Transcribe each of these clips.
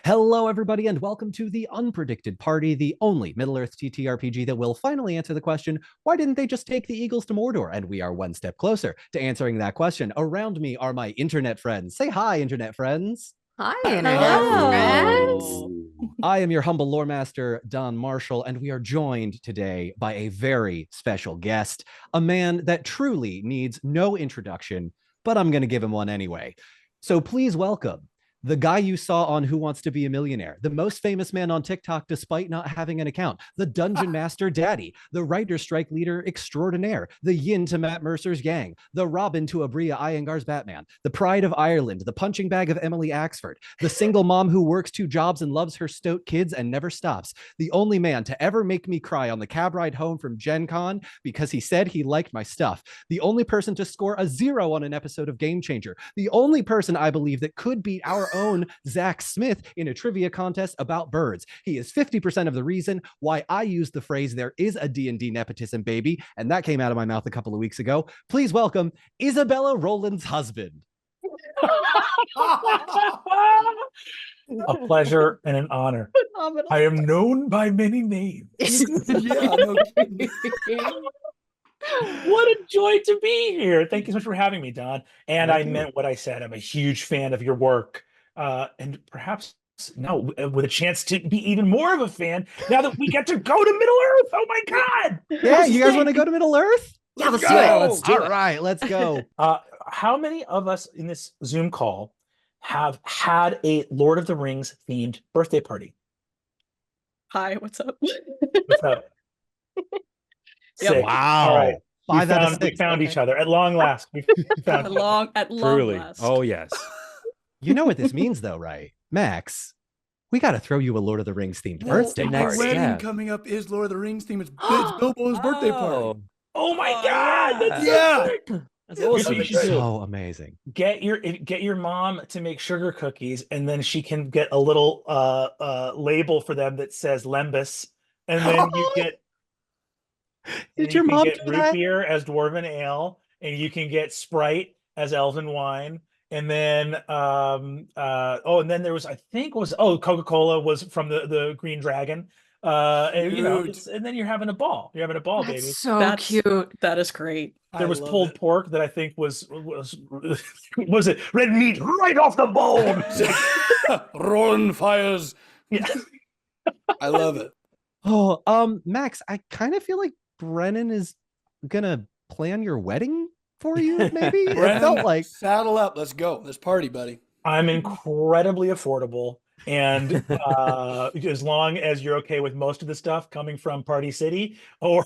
Hello, everybody, and welcome to the Unpredicted Party, the only Middle-earth TTRPG that will finally answer the question, why didn't they just take the Eagles to Mordor? And we are one step closer to answering that question. Around me are my internet friends. Say hi, internet friends. Hi, Hello. friends. I am your humble lore master, Don Marshall, and we are joined today by a very special guest, a man that truly needs no introduction, but I'm going to give him one anyway. So please welcome the guy you saw on Who Wants to Be a Millionaire, the most famous man on TikTok despite not having an account, the Dungeon Master Daddy, the writer strike leader extraordinaire, the yin to Matt Mercer's gang, the Robin to Abria Iyengar's Batman, the pride of Ireland, the punching bag of Emily Axford, the single mom who works 2 jobs and loves her stoat kids and never stops, the only man to ever make me cry on the cab ride home from Gen Con because he said he liked my stuff, the only person to score a 0 on an episode of Game Changer, the only person I believe that could beat our own Zach Smith in a trivia contest about birds. He is 50% of the reason why I use the phrase there is a D&D nepotism baby, and that came out of my mouth a couple of weeks ago. Please welcome Isabella Rowland's husband. A pleasure and an honor. I am known by many names. Yeah, no kidding. What a joy to be here. Thank you so much for having me, Don. And I meant what I said. I'm a huge fan of your work. And perhaps now with a chance to be even more of a fan now that we get to go to Middle Earth. Oh my God. Yeah, you guys want to go to Middle Earth? Yeah, let's do do it. it. Let's do it. All right, let's go. How many of us in this Zoom call have had a Lord of the Rings themed birthday party? Hi, what's up? What's up? Yep. Wow. All right. 5 out of 6. We found each other at long last. We found At long Truly. last. Oh, yes. You know what this means, though, right? Max, we got to throw you a Lord of the Rings themed birthday my party. wedding Wedding coming up is Lord of the Rings theme. It's Bilbo's birthday party. Oh my God! That's Yeah. That's Here's awesome. what you should do. So amazing. Get your mom to make sugar cookies, and then she can get a little label for them that says Lembas, and then you get. Did your mom get do root that? beer as dwarven ale, and you can get Sprite as elven wine, and then and then there was Coca-Cola was from the Green Dragon, and and then you're having a ball. You're having a ball, That's baby. so cute. That is great. There was pulled pork that I think was it red meat right off the bone. Rolling fires. Yeah. I love it. Oh, Max, I kind of feel like Brennan is gonna plan your wedding for you, maybe? It Brennan, felt like saddle up. Let's go. Let's party, buddy. I'm incredibly affordable, and as long as you're okay with most of the stuff coming from Party City, or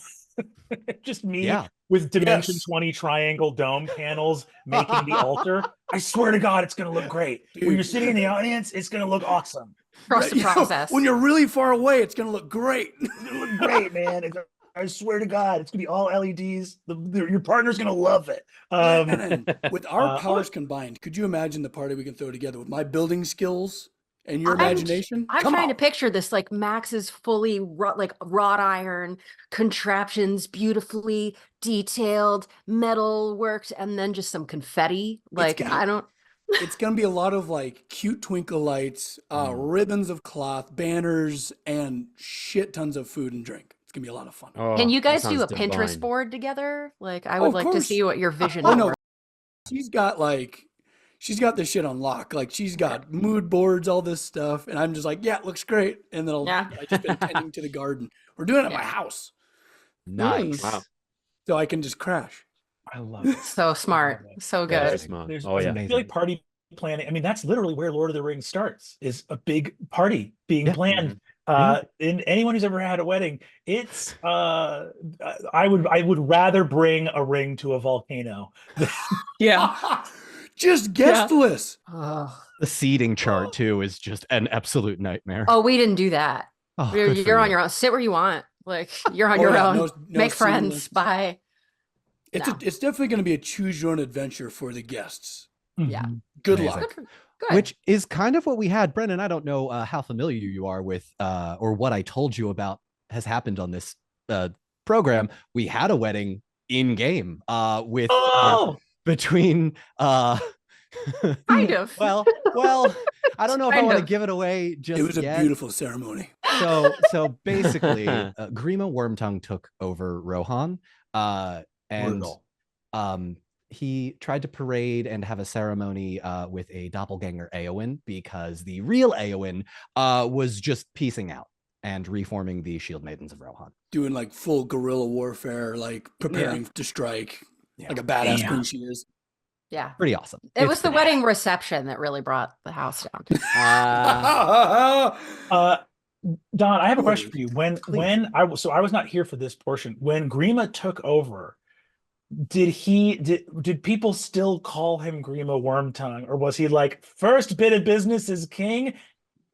just me with Dimension 20 triangle dome panels making the altar, I swear to God, it's gonna look great. Dude. When you're sitting in the audience, it's gonna look awesome. Trust the process. When you're really far away, it's gonna look great. It's gonna look great, man. I swear to God, it's gonna be all LEDs. Your partner's gonna love it. And with our powers combined, could you imagine the party we can throw together with my building skills and your imagination? I'm trying to picture this, like Max's fully wrought iron contraptions, beautifully detailed, metal worked, and then just some confetti. It's gonna be a lot of like cute twinkle lights, ribbons of cloth, banners, and shit tons of food and drink. It's gonna be a lot of fun. Oh, Can you guys that do a sounds Pinterest divine. board together? Like, I would of like to course. see what your vision Oh is. no, she's got this shit on lock. Like she's got mood boards, all this stuff, and I'm just like, yeah, it looks great. And then I just been tending to the garden. We're doing it at my house, nice. Wow. so I can just crash. I love it. So smart, so Very good. smart. There's, Oh, yeah. I feel like party planning. I mean, that's literally where Lord of the Rings starts. Is a big party being planned. In anyone who's ever had a wedding, it's I would rather bring a ring to a volcano. Yeah. Just guestless. The seating chart too is just an absolute nightmare. Oh, we didn't do that. Oh, You're on your own. Sit where you want. Like, you're on your own. No Make friends. seamless. Bye. It's definitely going to be a choose your own adventure for the guests. Yeah. Good Amazing. luck. Good. Which is kind of what we had. Brennan, I don't know how familiar you are with or what I told you about has happened on this program. We had a wedding in game with between Kind of. Well, I don't know if I want to give it away just It was yet. a beautiful ceremony. So basically, Grima Wormtongue took over Rohan, and he tried to parade and have a ceremony with a doppelganger Eowyn, because the real Eowyn was just piecing out and reforming the Shield Maidens of Rohan. Doing like full guerrilla warfare, like preparing to strike, like a badass queen she is. Yeah. Pretty awesome. It was the wedding reception that really brought the house down. Don, I have a question for you. I was not here for this portion. When Grima took over, did people still call him Grima Wormtongue, or was he like, first bit of business is king?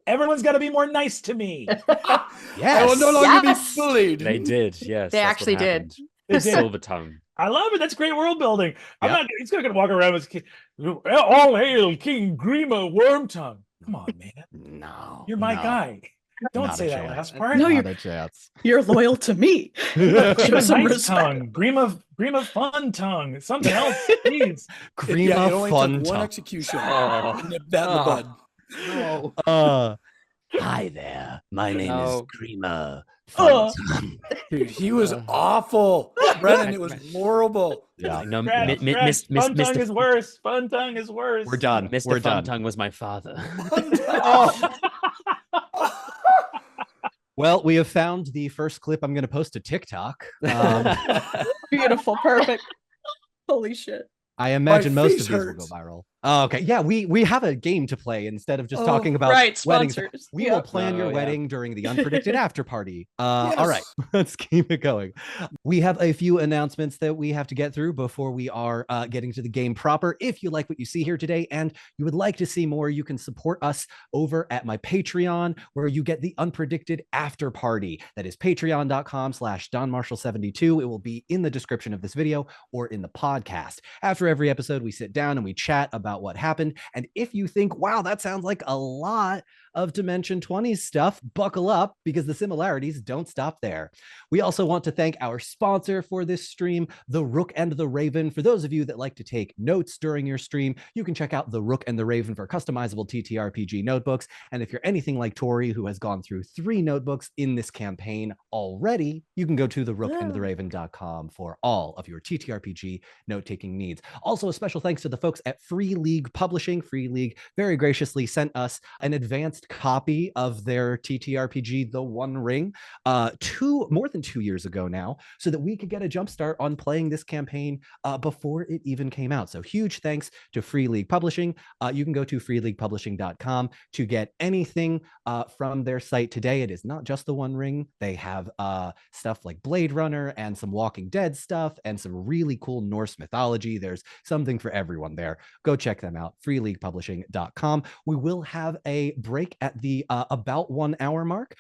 Everyone's got to be more nice to me. I will no longer be bullied. They did, yes. They actually did. Silver tongue. I love it. That's great world building. He's not going to walk around with all hail King Grima Wormtongue. Come on, man. No. You're my guy. Don't say that last part. No, you're loyal to me. Show some nice tongue. Grima fun tongue. Something else, please. Grima it only fun took tongue. one execution. Nip that in the bud. No. Hi there. My name is Grima Fun Tongue. Dude, he was awful. Brennan, it was horrible. Yeah, no, Fun tongue is worse. Fun tongue is worse. We're done. Mr. Fun Tongue was my father. Well, we have found the first clip I'm going to post to TikTok. Beautiful, perfect. Holy shit. I imagine most of these will go viral. Oh, okay. Yeah, we have a game to play instead of just talking about weddings. Sponsors. We will plan your wedding during the Unpredicted after party. All right, let's keep it going. We have a few announcements that we have to get through before we are getting to the game proper. If you like what you see here today and you would like to see more, you can support us over at my Patreon, where you get the Unpredicted after party. That is patreon.com/DonMarshall72. It will be in the description of this video or in the podcast. After every episode, we sit down and we chat about what happened. And if you think, wow, that sounds like a lot of Dimension 20s stuff, buckle up, because the similarities don't stop there. We also want to thank our sponsor for this stream, The Rook and the Raven. For those of you that like to take notes during your stream, you can check out The Rook and the Raven for customizable TTRPG notebooks. And if you're anything like Tori, who has gone through 3 notebooks in this campaign already, you can go to therookandtheraven.com for all of your TTRPG note-taking needs. Also, a special thanks to the folks at Free League Publishing. Free League very graciously sent us an advanced copy of their TTRPG, The One Ring, more than 2 years ago now, so that we could get a jump start on playing this campaign before it even came out. So huge thanks to Free League Publishing. You can go to freeleaguepublishing.com to get anything from their site today. It is not just The One Ring. They have stuff like Blade Runner and some Walking Dead stuff and some really cool Norse mythology. There's something for everyone there. Go check them out, freeleaguepublishing.com. We will have a break at the about 1 hour mark.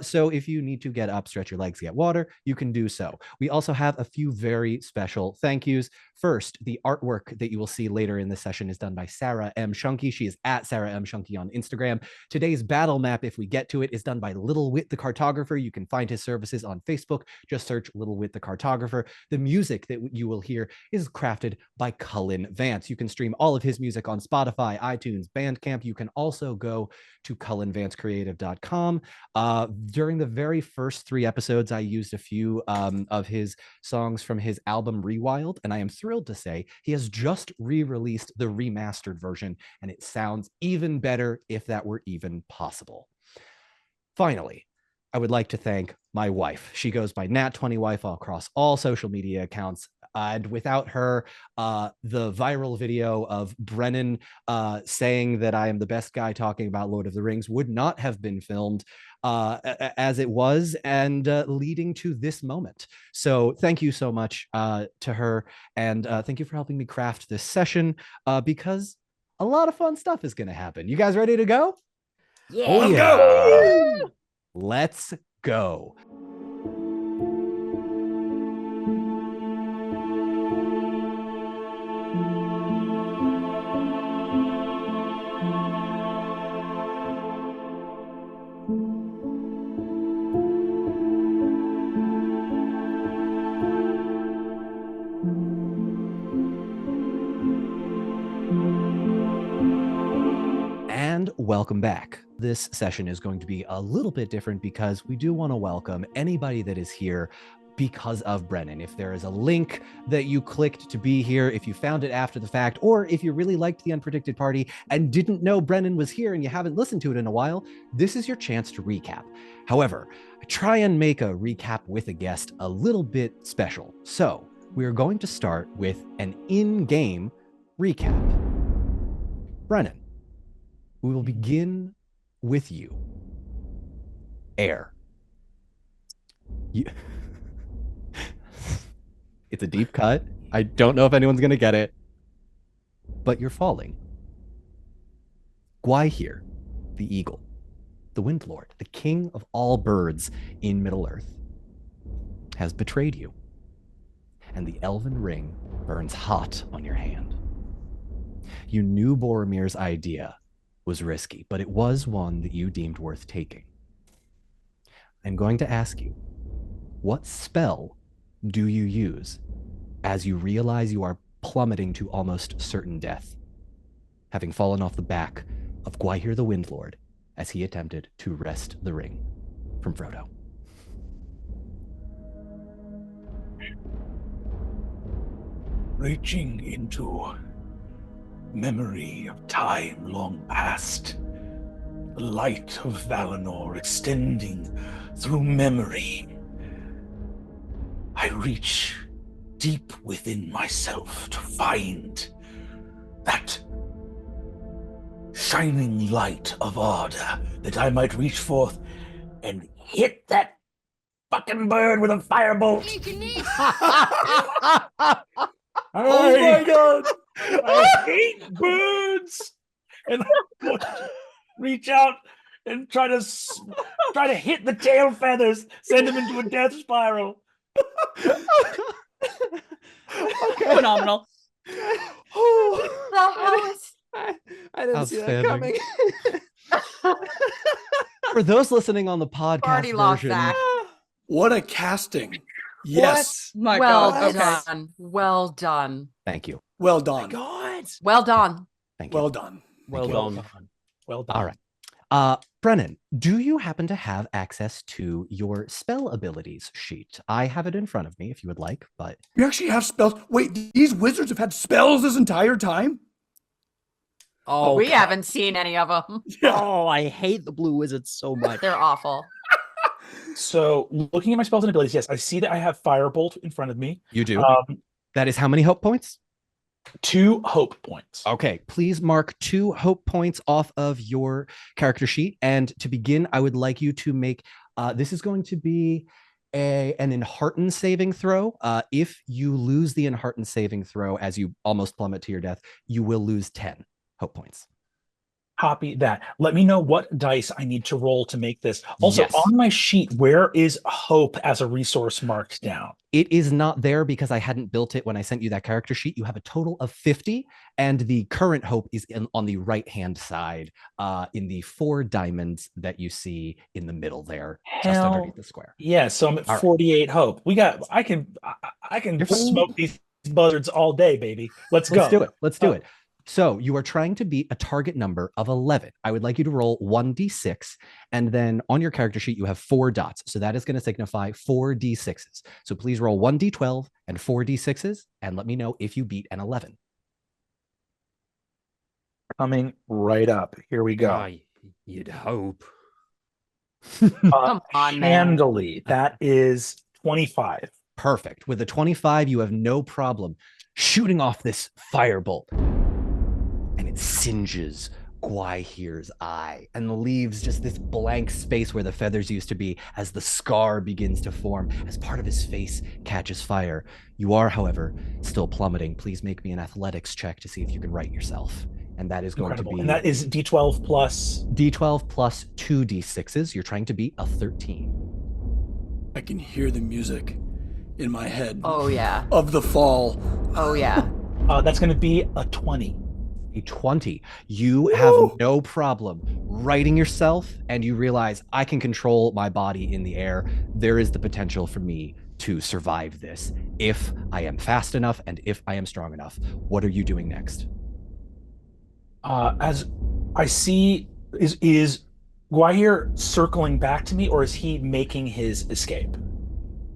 So if you need to get up, stretch your legs, get water, you can do so. We also have a few very special thank yous. First, the artwork that you will see later in the session is done by Sarah M. Shunky. She is at Sarah M. Shunky on Instagram. Today's battle map, if we get to it, is done by Little Wit the Cartographer. You can find his services on Facebook. Just search Little Wit the Cartographer. The music that you will hear is crafted by Cullen Vance. You can stream all of his music on Spotify, iTunes, Bandcamp. You can also go to cullenvancecreative.com. During the very first 3 episodes, I used a few of his songs from his album Rewild, and I am thrilled to say he has just re-released the remastered version, and it sounds even better, if that were even possible. Finally, I would like to thank my wife. She goes by Nat20Wife across all social media accounts. And without her, the viral video of Brennan saying that I am the best guy talking about Lord of the Rings would not have been filmed as it was, and leading to this moment. So thank you so much to her, and thank you for helping me craft this session, because a lot of fun stuff is going to happen. You guys ready to go? Yeah. Oh, yeah. Let's go. welcome back. This session is going to be a little bit different because we do want to welcome anybody that is here because of Brennan. If there is a link that you clicked to be here, if you found it after the fact, or if you really liked the Unpredicted Party and didn't know Brennan was here and you haven't listened to it in a while, this is your chance to recap. However, I try and make a recap with a guest a little bit special. So we are going to start with an in-game recap. Brennan, we will begin with you. Air. It's a deep cut. I don't know if anyone's going to get it, but you're falling. Gwaihir, the eagle, the Wind Lord, the king of all birds in Middle-earth, has betrayed you, and the elven ring burns hot on your hand. You knew Boromir's idea was risky, but it was one that you deemed worth taking. I'm going to ask you, what spell do you use as you realize you are plummeting to almost certain death, having fallen off the back of Gwaihir the Windlord as he attempted to wrest the ring from Frodo? Reaching into memory of time long past, the light of Valinor extending through memory, I reach deep within myself to find that shining light of Arda, that I might reach forth and hit that fucking bird with a firebolt. Oh my god! I hate birds, and I would reach out and try to hit the tail feathers, send them into a death spiral. Okay. Phenomenal. I didn't see that coming. For those listening on the podcast Already lost version, that. What a casting. Yes. My Well God. Okay. done. Well done. thank you. Well done. God. Well done. Thank you. Well done. Well done. Well done. All right. Brennan, do you happen to have access to your spell abilities sheet? I have it in front of me if you would like, but You actually have spells. Wait, these wizards have had spells this entire time? Oh, We haven't seen any of them. Oh, I hate the blue wizards so much. They're awful. So, looking at my spells and abilities, yes, I see that I have Firebolt in front of me. you do. That is how many hope points? 2 hope points. Okay, please mark 2 hope points off of your character sheet. And to begin, I would like you to make, this is going to be an enhearten saving throw. If you lose the enhearten saving throw as you almost plummet to your death, you will lose 10 hope points. Copy that. Let me know what dice I need to roll to make this. Also, Yes. on my sheet, where is hope as a resource marked down? It is not there because I hadn't built it when I sent you that character sheet. You have a total of 50, and the current hope is on the right-hand side in the 4 diamonds that you see in the middle there, just Hell underneath the square. Yeah, so I'm at All right. 48 hope. I can You're fine. smoke these buzzards all day, baby. Let's go. Let's do it. Let's do it. So you are trying to beat a target number of 11. I would like you to roll 1d6, and then on your character sheet, you have 4 dots. So that is going to signify 4 d6s. So please roll 1d12 and 4 d6s, and let me know if you beat an 11. Coming right up. Here we go. Oh, you'd hope. Come on, man. Handily. That is 25. Perfect. With a 25, you have no problem shooting off this firebolt, and it singes Gwaihir's eye and leaves just this blank space where the feathers used to be as the scar begins to form as part of his face catches fire. You are, however, still plummeting. Please make me an athletics check to see if you can right yourself. And that is going Incredible. to be And that is D12 plus. D12 plus 2 D6s. You're trying to beat a 13. I can hear the music in my head Oh, yeah. of the fall. Oh, yeah. That's going to be a 20. A 20. You have no problem righting yourself, and you realize I can control my body in the air. There is the potential for me to survive this if I am fast enough and if I am strong enough. What are you doing next? As I see Is Guahir circling back to me, or is he making his escape?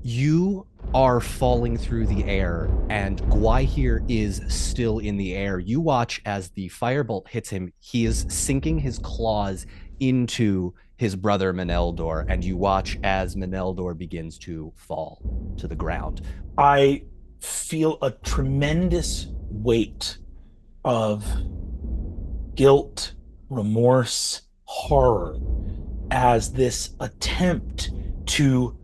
You are falling through the air, and Guahir is still in the air. You watch as the firebolt hits him. He is sinking his claws into his brother Meneldor, and you watch as Meneldor begins to fall to the ground. I feel a tremendous weight of guilt, remorse, horror as this attempt to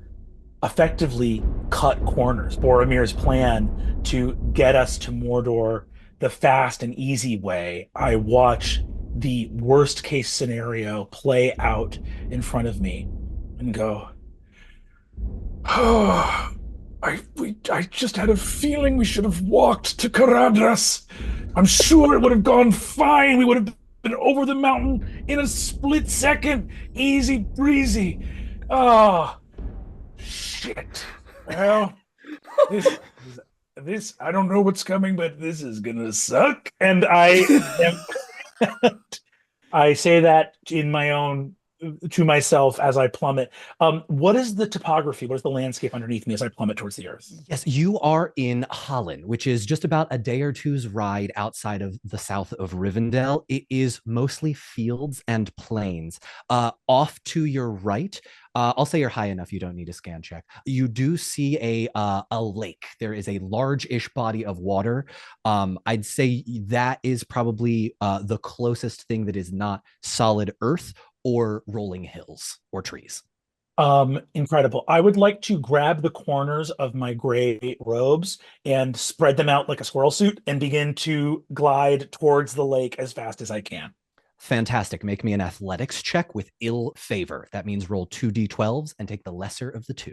effectively cut corners. Boromir's plan to get us to Mordor the fast and easy way. I watch the worst case scenario play out in front of me and go, oh, I just had a feeling we should have walked to Caradhras. I'm sure it would have gone fine. We would have been over the mountain in a split second. Easy breezy. Oh, shit. Well, this I don't know what's coming, but this is gonna suck. And I say that in my own to myself as I plummet. What is the topography? What is the landscape underneath me as I plummet towards the earth? Yes, you are in Holland, which is just about a day or two's ride outside of the south of Rivendell. It is mostly fields and plains. Off to your right, I'll say you're high enough. You don't need a scan check. You do see a lake. There is a large-ish body of water. I'd say that is probably the closest thing that is not solid earth or rolling hills or trees. Incredible. I would like to grab the corners of my gray robes and spread them out like a squirrel suit and begin to glide towards the lake as fast as I can. Fantastic. Make me an athletics check with ill favor. That means roll 2d12s and take the lesser of the two.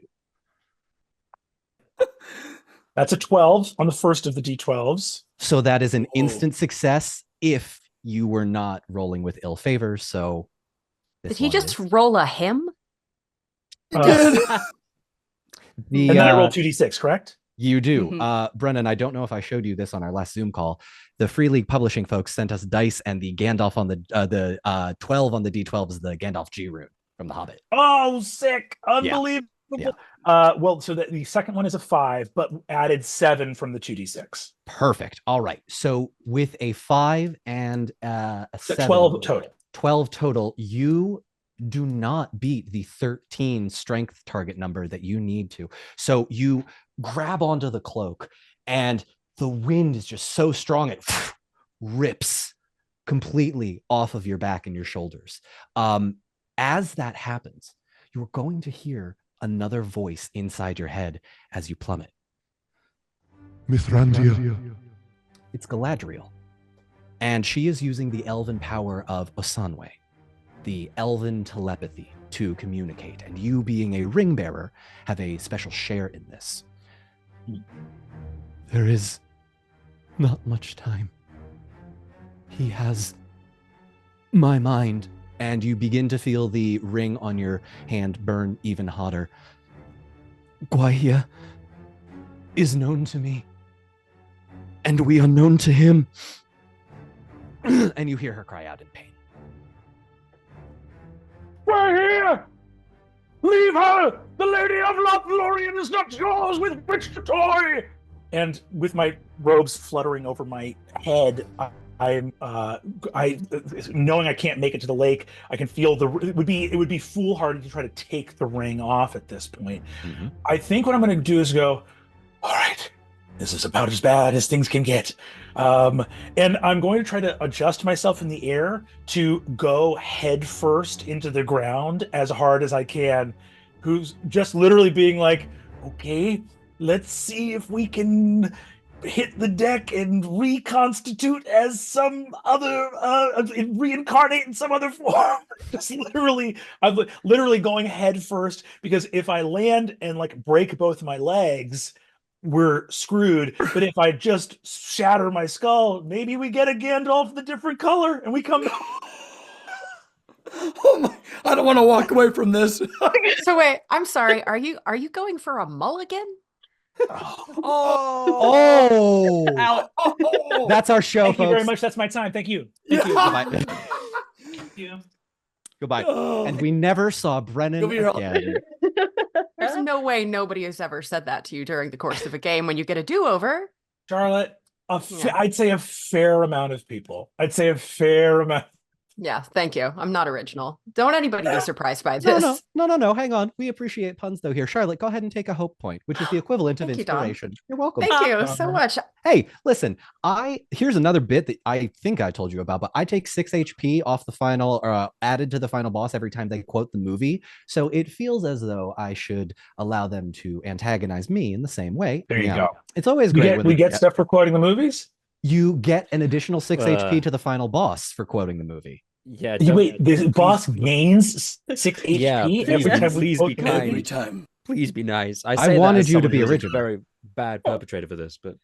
That's a 12 on the first of the d12s. So that is an instant success if you were not rolling with ill favor. So did he just roll a hymn? And then I roll 2d6, correct? You do. Brennan, I don't know if I showed you this on our last Zoom call. The Free League Publishing folks sent us dice, and the Gandalf on the 12 on the D12 is the Gandalf G rune from The Hobbit. Oh, sick. Unbelievable. Yeah. Well, so the second one is a 5, but added 7 from the 2d6. Perfect. All right. So with a 5 and a 7, 12 total. 12 total, you do not beat the 13 strength target number that you need to. So you grab onto the cloak, and the wind is just so strong it rips completely off of your back and your shoulders. As that happens, you're going to hear another voice inside your head as you plummet. Mithrandir. It's Galadriel, and she is using the elven power of Osanwe, the elven telepathy, to communicate, and you, being a ring bearer, have a special share in this. There is not much time. He has my mind, and you begin to feel the ring on your hand burn even hotter. Guahia is known to me, and we are known to him. And you hear her cry out in pain. Guahia! Leave her! The Lady of Lothlorien is not yours with which to toy! And with my robes fluttering over my head, I'm knowing I can't make it to the lake. I can feel it would be foolhardy to try to take the ring off at this point. Mm-hmm. I think what I'm going to do is go, all right, this is about as bad as things can get. And I'm going to try to adjust myself in the air to go head first into the ground as hard as I can. Who's just literally being like, okay, let's see if we can hit the deck and reconstitute as some other, reincarnate in some other form. I'm literally going head first, because if I land and like break both my legs, we're screwed. But if I just shatter my skull, maybe we get a Gandalf the different color and we come. Oh my, I don't want to walk away from this. So wait, I'm sorry. Are you going for a mulligan? That's our show, Thank folks. you very much. That's my time. Thank you. Thank you. Bye. Thank you. Goodbye. Oh, And we never saw Brennan You'll be here all again. There's no way nobody has ever said that to you during the course of a game when you get a do-over. Charlotte, Yeah. I'd say a fair amount of people. I'd say a fair amount. Yeah, thank you. I'm not original. Don't anybody be surprised by this. No. Hang on. We appreciate puns though here. Charlotte, go ahead and take a hope point, which is the equivalent of Thank you, Don. inspiration. You're welcome. Thank you so much. Hey, listen, here's another bit that I think I told you about, but I take 6 HP off the final, added to the final boss every time they quote the movie. So it feels as though I should allow them to antagonize me in the same way. There you go. It's always great when we get stuff for quoting the movies. You get an additional 6 HP to the final boss for quoting the movie. Yeah. Wait, the boss gains 6 HP Yeah, every time we please quote be the kind. movie? every time. Please be nice. I say that wanted as you to someone be who's a original. very bad perpetrator for this, but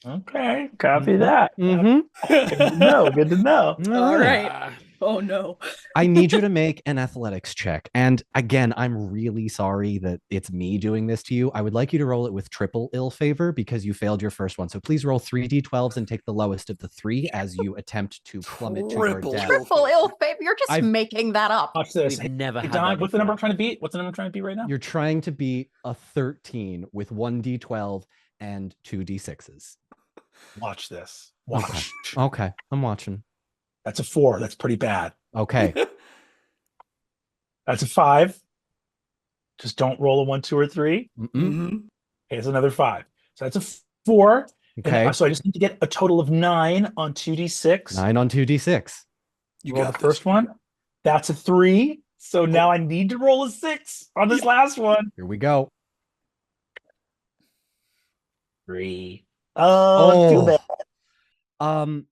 Okay, copy that. Mm-hmm. Good to know. Good to know. All right. Oh no. I need you to make an athletics check. And again, I'm really sorry that it's me doing this to you. I would like you to roll it with triple ill favor because you failed your first one. So please roll 3 d12s and take the lowest of the 3 as you attempt to plummet to your Triple death. Triple ill favor. You're just I've- making that up. Watch this. we've never Hey, had Don, that what's the number before. I'm trying to beat? What's the number I'm trying to beat right now? You're trying to beat a 13 with 1 d12 and 2 d6s. Watch this. Watch. Okay, I'm watching. That's a 4. That's pretty bad. Okay. That's a 5. Just don't roll a 1, 2, or 3. Mm-mm. Mhm. Okay, it's another 5. So that's a 4. Okay. And, so I just need to get a total of 9 on 2d6. 9 on 2d6. You Roll got the first one. That's a 3. So now I need to roll a 6 on this last one. Here we go. 3. Oh, too bad.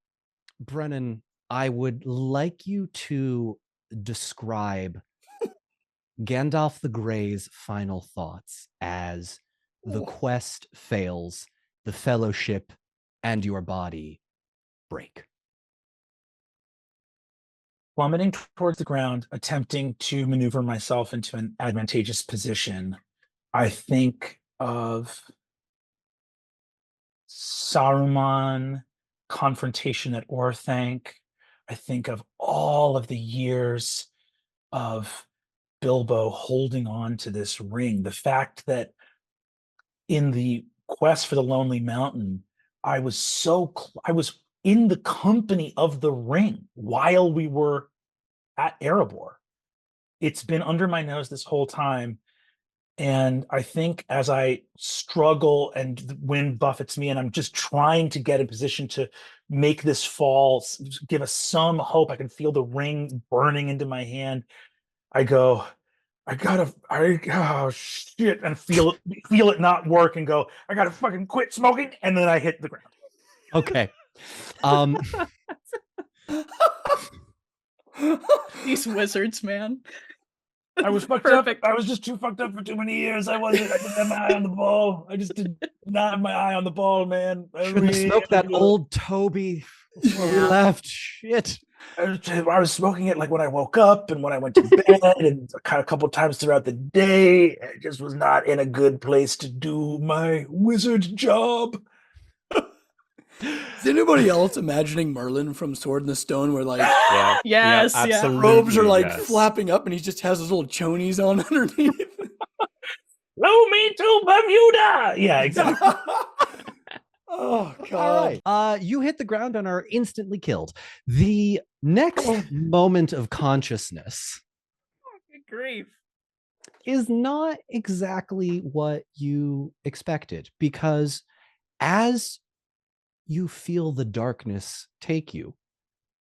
Brennan, I would like you to describe Gandalf the Grey's final thoughts as the quest fails, the fellowship and your body break. Plummeting towards the ground, attempting to maneuver myself into an advantageous position, I think of Saruman confrontation at Orthanc. I think of all of the years of Bilbo holding on to this ring. The fact that in the quest for the Lonely Mountain, I was I was in the company of the ring while we were at Erebor. It's been under my nose this whole time. And I think as I struggle and the wind buffets me and I'm just trying to get in position to make this fall, give us some hope, I can feel the ring burning into my hand. I go, oh shit, and feel it not work and go, I gotta fucking quit smoking. And then I hit the ground. Okay. These wizards, man. I was fucked Perfect. up. I was just too fucked up for too many years. I didn't have my eye on the ball. I just did not have my eye on the ball, man. I Should have smoked that old Toby before we left. Shit. I was smoking it like when I woke up and when I went to bed and a couple times throughout the day. I just was not in a good place to do my wizard job. Is anybody else imagining Merlin from Sword in the Stone where like yeah, Yes, yeah. absolutely, robes are like yes. flapping up and he just has his little chonies on underneath? Blow me to Bermuda. Yeah, exactly. Oh God. All right. You hit the ground and are instantly killed. The next moment of consciousness Good grief. is not exactly what you expected, because as you feel the darkness take you,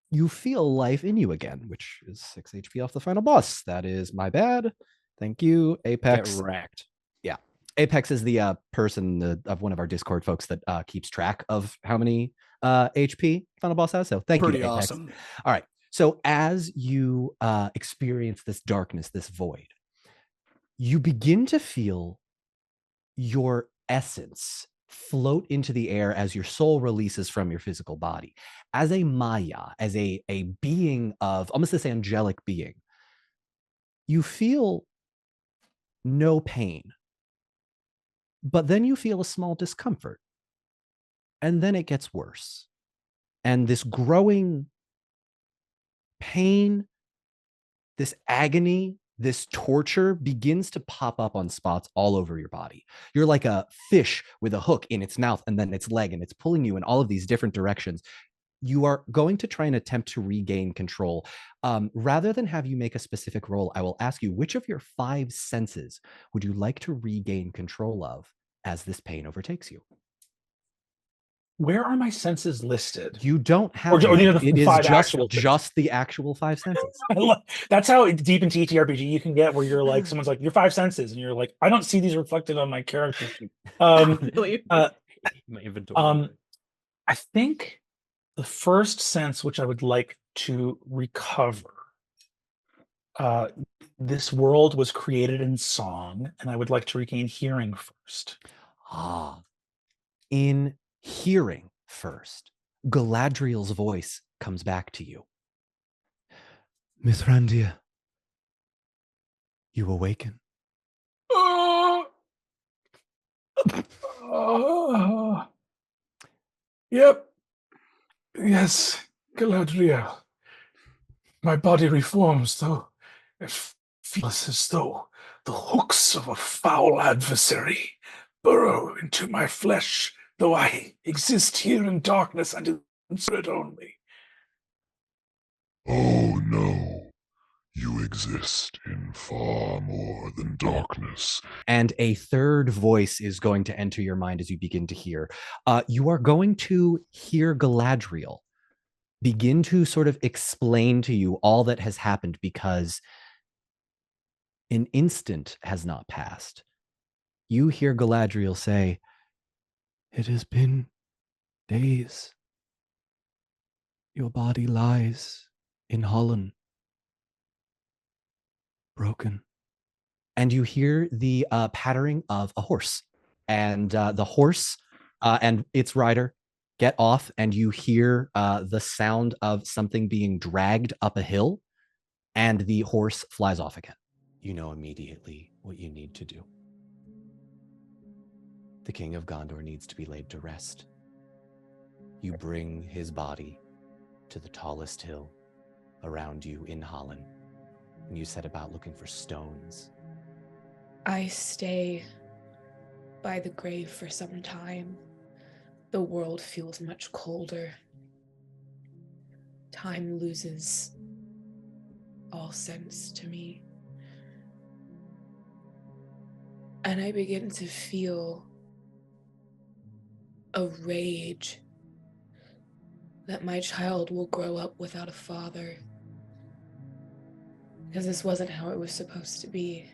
you feel life in you again, which is 6 HP off the final boss. That is my bad. Thank you, Apex. Get wrecked. Yeah. Apex is the person of one of our Discord folks that keeps track of how many HP final boss has. So thank you to Pretty Apex. awesome. All right. So as you experience this darkness, this void, you begin to feel your essence float into the air as your soul releases from your physical body. As a Maya, as a being of almost this angelic being, you feel no pain, but then you feel a small discomfort, and then it gets worse. And this growing pain this agony, this torture begins to pop up on spots all over your body. You're like a fish with a hook in its mouth and then its leg, and it's pulling you in all of these different directions. You are going to try and attempt to regain control. Rather than have you make a specific roll, I will ask you, which of your 5 senses would you like to regain control of as this pain overtakes you? Where are my senses listed? You don't have or the it is 5 actual just the actual 5 senses. That's how deep into TTRPG you can get, where you're like, someone's like, your 5 senses, and you're like, I don't see these reflected on my character sheet. My inventory. I think the first sense which I would like to recover, this world was created in song, and I would like to regain hearing first. In hearing first, Galadriel's voice comes back to you. Mithrandir, you awaken. Yep. Yes, Galadriel. My body reforms, though it feels as though the hooks of a foul adversary burrow into my flesh, though I exist here in darkness and in spirit only. Oh no, you exist in far more than darkness. And a third voice is going to enter your mind as you begin to hear. You are going to hear Galadriel begin to sort of explain to you all that has happened, because an instant has not passed. You hear Galadriel say, "It has been days. Your body lies in Holland, broken." And you hear the pattering of a horse, and the horse and its rider get off, and you hear the sound of something being dragged up a hill, and the horse flies off again. You know immediately what you need to do. The King of Gondor needs to be laid to rest. You bring his body to the tallest hill around you in Holland, and you set about looking for stones. I stay by the grave for some time. The world feels much colder. Time loses all sense to me. And I begin to feel a rage that my child will grow up without a father. Because this wasn't how it was supposed to be.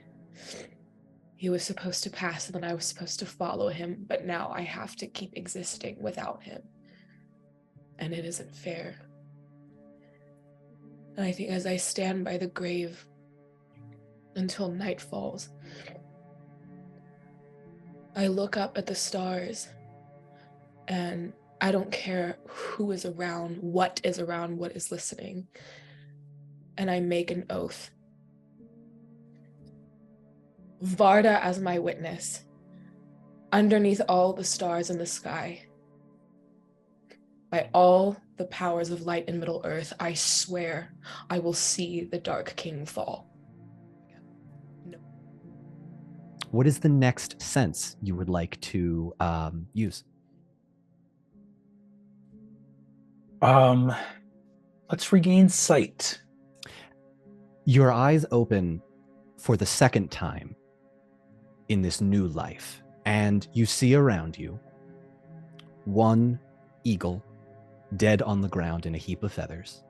He was supposed to pass, and then I was supposed to follow him, but now I have to keep existing without him. And it isn't fair. And I think as I stand by the grave until night falls, I look up at the stars, and I don't care who is around, what is listening. And I make an oath. Varda as my witness, underneath all the stars in the sky, by all the powers of light in Middle Earth, I swear I will see the Dark King fall. No. What is the next sense you would like to use? Let's regain sight. Your eyes open for the second time in this new life, and you see around you one eagle dead on the ground in a heap of feathers.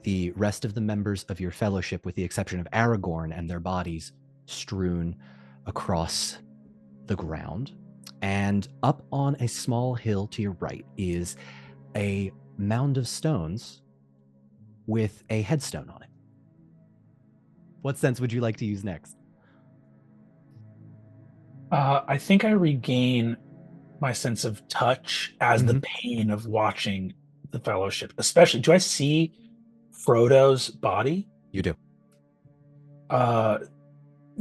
The rest of the members of your fellowship, with the exception of Aragorn, and their bodies strewn across the ground. And up on a small hill to your right is a mound of stones with a headstone on it. What sense would you like to use next? I think I regain my sense of touch as the pain of watching the fellowship. Especially, do I see Frodo's body? You do.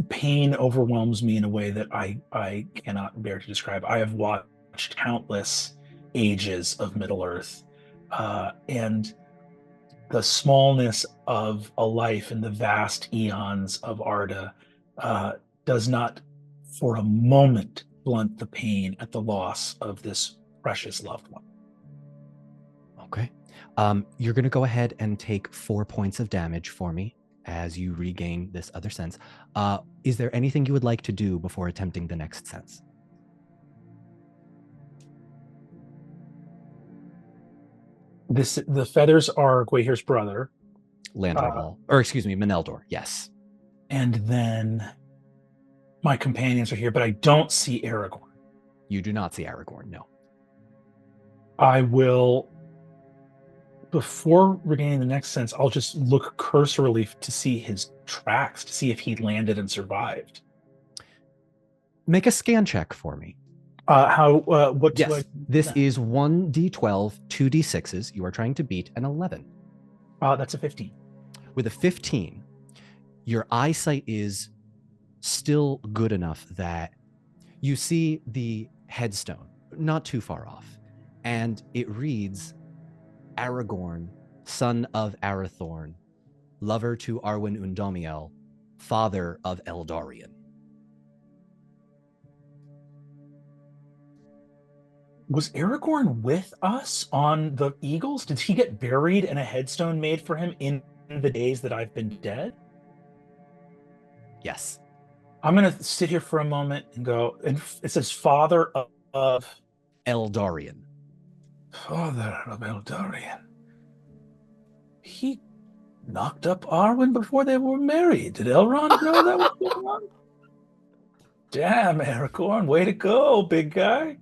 Pain overwhelms me in a way that I cannot bear to describe. I have watched countless ages of Middle Earth, and the smallness of a life in the vast eons of Arda does not for a moment blunt the pain at the loss of this precious loved one. Okay. You're going to go ahead and take 4 points of damage for me as you regain this other sense. Is there anything you would like to do before attempting the next sense? The feathers are Gwaihir's brother. Landor Hall. Or excuse me, Meneldor. Yes. And then my companions are here, but I don't see Aragorn. You do not see Aragorn, no. I will, before regaining the next sense, I'll just look cursorily to see his tracks, to see if he landed and survived. Make a scan check for me. What yes, this is 1d12, 2d6s. You are trying to beat an 11. That's a 15. With a 15, your eyesight is still good enough that you see the headstone not too far off, and it reads, Aragorn, son of Arathorn, lover to Arwen Undomiel, father of Eldarion. Was Aragorn with us on the Eagles? Did he get buried and a headstone made for him in the days that I've been dead? Yes. I'm going to sit here for a moment and go, and it says father of Eldarion. Father of Eldarion. He knocked up Arwen before they were married. Did Elrond know that was going on? Damn, Aragorn, way to go, big guy.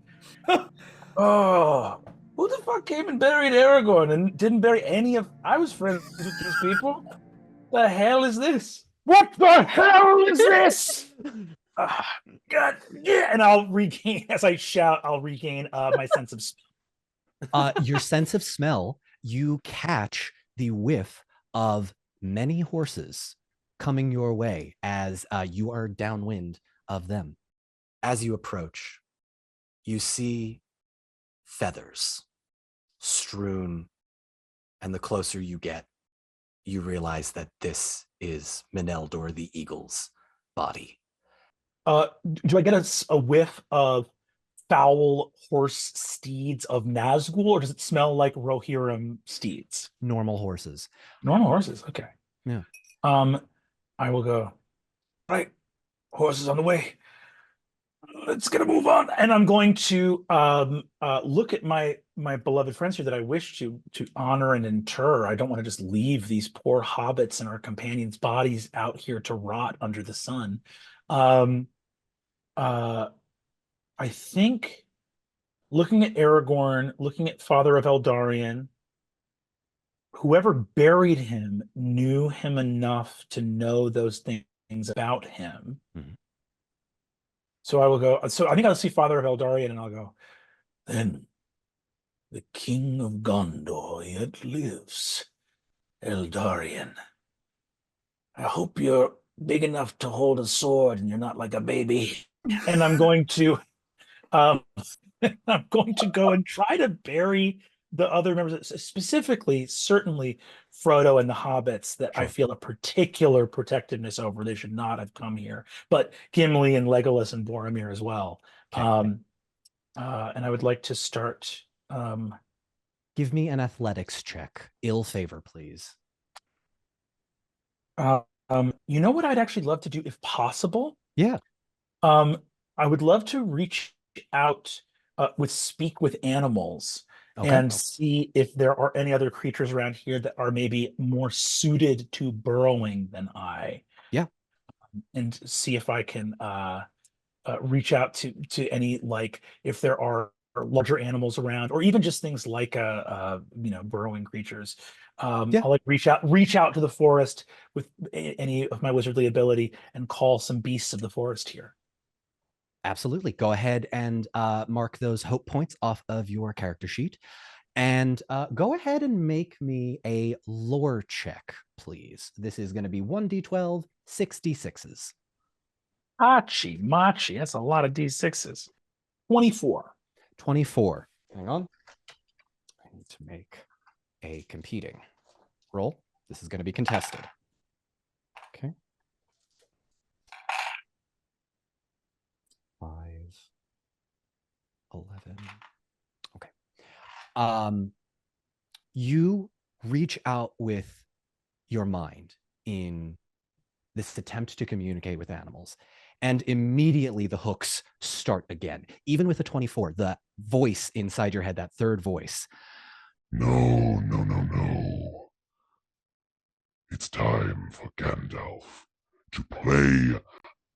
Oh, who the fuck came and buried Aragorn and didn't bury any of... I was friends with these people. The hell is this? What the hell is this? God, yeah. And I'll regain, as I shout, I'll regain my sense of smell. Your sense of smell, you catch the whiff of many horses coming your way as you are downwind of them. As you approach, you see feathers strewn, and the closer you get, you realize that this is Meneldor the Eagle's body. Do I get a whiff of foul horse steeds of Nazgul, or does it smell like Rohirrim steeds? Normal horses. Normal horses, okay. Yeah. I will go, right, horses on the way. Let's get a move on. And I'm going to look at my beloved friends here that I wish to honor and inter. I don't want to just leave these poor hobbits and our companions' bodies out here to rot under the sun. I think looking at Aragorn, looking at Father of Eldarion, whoever buried him knew him enough to know those things about him. Mm-hmm. So I will go, so I think I'll see Father of Eldarion and I'll go, then the King of Gondor yet lives, Eldarion. I hope you're big enough to hold a sword and you're not like a baby. And I'm going to go and try to bury the other members, specifically, certainly Frodo and the hobbits that I feel a particular protectiveness over. They should not have come here, but Gimli and Legolas and Boromir as well. And I would like to start. Give me an athletics check. Ill favor, please. You know what I'd actually love to do if possible? Yeah. I would love to reach out speak with animals. Okay. And see if there are any other creatures around here that are maybe more suited to burrowing than I. Yeah. And see if I can reach out to any, like, if there are larger animals around, or even just things like burrowing creatures. I'll like reach out to the forest with any of my wizardly ability and call some beasts of the forest here. Absolutely. Go ahead and mark those hope points off of your character sheet. And go ahead and make me a lore check, please. This is going to be 1d12, 6d6s. Machi. That's a lot of d6s. 24. 24. Hang on. I need to make a competing roll. This is going to be contested. Okay. 5, 11. Okay. You reach out with your mind in this attempt to communicate with animals, and immediately the hooks start again. Even with a 24, the voice inside your head, that third voice. No. It's time for Gandalf to play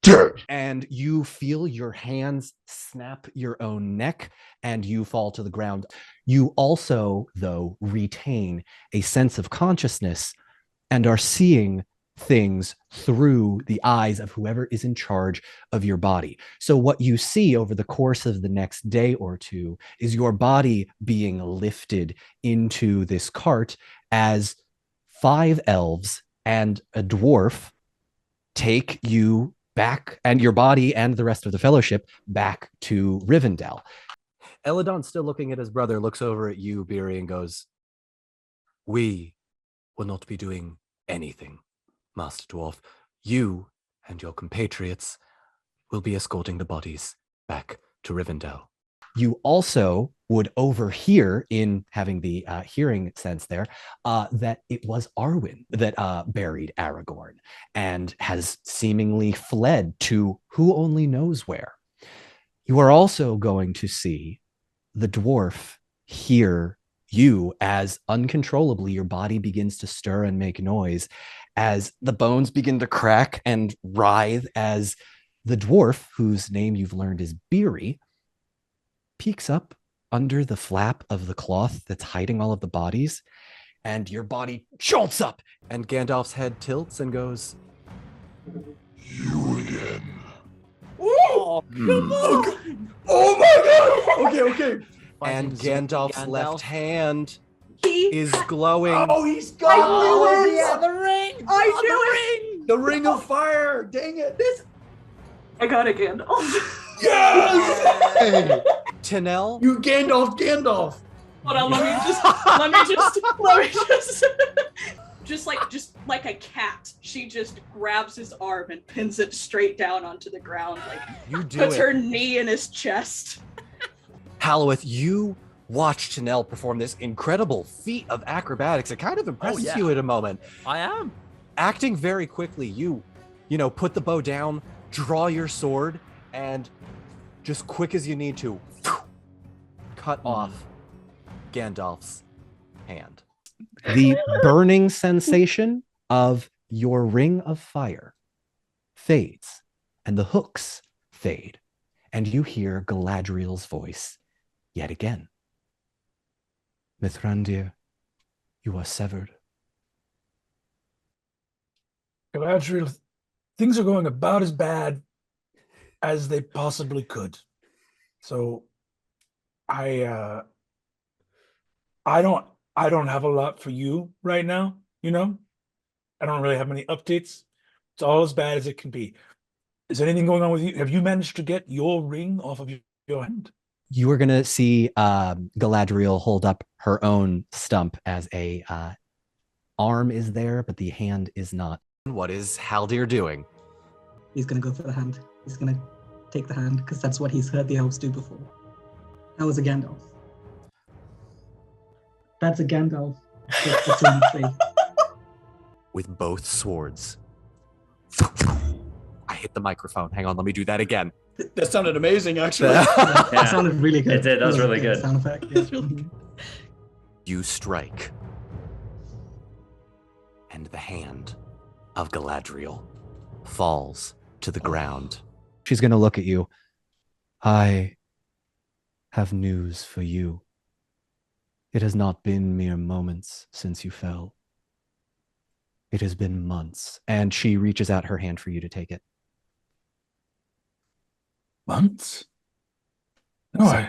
dead. And you feel your hands snap your own neck and you fall to the ground. You also, though, retain a sense of consciousness and are seeing things through the eyes of whoever is in charge of your body. So what you see over the course of the next day or two is your body being lifted into this cart as 5 elves and a dwarf take you back, and your body and the rest of the fellowship back to Rivendell. Eladon, still looking at his brother, looks over at you, Beery, and goes, "We will not be doing anything, Master Dwarf. You and your compatriots will be escorting the bodies back to Rivendell." You also would overhear, in having the hearing sense there, that it was Arwen that buried Aragorn and has seemingly fled to who only knows where. You are also going to see the dwarf hear you as uncontrollably your body begins to stir and make noise, as the bones begin to crack and writhe, as the dwarf, whose name you've learned is Beery, peeks up under the flap of the cloth that's hiding all of the bodies, and your body jolts up, and Gandalf's head tilts and goes, You again. Oh, come on! Oh my god! Okay. And Gandalf's left hand He is glowing. Oh, he's got the ring. I knew it. the ring of fire. Dang it! I got a Gandalf. Yes! Tennell, You Gandalf. Hold on, let me just like a cat. She just grabs his arm and pins it straight down onto the ground, like you do puts it. her knee in his chest. Halloweth, you watch Tennell perform this incredible feat of acrobatics. It kind of impresses you at a moment. I am. Acting very quickly, you put the bow down, draw your sword, and just quick as you need to, cut off Gandalf's hand. The burning sensation of your ring of fire fades, and the hooks fade, and you hear Galadriel's voice yet again. Mithrandir, you are severed. Galadriel, things are going about as bad as they possibly could. So I don't have a lot for you right now, I don't really have many updates. It's all as bad as it can be. Is anything going on with you? Have you managed to get your ring off of your hand? You are going to see Galadriel hold up her own stump as a arm is there, but the hand is not. What is Haldir doing? He's going to go for the hand. He's going to take the hand because that's what he's heard the elves do before. That was a Gandalf. That's a Gandalf. With both swords. I hit the microphone. Hang on, let me do that again. That sounded amazing, actually. That sounded really good. It did. That was really good. Sound effect. Yeah. It's really good. You strike. And the hand of Galadriel falls to the ground. She's going to look at you. I have news for you. It has not been mere moments since you fell. It has been months. And she reaches out her hand for you to take it. Months? No,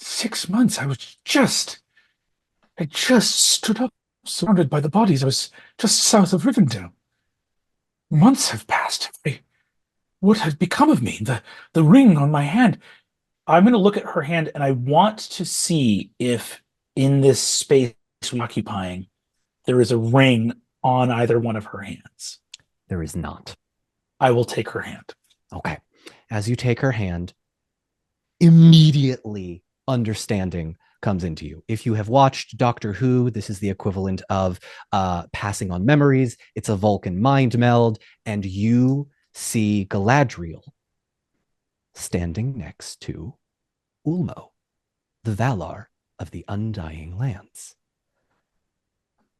6 months. I just stood up, surrounded by the bodies. I was just south of Rivendell. Months have passed. What has become of me? The ring on my hand. I'm going to look at her hand, and I want to see if in this space we're occupying there is a ring on either one of her hands. There is not. I will take her hand. Okay. As you take her hand, immediately understanding comes into you. If you have watched Doctor Who, this is the equivalent of passing on memories. It's a Vulcan mind meld, and you see Galadriel standing next to Ulmo, the Valar of the Undying Lands.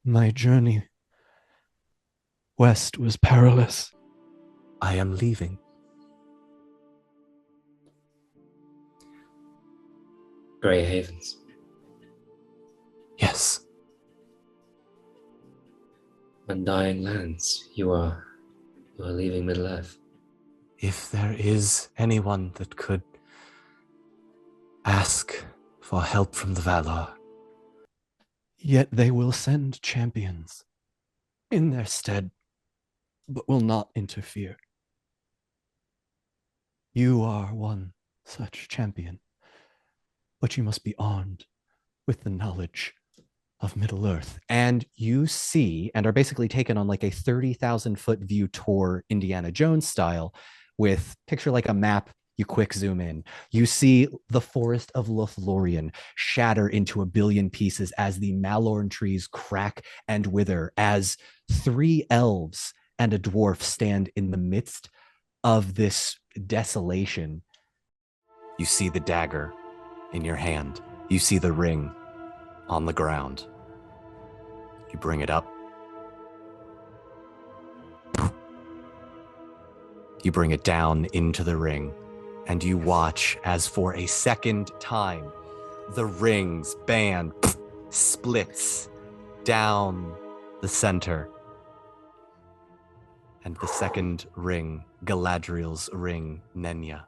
My journey west was perilous. I am leaving. Grey Havens. Yes. Undying Lands. You are leaving Middle-earth. If there is anyone that could ask for help from the Valar, yet they will send champions in their stead, but will not interfere. You are one such champion, but you must be armed with the knowledge of Middle-earth. And you see, and are basically taken on like a 30,000-foot view tour, Indiana Jones style, with picture like a map, you quick zoom in. You see the forest of Lothlorien shatter into a billion pieces as the Malorn trees crack and wither, as 3 elves and a dwarf stand in the midst of this desolation. You see the dagger in your hand. You see the ring on the ground. You bring it up. You bring it down into the ring, and you watch as for a second time, the ring's band splits down the center. And the second ring, Galadriel's ring, Nenya,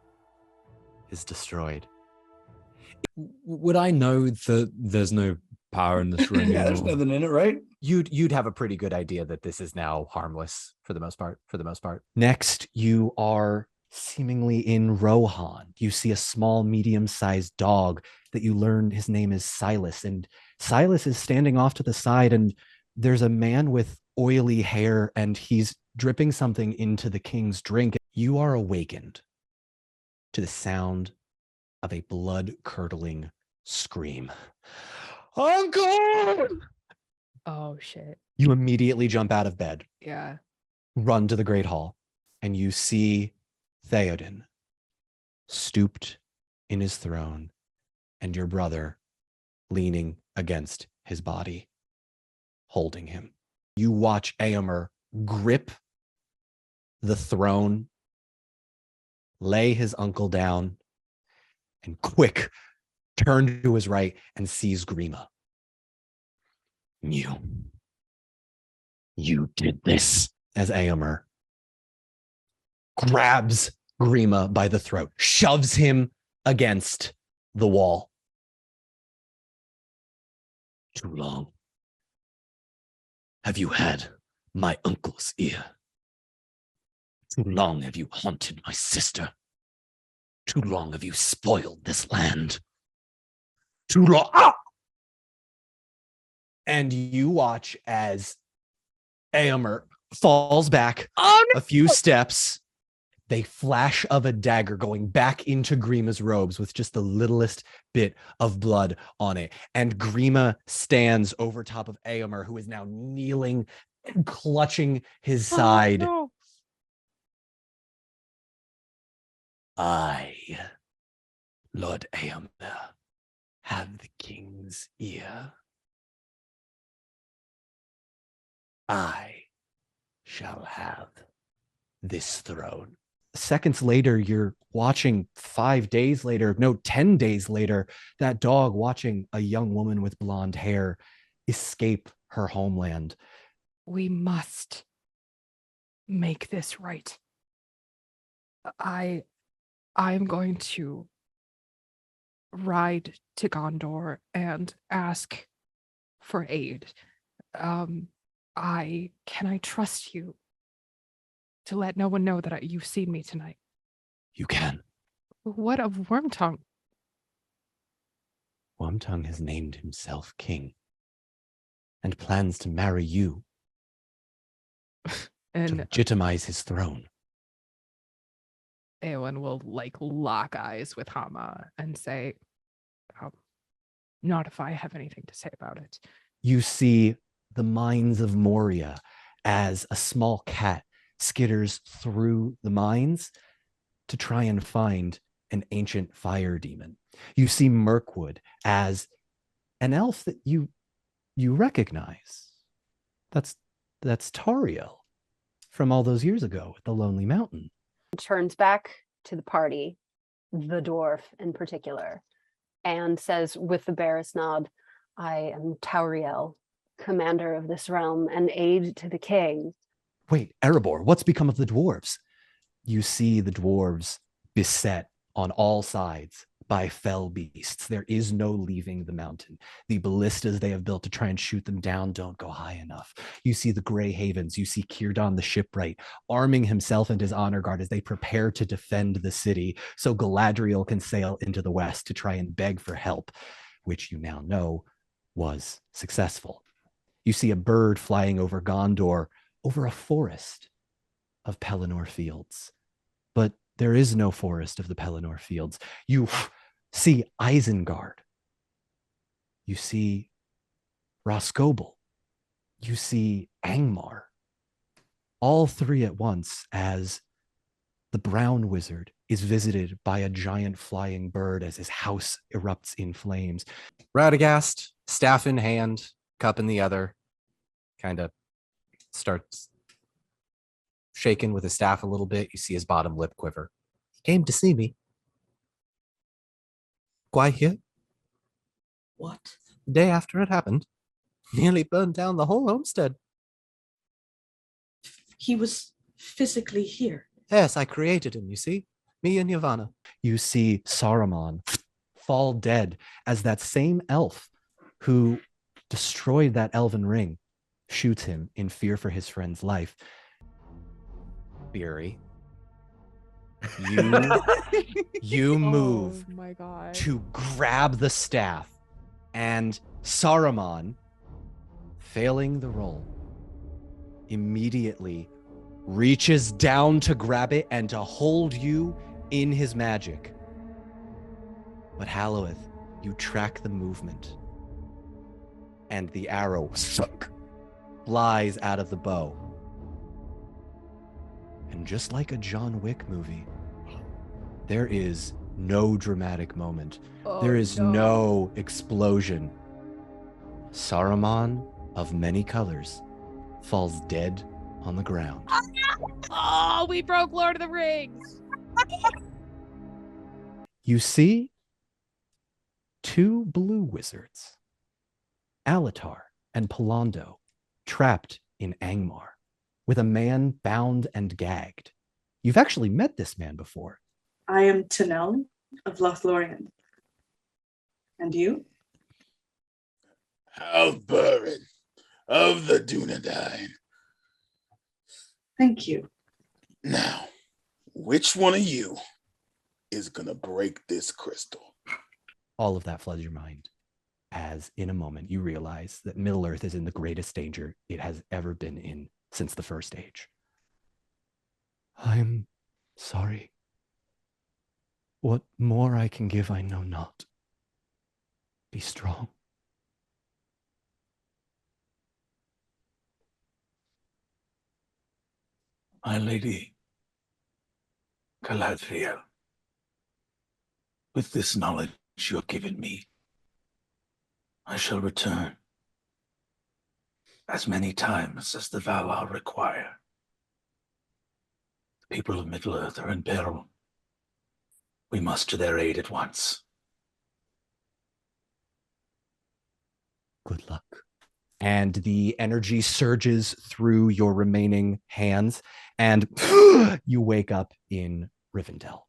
is destroyed. Would I know that there's no power in this ring? Yeah, there's nothing in it, right? You'd have a pretty good idea that this is now harmless for the most part. Next, you are seemingly in Rohan. You see a small, medium-sized dog that you learn his name is Silas, and Silas is standing off to the side, and there's a man with oily hair, and he's dripping something into the king's drink. You are awakened to the sound of a blood-curdling scream. Uncle! Oh, shit. You immediately jump out of bed, Yeah. run to the Great Hall, and you see Theoden stooped in his throne and your brother leaning against his body, holding him. You watch Éomer grip the throne, lay his uncle down, and quick turn to his right and sees Grima. You did this, as Éomer grabs Grima by the throat, shoves him against the wall. Too long have you had my uncle's ear. Too long have you haunted my sister. Too long have you spoiled this land. Too long. Ah! And you watch as Éomer falls back a few steps. They flash of a dagger going back into Grima's robes with just the littlest bit of blood on it. And Grima stands over top of Éomer, who is now kneeling and clutching his side. Oh, no. I, Lord Éomer, have the king's ear. I shall have this throne. Seconds later, you're watching 5 days later, no, 10 days later, that dog watching a young woman with blonde hair escape her homeland. We must make this right. I'm going to ride to Gondor and ask for aid. Can I trust you to let no one know that you've seen me tonight? You can. What of Wormtongue? Wormtongue has named himself king. and plans to marry you to And legitimize his throne. Eowyn will lock eyes with Hama and say, not if I have anything to say about it. You see the mines of Moria as a small cat skitters through the mines to try and find an ancient fire demon. You see Mirkwood as an elf that you recognize. That's Tariel from all those years ago at the Lonely Mountain. Turns back to the party, the dwarf in particular, and says with the barest nod, I am Tauriel, commander of this realm and aide to the king. Wait, Erebor, what's become of the dwarves? You see the dwarves beset on all sides by fell beasts. There is no leaving the mountain. The ballistas they have built to try and shoot them down don't go high enough. You see the Grey Havens. You see Círdan the shipwright arming himself and his honor guard as they prepare to defend the city so Galadriel can sail into the west to try and beg for help, which you now know was successful. You see a bird flying over Gondor, over a forest of Pelennor fields. But there is no forest of the Pelennor fields. You see Isengard. You see Roscoble. You see Angmar. All three at once as the brown wizard is visited by a giant flying bird as his house erupts in flames. Radagast, staff in hand, cup in the other, kind of starts shaking with his staff a little bit. You see his bottom lip quiver. He came to see me. Why here? What? The day after it happened, nearly burned down the whole homestead. He was physically here. Yes, I created him, you see? Me and Yavanna. You see Saruman fall dead as that same elf who destroyed that elven ring shoots him in fear for his friend's life. Beery, you move Oh my God. to grab the staff, and Saruman, failing the roll, immediately reaches down to grab it and to hold you in his magic. But Halloweth, you track the movement, and the arrow flies out of the bow. And just like a John Wick movie, there is no dramatic moment. There is no explosion. Saruman of many colors falls dead on the ground. Oh, we broke Lord of the Rings. You see two blue wizards, Alatar and Palando, trapped in Angmar, with a man bound and gagged. You've actually met this man before. I am Tanel of Lothlorien. And you? Halfburn of the Dunedain. Thank you. Now, which one of you is gonna break this crystal? All of that floods your mind as in a moment you realize that Middle-earth is in the greatest danger it has ever been in since the First Age. I'm sorry. What more I can give I know not. Be strong. My lady, Galadriel, with this knowledge you have given me, I shall return as many times as the Valar require. The people of Middle-earth are in peril. We must to their aid at once. Good luck. And the energy surges through your remaining hands, and you wake up in Rivendell.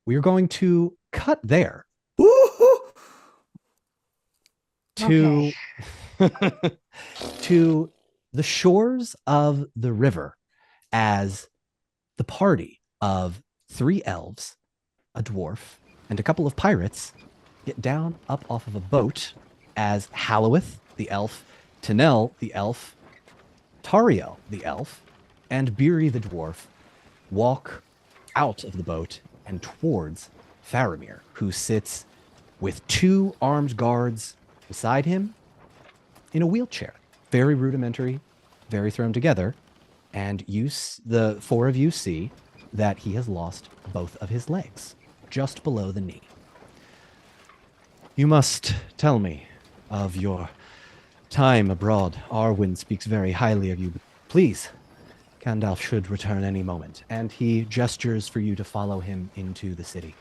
We are going to cut there to to the shores of the river as the party of 3 elves, a dwarf, and a couple of pirates get down up off of a boat as Halloweth the elf, Tanel, the elf, Tariel, the elf, and Biri, the dwarf, walk out of the boat and towards Faramir, who sits with 2 armed guards beside him in a wheelchair. Very rudimentary, very thrown together. And the 4 of you see that he has lost both of his legs, just below the knee. You must tell me of your time abroad. Arwen speaks very highly of you, but please, Gandalf should return any moment. And he gestures for you to follow him into the city.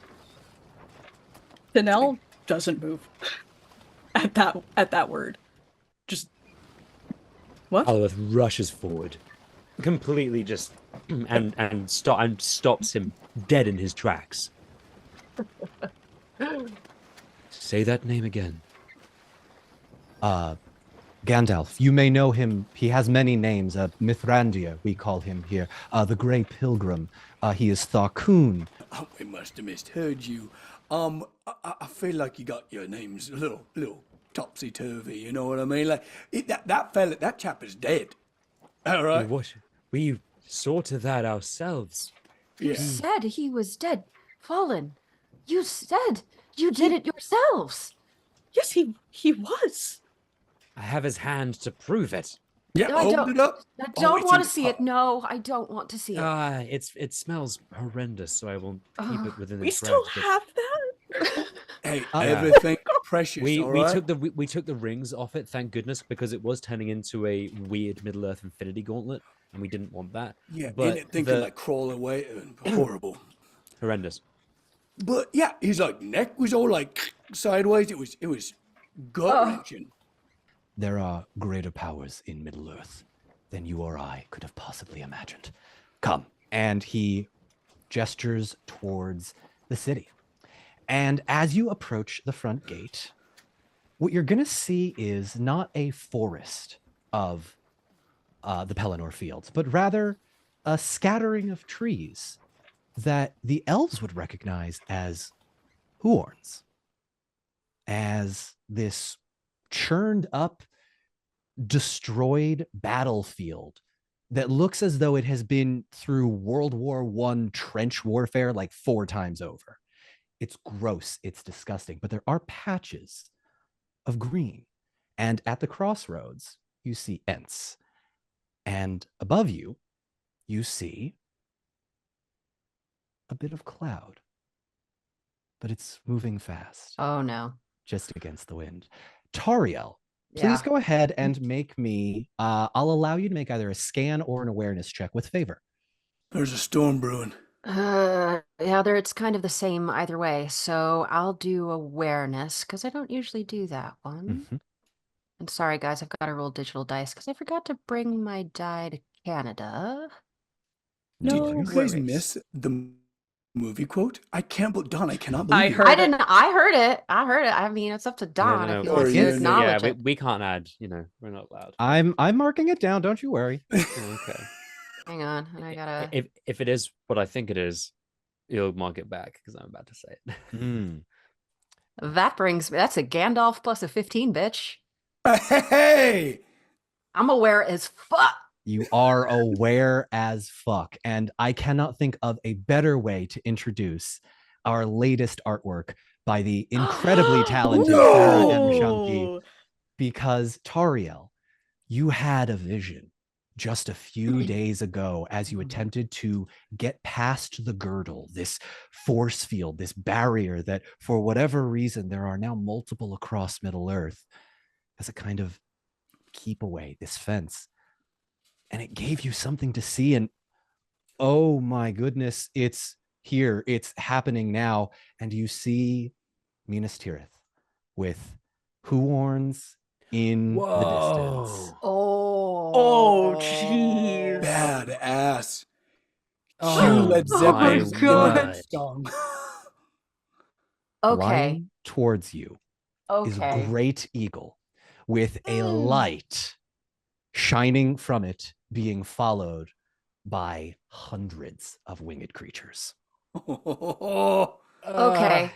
Danelle doesn't move at that word. Just what? Alworth rushes forward, completely just and stops him dead in his tracks. Say that name again. Gandalf. You may know him. He has many names. Mithrandir, we call him here. The Grey Pilgrim. He is Tharkoon. Oh, we must have misheard you. I feel like you got your names a little topsy-turvy, you know what I mean? Like, that fella, that chap is dead. All right? What? We saw to that ourselves. You said he was dead. Fallen. You said you did it yourselves. Yes, he was. I have his hand to prove it. Yeah, No, hold it up. I don't want to see it. No, I don't want to see it. It smells horrendous, so I will keep it within the We still have that? Hey, everything precious, we all right? took the rings off it, thank goodness, because it was turning into a weird Middle-earth infinity gauntlet, and we didn't want that. Yeah, but ain't it thinking like crawl away and horrible. Horrendous. But yeah, his like neck was all like sideways. It was gut-wrenching. There are greater powers in Middle-earth than you or I could have possibly imagined. Come. And he gestures towards the city. And as you approach the front gate, what you're going to see is not a forest of the Pelennor fields, but rather a scattering of trees that the elves would recognize as huorns, as this churned up, destroyed battlefield that looks as though it has been through World War I trench warfare like 4 times over. It's gross, it's disgusting, but there are patches of green. And at the crossroads, you see Ents. And above you, you see a bit of cloud, but it's moving fast. Oh, no. Just against the wind. Tariel, please go ahead and make me, I'll allow you to make either a scan or an awareness check with favor. There's a storm brewing. Yeah, it's kind of the same either way. So I'll do awareness because I don't usually do that one. Mm-hmm. And sorry, guys, I've got to roll digital dice because I forgot to bring my die to Canada. Did you guys miss the movie quote? I can't believe Don. I cannot believe I heard it. I mean, it's up to Don if he wants to acknowledge it. We can't add. We're not allowed. I'm marking it down. Don't you worry. Okay. Hang on, I gotta. If it is what I think it is, you'll mark it back because I'm about to say it. That's a Gandalf plus a 15, bitch. Hey, I'm aware as fuck. You are aware as fuck. And I cannot think of a better way to introduce our latest artwork by the incredibly talented Sarah M. Chunky. Because Tariel, you had a vision just a few days ago as you attempted to get past the girdle, this force field, this barrier that for whatever reason there are now multiple across Middle-earth as a kind of keep away, this fence. And it gave you something to see, and oh my goodness, it's here, it's happening now. And you see Minas Tirith with huorns in the distance. Oh, jeez. Badass. Oh, Led Zeppelin's God. song. Okay. Flying towards you is a great eagle with a light shining from it, being followed by hundreds of winged creatures. Okay.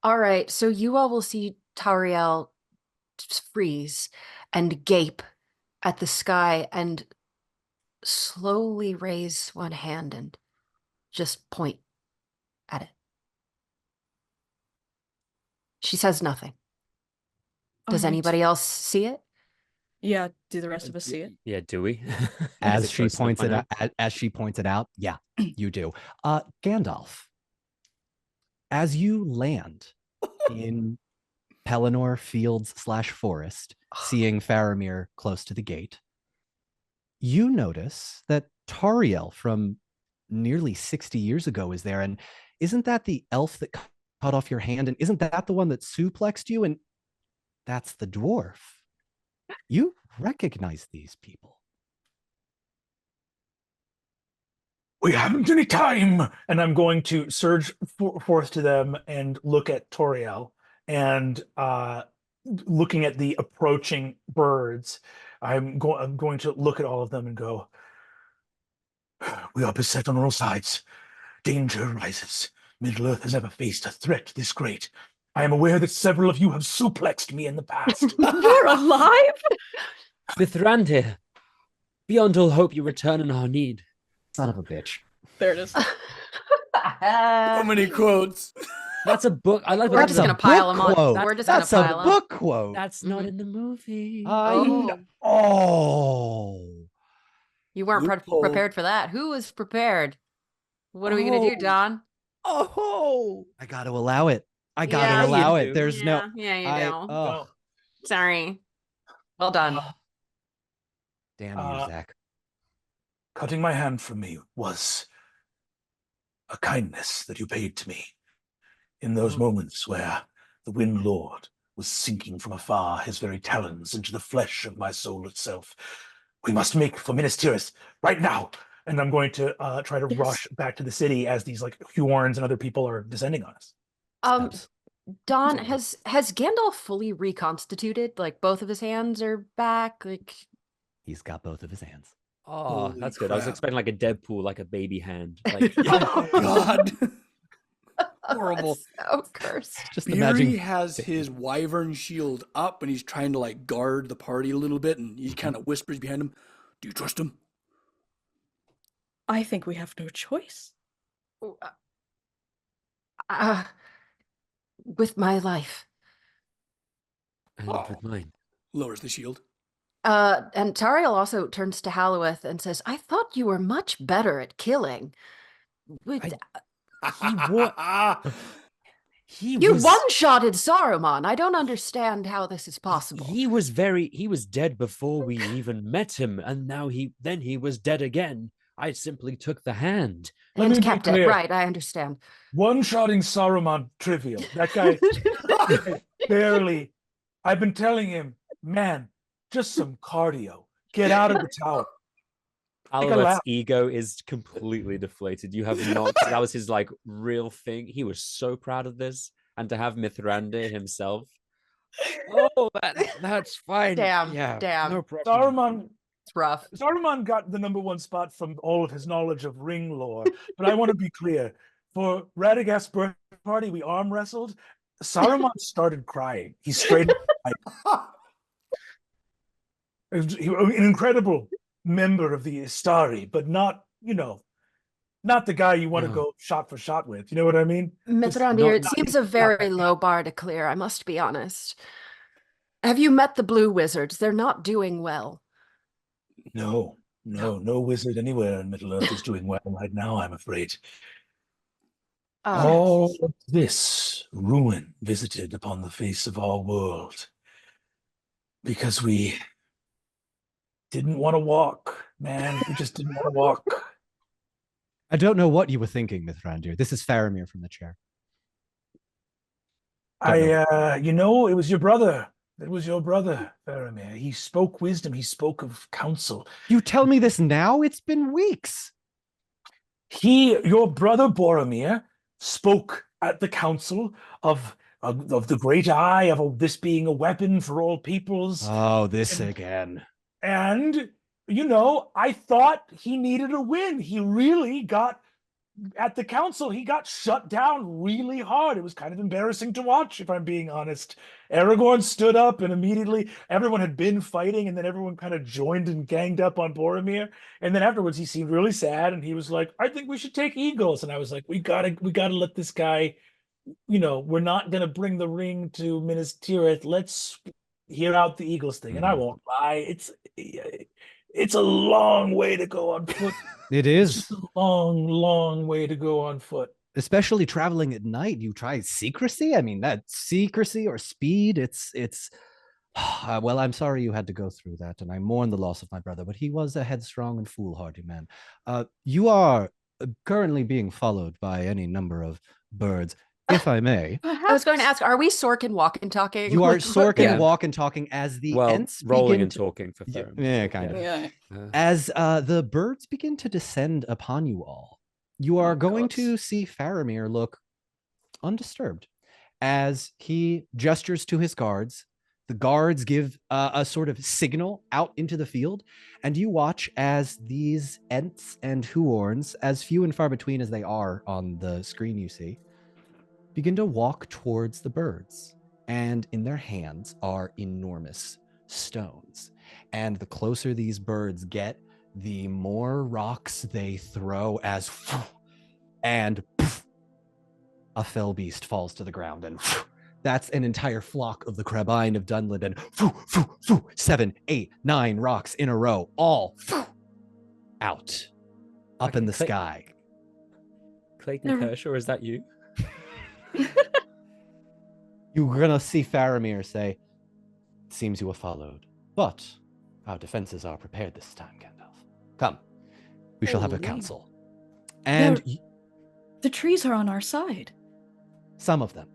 All right. So you all will see Tariel freeze and gape at the sky and slowly raise one hand and just point at it. She says nothing. Does anybody else see it? Yeah, do the rest of us see it? Yeah, do we? As she points it out, yeah, you do. Gandalf, as you land in Pelennor Fields / forest, seeing Faramir close to the gate, you notice that Tariel from nearly 60 years ago is there. And isn't that the elf that cut off your hand? And isn't that the one that suplexed you? And that's the dwarf. You recognize these people. We haven't any time. And I'm going to surge forth to them and look at Toriel and looking at the approaching birds. I'm going to look at all of them and go, we are beset on all sides. Danger rises. Middle-earth has never faced a threat this great. I am aware that several of you have suplexed me in the past. You're alive? Mithrande, beyond all hope you return in our need. Son of a bitch. There it is. So many quotes. That's a book. I like. We're just gonna pile them on. We're just gonna pile them. That's a book quote. That's not in the movie. Oh. You weren't prepared for that. Who was prepared? What are we gonna do, Don? Oh, I got to allow it. I got to allow it. There's no. Yeah, you do. Sorry. Well done. Damn you, Zach. Cutting my hand from me was a kindness that you paid to me in those moments where the Wind Lord was sinking from afar his very talons into the flesh of my soul itself. We must make for Minas Tirith right now. And I'm going to try to rush back to the city as these like Huorns and other people are descending on us. Don, has Gandalf fully reconstituted? Like both of his hands are back? Like he's got both of his hands. Oh, Holy that's good. I was crap. expecting like a Deadpool, like a baby hand. Like, Oh God. Horrible. So cursed. Just Beery imagine has his wyvern shield up and he's trying to like guard the party a little bit, and he kind of whispers behind him, "Do you trust him?" I think we have no choice. With my life. and with mine. Lowers the shield. And Tariel also turns to Halloweth and says, I thought you were much better at killing. You one-shotted Saruman. I don't understand how this is possible. He was dead before we even met him, and now he was dead again. I simply took the hand. And kept it. Right, I understand. One-shotting Saruman, trivial. That guy barely. I've been telling him, man, just some cardio. Get out of the tower. Alouette's ego is completely deflated. You have not. That was his like real thing. He was so proud of this, and to have Mithrande himself. Oh, that's fine. Damn. No problem. Saruman. It's rough. Saruman got the #1 spot from all of his knowledge of ring lore. But I want to be clear: for Radagast's birthday party, we arm wrestled. Saruman started crying. He straight up an incredible member of the Istari, but not the guy you want to go shot for shot with. You know what I mean? Mithrandir, it seems a very low bar to clear, I must be honest. Have you met the Blue Wizards? They're not doing well. No wizard anywhere in Middle-earth is doing well right now, I'm afraid. All of this ruin visited upon the face of our world because we didn't want to walk, man. We just didn't want to walk. I don't know what you were thinking, Mithrandir. This is Faramir from the chair. It was your brother. It was your brother, Faramir. He spoke wisdom. He spoke of counsel. You tell me this now? It's been weeks. Your brother Boromir spoke at the council of the great eye, of this being a weapon for all peoples. Oh, this again. And, I thought he needed a win. He really got at the council, he got shut down really hard. It was kind of embarrassing to watch, if I'm being honest. Aragorn stood up and immediately everyone had been fighting, and then everyone kind of joined and ganged up on Boromir. And then afterwards he seemed really sad and he was like, I think we should take eagles. And I was like, we gotta let this guy, we're not gonna bring the ring to Minas Tirith. Let's hear out the eagles thing. And I won't lie, it's a long way to go on foot. It is. It's just a long, long way to go on foot. Especially traveling at night. You try secrecy. I mean, that secrecy or speed. It's. Well, I'm sorry you had to go through that, and I mourn the loss of my brother. But he was a headstrong and foolhardy man. You are currently being followed by any number of birds, if I may. I was going to ask, are we Sorkin walking talking? You are Sorkin walking talking as the Ents rolling begin and to, talking for Theron. Yeah, kind of. Yeah. As the birds begin to descend upon you all, you are going to see Faramir look undisturbed as he gestures to his guards. The guards give a sort of signal out into the field, and you watch as these Ents and Huorns, as few and far between as they are on the screen you see, begin to walk towards the birds. And in their hands are enormous stones. And the closer these birds get, the more rocks they throw as and a fell beast falls to the ground, and that's an entire flock of the Crabine of Dunland, and 7, 8, 9 rocks in a row, all out up in the sky. Clayton Kershaw, is that you? You're gonna see Faramir say, "It seems you were followed, but our defenses are prepared this time, Gandalf. Come, we shall have a council." And the trees are on our side. Some of them.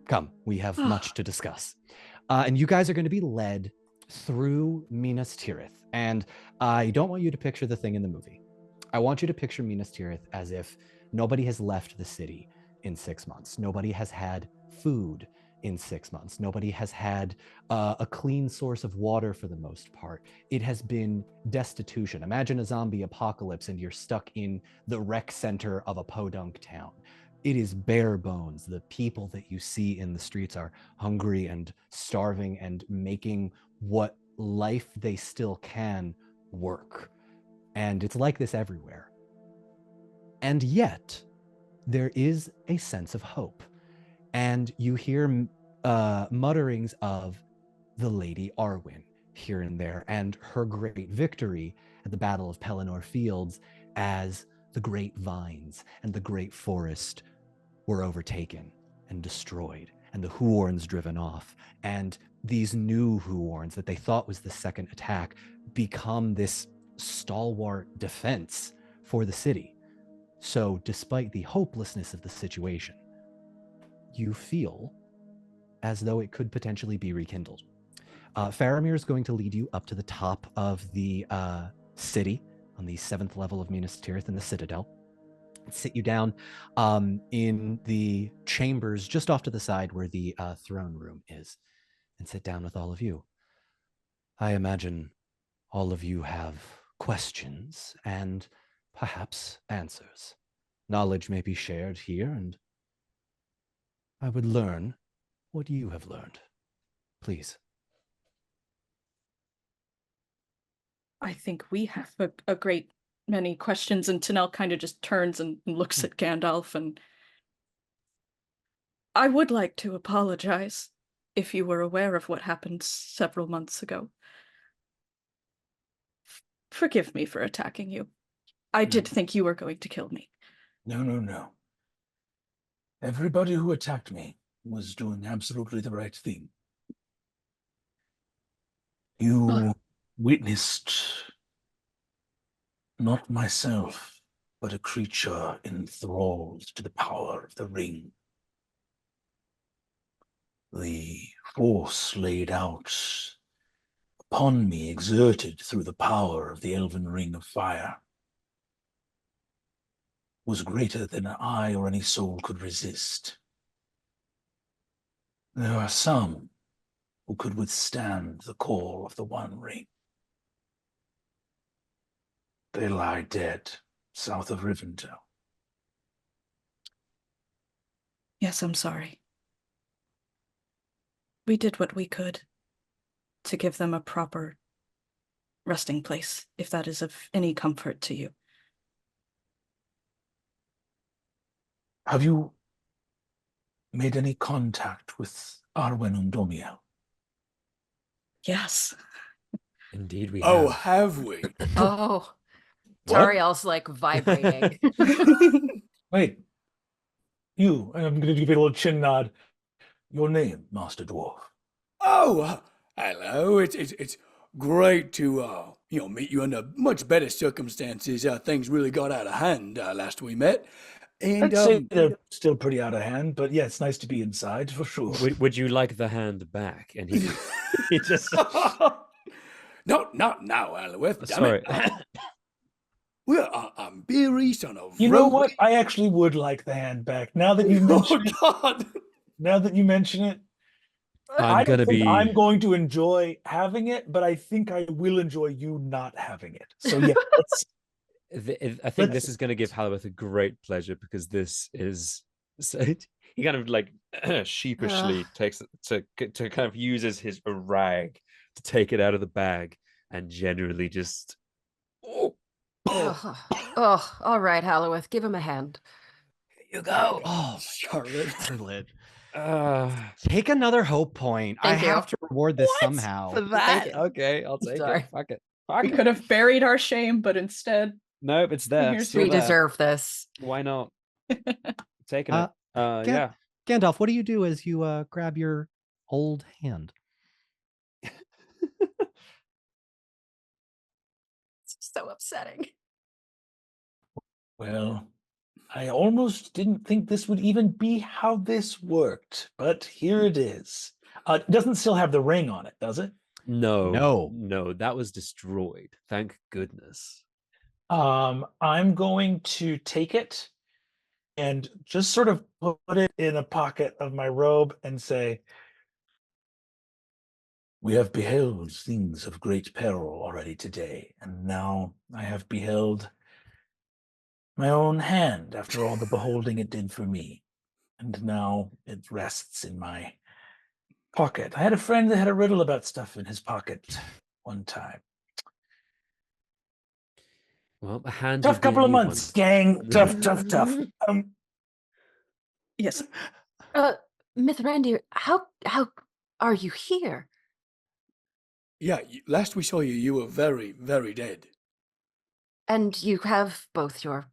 Come, we have much to discuss. And you guys are going to be led through Minas Tirith. And I don't want you to picture the thing in the movie. I want you to picture Minas Tirith as if nobody has left the city in 6 months. Nobody has had food in 6 months. Nobody has had a clean source of water for the most part. It has been destitution. Imagine a zombie apocalypse and you're stuck in the rec center of a podunk town. It is bare bones. The people that you see in the streets are hungry and starving and making what life they still can work. And it's like this everywhere. And yet, there is a sense of hope. And you hear mutterings of the Lady Arwen here and there, and her great victory at the Battle of Pelennor Fields as the great vines and the great forest were overtaken and destroyed, and the Huorns driven off, and these new Huorns that they thought was the second attack become this stalwart defense for the city. So despite the hopelessness of the situation, you feel as though it could potentially be rekindled. Faramir is going to lead you up to the top of the city on the 7th level of Minas Tirith in the Citadel. Sit you down in the chambers just off to the side where the throne room is, and sit down with all of you. I imagine all of you have questions and perhaps answers. Knowledge may be shared here, and I would learn what you have learned. Please. I think we have a great many questions, and Tanel kind of just turns and looks at Gandalf, and I would like to apologize if you were aware of what happened several months ago. Forgive me for attacking you. I did think you were going to kill me. No. Everybody who attacked me was doing absolutely the right thing. You witnessed not myself, but a creature enthralled to the power of the ring. The force laid out upon me, exerted through the power of the elven ring of fire, was greater than I or any soul could resist. There are some who could withstand the call of the One Ring. They lie dead south of Rivendell. Yes, I'm sorry. We did what we could to give them a proper resting place, if that is of any comfort to you. Have you made any contact with Arwen and Domiel? Yes. Indeed we Oh, have. have we? Oh, What? Tariel's like vibrating. Wait. You, and I'm going to give you a little chin nod. Your name, Master Dwarf. Oh, hello. It's great to meet you under much better circumstances. Things really got out of hand last we met. And I'd say they're still pretty out of hand, but yeah, it's nice to be inside for sure. Would you like the hand back? And he just no, not now, Alueth. Damn sorry. it. Well, I'm Beery, son of You know Rogue. what? I actually would like the hand back. Now that you mention it, God. now that you mention it, I don't think I'm going to enjoy having it, but I think I will enjoy you not having it. So yeah, I think this is going to give Halibut a great pleasure because this is so he kind of like sheepishly takes to kind of uses his rag to take it out of the bag and generally just Oh, all right, Halloweth, give him a hand. You go. Oh, Charlotte. Take another hope point. Thank you. Have to reward this somehow. for that. Okay, I'll take it. Fuck it. We could have buried our shame, but instead, nope, it's there. Here's Still we there. deserve this. Why not? Taking it. Yeah. Gandalf, what do you do as you grab your old hand? It's so upsetting. Well, I almost didn't think this would even be how this worked, but here it is. It doesn't still have the ring on it, does it? No, that was destroyed. Thank goodness. I'm going to take it and just sort of put it in a pocket of my robe and say, we have beheld things of great peril already today, and now I have beheld my own hand after all the beholding it did for me. And now it rests in my pocket. I had a friend that had a riddle about stuff in his pocket one time. Well, a hand. Tough couple of months, gang. Tough. Yes. Mithrandir, how are you here? Yeah, last we saw you, you were very, very dead. And you have both your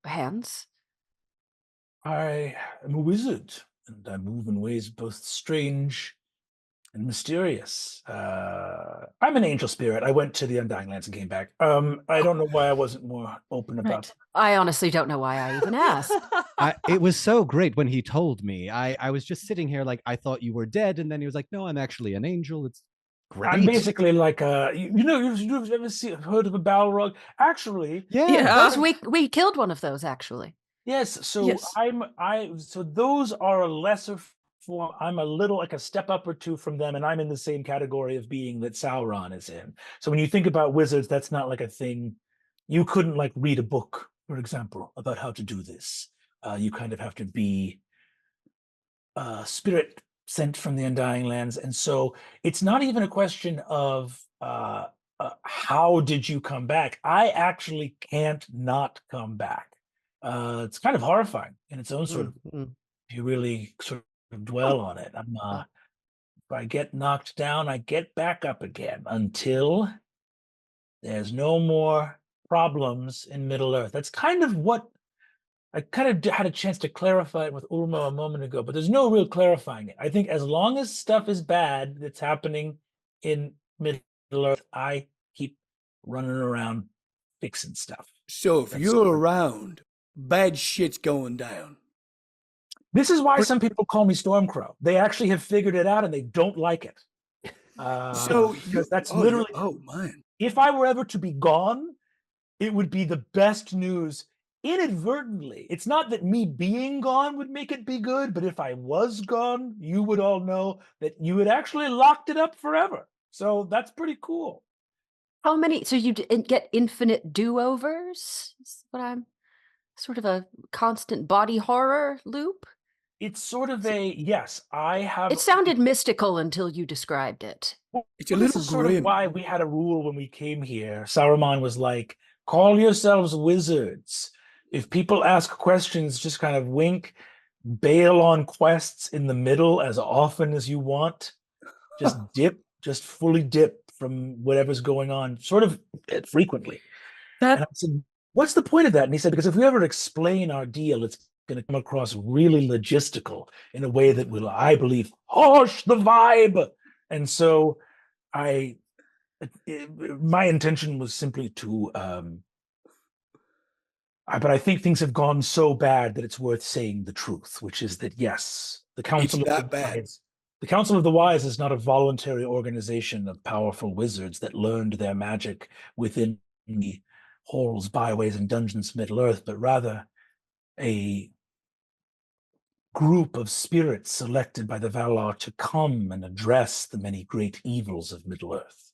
hands? I am a wizard, and I move in ways both strange and mysterious. I'm an angel spirit. I went to the Undying Lands and came back. I don't know why I wasn't more open about it. I honestly don't know why I even asked. It was so great when he told me. I was just sitting here like I thought you were dead, and then he was like, "No, I'm actually an angel." It's great. I'm basically like you've ever heard of a Balrog? Actually, Yeah. We killed one of those actually. Yes. So so those are a lesser form. I'm a little like a step up or two from them, and I'm in the same category of being that Sauron is in. So when you think about wizards, that's not like a thing. You couldn't like read a book, for example, about how to do this. You kind of have to be spirit sent from the Undying Lands, and so it's not even a question of how did you come back. I actually can't not come back. It's kind of horrifying in its own sort of. If you really sort of dwell on it, if I get knocked down, I get back up again until there's no more problems in Middle Earth. That's kind of what I kind of had a chance to clarify it with Ulmo a moment ago, but there's no real clarifying it. I think as long as stuff is bad that's happening in Middle Earth, I keep running around fixing stuff. So if you're around, bad shit's going down. This is why some people call me Stormcrow. They actually have figured it out and they don't like it. Because that's literally. Oh man! If I were ever to be gone, it would be the best news. Inadvertently, it's not that me being gone would make it be good, but if I was gone, you would all know that you had actually locked it up forever. So that's pretty cool. How many? So you get infinite do-overs? Is what I'm sort of a constant body horror loop. It's sort of a yes. I have. It sounded mystical until you described it. It's a This little is sort of grim. why we had a rule when we came here. Saruman was like, "Call yourselves wizards. If people ask questions, just kind of wink, bail on quests in the middle as often as you want. Just dip, just fully dip from whatever's going on, sort of frequently." And I said, "What's the point of that?" And he said, "Because if we ever explain our deal, it's going to come across really logistical in a way that will, I believe, harsh the vibe." And so my intention was simply to, but I think things have gone so bad that it's worth saying the truth, which is that yes, the Council It's of that the bad. Wise, the Council of the Wise is not a voluntary organization of powerful wizards that learned their magic within the halls, byways, and dungeons of Middle-earth, but rather a group of spirits selected by the Valar to come and address the many great evils of Middle-earth.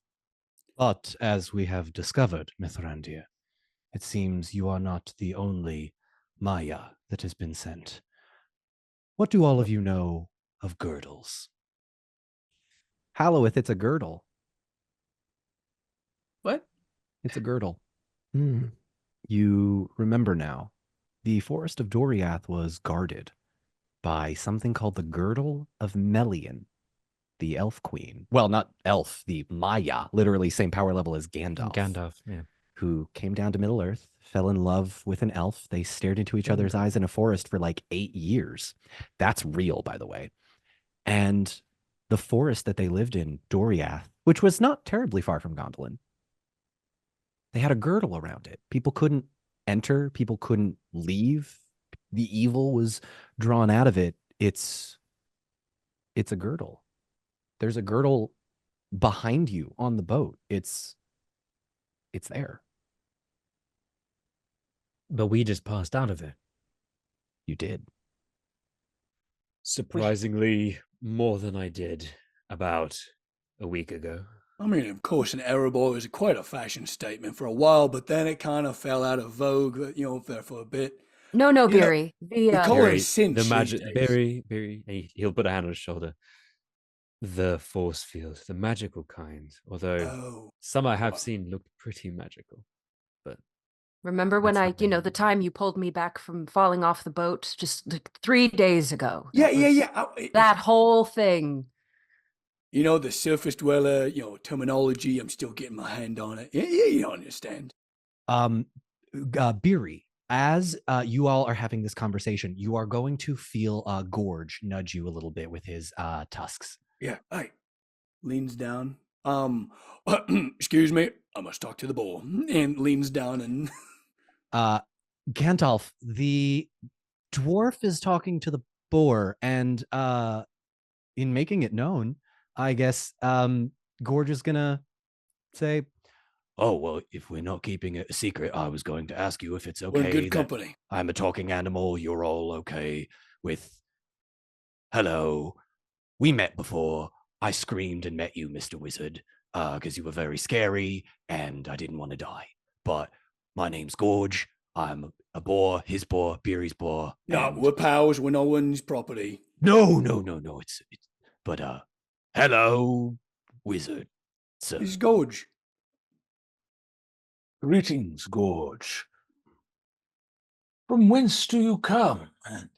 But as we have discovered, Mithrandir, it seems you are not the only Maya that has been sent. What do all of you know of girdles? Halloweth, it's a girdle. What? It's a girdle. You remember now, the forest of Doriath was guarded by something called the Girdle of Melian, the elf queen. Well, not elf, the Maya, literally same power level as Gandalf. Gandalf, yeah. Who came down to Middle-earth, fell in love with an elf. They stared into each other's eyes in a forest for like 8 years. That's real, by the way. And the forest that they lived in, Doriath, which was not terribly far from Gondolin, they had a girdle around it. People couldn't enter, people couldn't leave. The evil was drawn out of it. It's a girdle. There's a girdle behind you on the boat. It's there. But we just passed out of it. You did. Surprisingly, more than I did about a week ago. I mean, of course, an Erebor was quite a fashion statement for a while, but then it kind of fell out of vogue, for a bit. No, Beery. We call it cinch. The magic, Beery, he'll put a hand on his shoulder. The force field, the magical kind, although some I have seen look pretty magical. But remember when the time you pulled me back from falling off the boat just 3 days ago? That whole thing. The surface dweller, terminology, I'm still getting my hand on it. Yeah, you understand. Beery, as you all are having this conversation, you are going to feel Gorge nudge you a little bit with his tusks. Yeah, hey. Leans down. Excuse me, I must talk to the boar. And leans down and Gandalf, the dwarf is talking to the boar, and in making it known, I guess Gorge is gonna say, "Oh, well, if we're not keeping it a secret, I was going to ask you if it's okay. We're in good company. I'm a talking animal. You're all okay with... Hello. We met before. I screamed and met you, Mr. Wizard, because you were very scary, and I didn't want to die. But my name's Gorge. I'm a boar, his boar, Beery's boar. No, we're pals. We're no one's property. No. But, hello, wizard, sir. It's Gorge. Greetings, Gorge. From whence do you come? And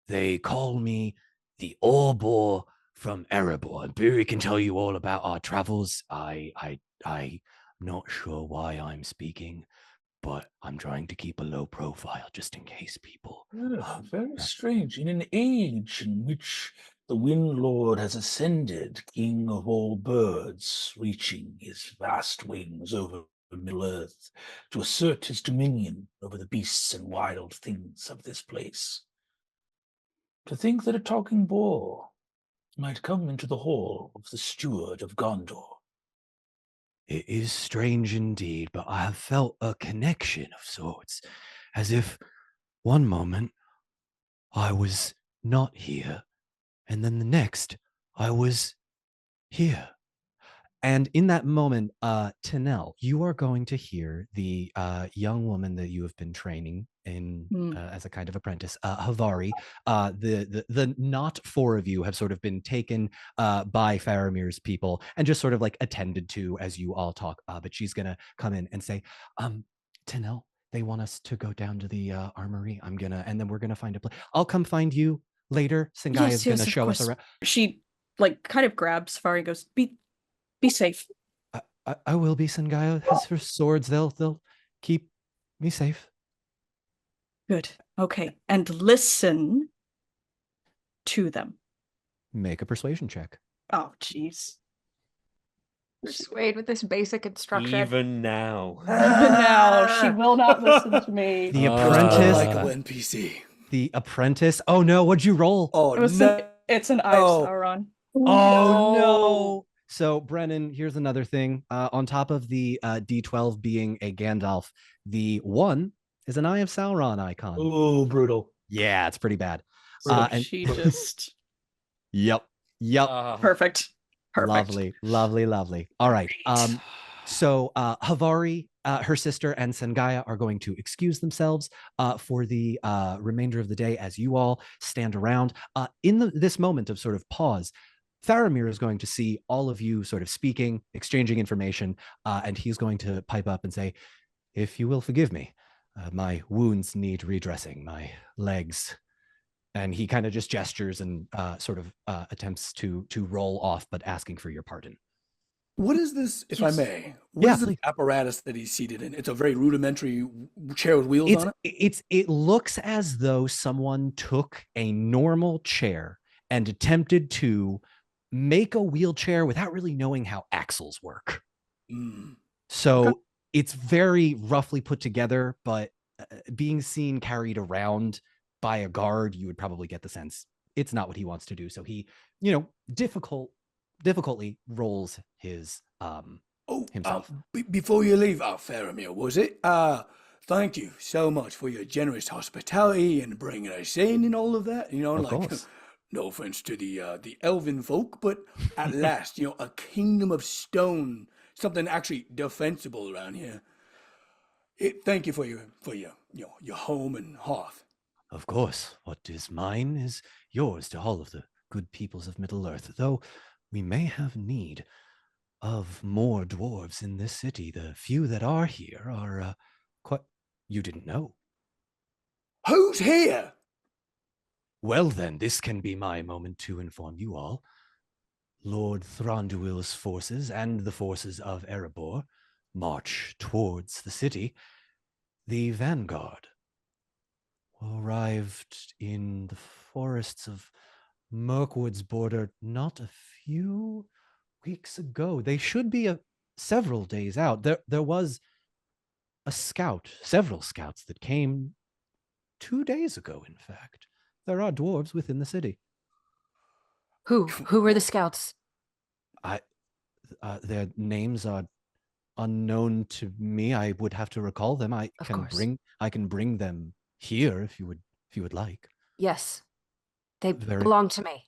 they call me the Orbor from Erebor. And Beery can tell you all about our travels. I'm not sure why I'm speaking, but I'm trying to keep a low profile just in case people... very strange. In an age in which the Wind Lord has ascended, king of all birds, reaching his vast wings over Middle-earth to assert his dominion over the beasts and wild things of this place. To think that a talking boar might come into the hall of the steward of Gondor. It is strange indeed, but I have felt a connection of sorts, as if one moment I was not here, and then the next I was here. And in that moment, Tanel, you are going to hear the young woman that you have been training as a kind of apprentice. Havari, the not four of you have sort of been taken by Faramir's people and just sort of like attended to as you all talk. But she's gonna come in and say, Tanel, they want us to go down to the armory. And then we're gonna find a place. I'll come find you later. Singaya is gonna show us around. She like kind of grabs Fari and goes, be safe. I will be. Singaya has her swords. They'll keep me safe. Good. Okay. And listen to them. Make a persuasion check. Oh, jeez. Persuade with this basic instruction. Even now. Even now, she will not listen to me. The apprentice. Like NPC. The apprentice. Oh no! What'd you roll? Oh no! It's an Sauron. Oh no! So Brennan, here's another thing. On top of the D12 being a Gandalf, the 1 is an Eye of Sauron icon. Ooh, brutal. Yeah, it's pretty bad. And she just. Yep. Perfect. Lovely. All right. So Havari, her sister, and Sengaya are going to excuse themselves for the remainder of the day as you all stand around. In this moment of sort of pause, Faramir is going to see all of you sort of speaking, exchanging information, and he's going to pipe up and say, if you will forgive me, my wounds need redressing, my legs. And he kind of just gestures and sort of attempts to roll off, but asking for your pardon. What is this, if I may? What is the apparatus that he's seated in? It's a very rudimentary chair with wheels on it? It looks as though someone took a normal chair and attempted to make a wheelchair without really knowing how axles work. So it's very roughly put together, but being seen carried around by a guard, you would probably get the sense it's not what he wants to do. So he, difficultly rolls his himself. Before you leave, Faramir, was it? Thank you so much for your generous hospitality and bringing us in and all of that. Of course. No offense to the elven folk, but at last, a kingdom of stone, something actually defensible around here. Thank you for your home and hearth. Of course, what is mine is yours to all of the good peoples of Middle-earth, though we may have need of more dwarves in this city. The few that are here are quite... You didn't know. Who's here? Well then, this can be my moment to inform you all. Lord Thranduil's forces and the forces of Erebor march towards the city. The vanguard arrived in the forests of Mirkwood's border not a few weeks ago. They should be several days out. There was several scouts that came 2 days ago, in fact. There are dwarves within the city. Who were the scouts? Their names are unknown to me. I would have to recall them. I can bring them here if you would like. Yes. They belong to me.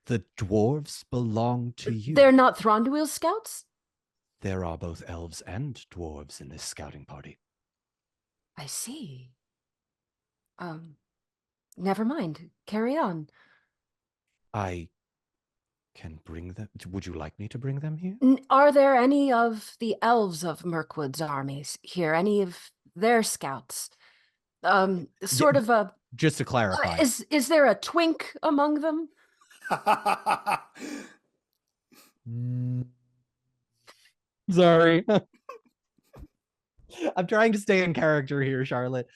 The dwarves belong to you. They're not Thranduil's scouts? There are both elves and dwarves in this scouting party. I see. Never mind. Carry on. I can bring them. Would you like me to bring them here? Are there any of the elves of Mirkwood's armies here? Any of their scouts? Sort of a... Just to clarify. Is there a twink among them? Sorry. I'm trying to stay in character here, Charlotte.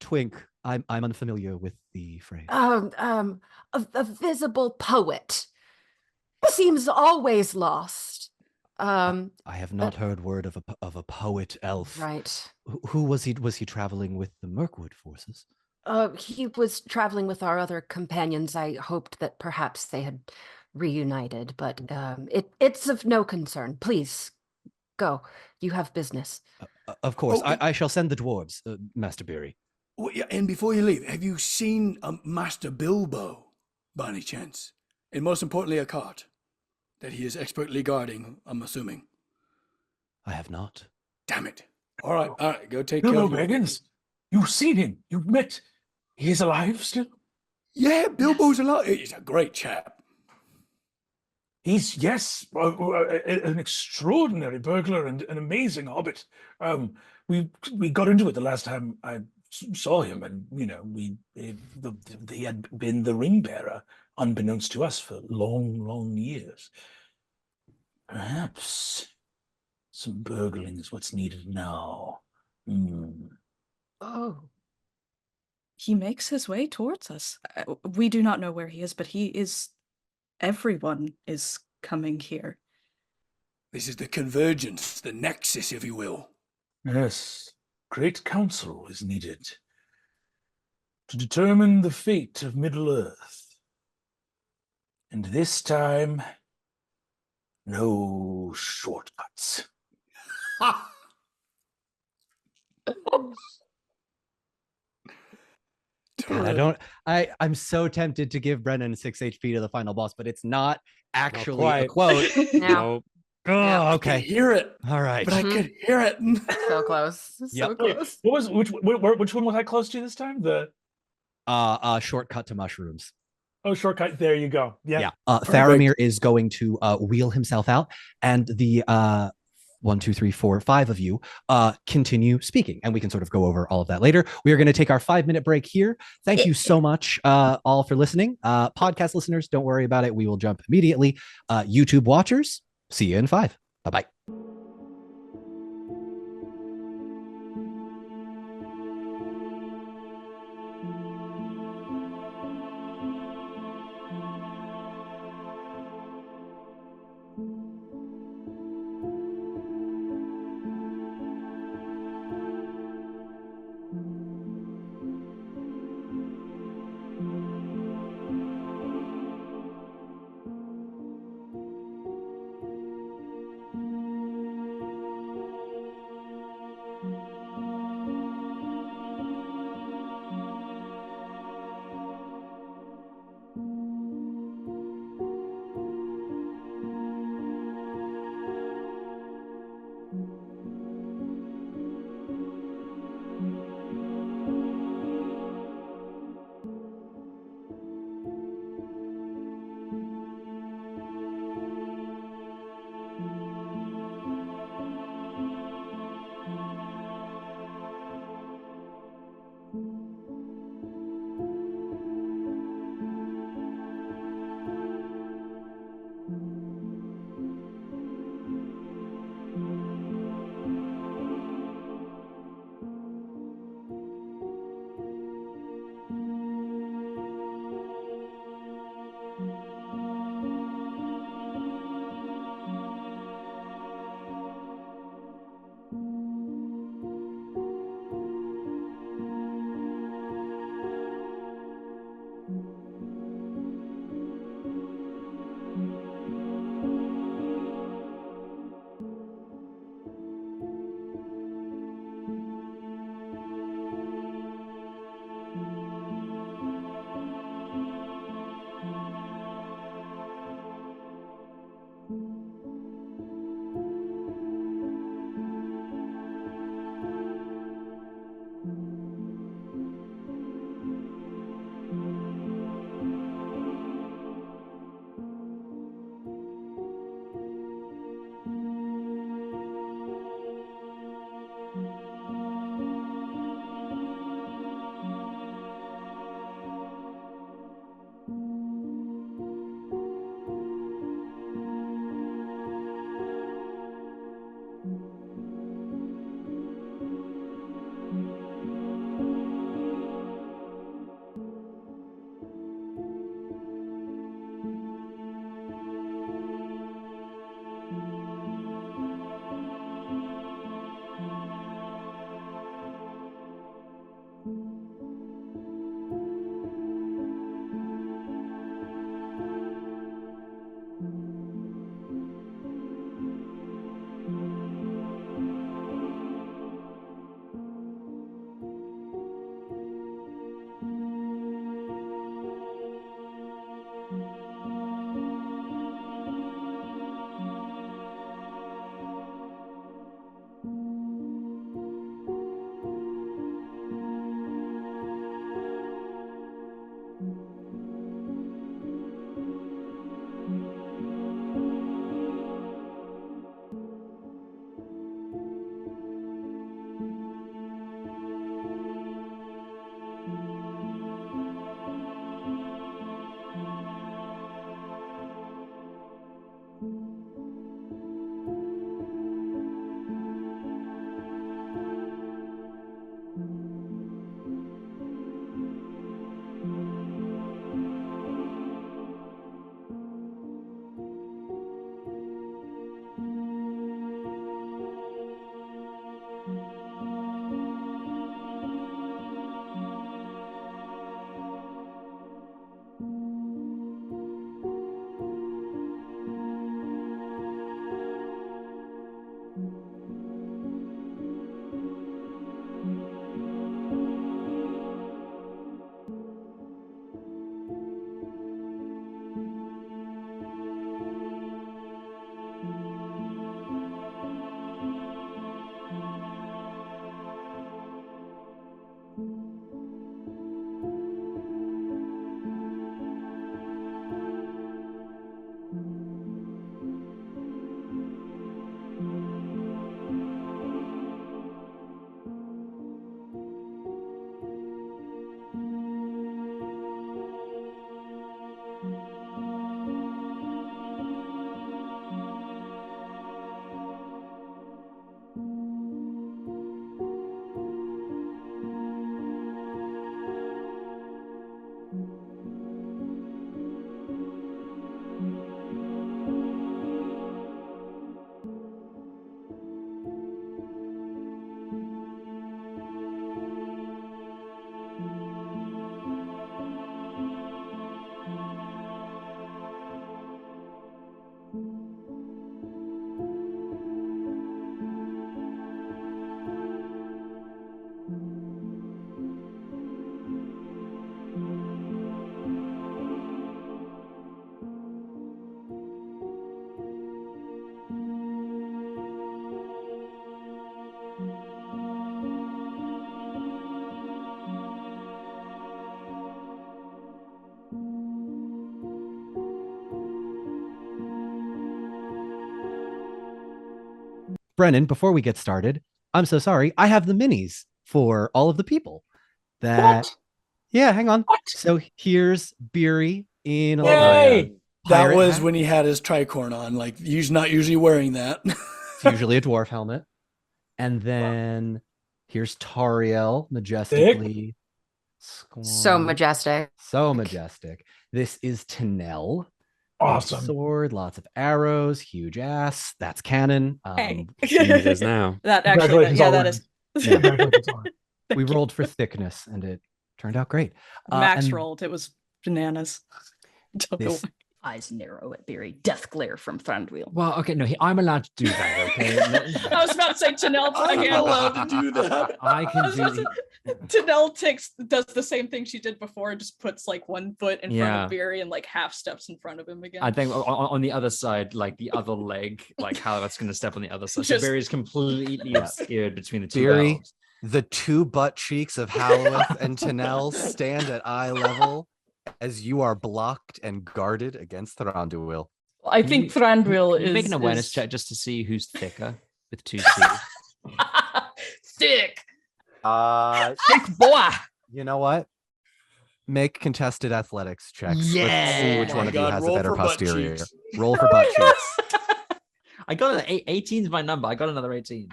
Twink. I'm unfamiliar with the phrase. A visible poet. Seems always lost. I have not heard word of a poet elf. Right. Who was he? Was he traveling with the Mirkwood forces? He was traveling with our other companions. I hoped that perhaps they had reunited, but it's of no concern. Please, go. You have business. Of course. I shall send the dwarves, Master Beery. Well, yeah, and before you leave, have you seen Master Bilbo, by any chance? And most importantly, a cart that he is expertly guarding, I'm assuming. I have not. Damn it. All right, go take Bilbo care of Baggins, you've seen him. You've met. He is alive still? Yeah, Bilbo's alive. He's a great chap. He's, yes, an extraordinary burglar and an amazing hobbit. We got into it the last time I saw him, and, you know, he had been the ring bearer, unbeknownst to us, for long, long years. Perhaps some burgling is what's needed now. Oh. He makes his way towards us. We do not know where he is, but everyone is coming here. This is the convergence, the nexus, if you will. Yes, great council is needed to determine the fate of Middle-earth. And this time, no shortcuts. God, I'm so tempted to give Brennan 6 HP to the final boss, but it's not actually a quote. No. Oh, okay. I could hear it. All right. But I could hear it. So close. So close. Which one was I close to this time? The shortcut to mushrooms. Oh, shortcut. There you go. Yeah. Faramir is going to wheel himself out, and the 1, 2, 3, 4, 5 of you continue speaking, and we can sort of go over all of that later. We are going to take our 5-minute break here. Thank you so much all for listening. Podcast listeners, don't worry about it. We will jump immediately. YouTube watchers, see you in 5. Bye-bye. Brennan, before we get started, I'm so sorry. I have the minis for all of the people. That What? Yeah, hang on. What? So here's Beery in a Yay! That pirate was hat. when he had his tricorn on. Like he's not usually wearing that. It's usually a dwarf helmet. And then here's Tariel, majestically. So majestic. So majestic. This is Tanel. Awesome. Sword, lots of arrows, huge ass. That's canon. Hey. It is now. That actually, that is. We rolled for thickness and it turned out great. Max and rolled. It was bananas. Don't know this- why. Eyes narrow at Beery. Death glare from Thranduil. Well, okay, no, I'm allowed to do that, okay? I was about to say Tanel. I'm Again. allowed to do that. I can do Tanel does the same thing she did before, just puts like one foot in front Yeah. of Beery and like half steps in front of him again. I think on the other side, like the other leg, like how that's going to step on the other side. So Just- Barry is completely obscured between the two Beery, barrels. the two butt cheeks of Halloweth and Tanel stand at eye level as you are blocked and guarded against Thranduil. I think Thranduil Can you make is an awareness is- check just to see who's thicker with two C's. Thick. Thick boy. You know what? Make contested athletics checks. Let's see Yeah. which Oh one my of you God, has a roll better for butt posterior. cheeks. Roll for butt cheeks. I got an 18 is my number. I got another 18.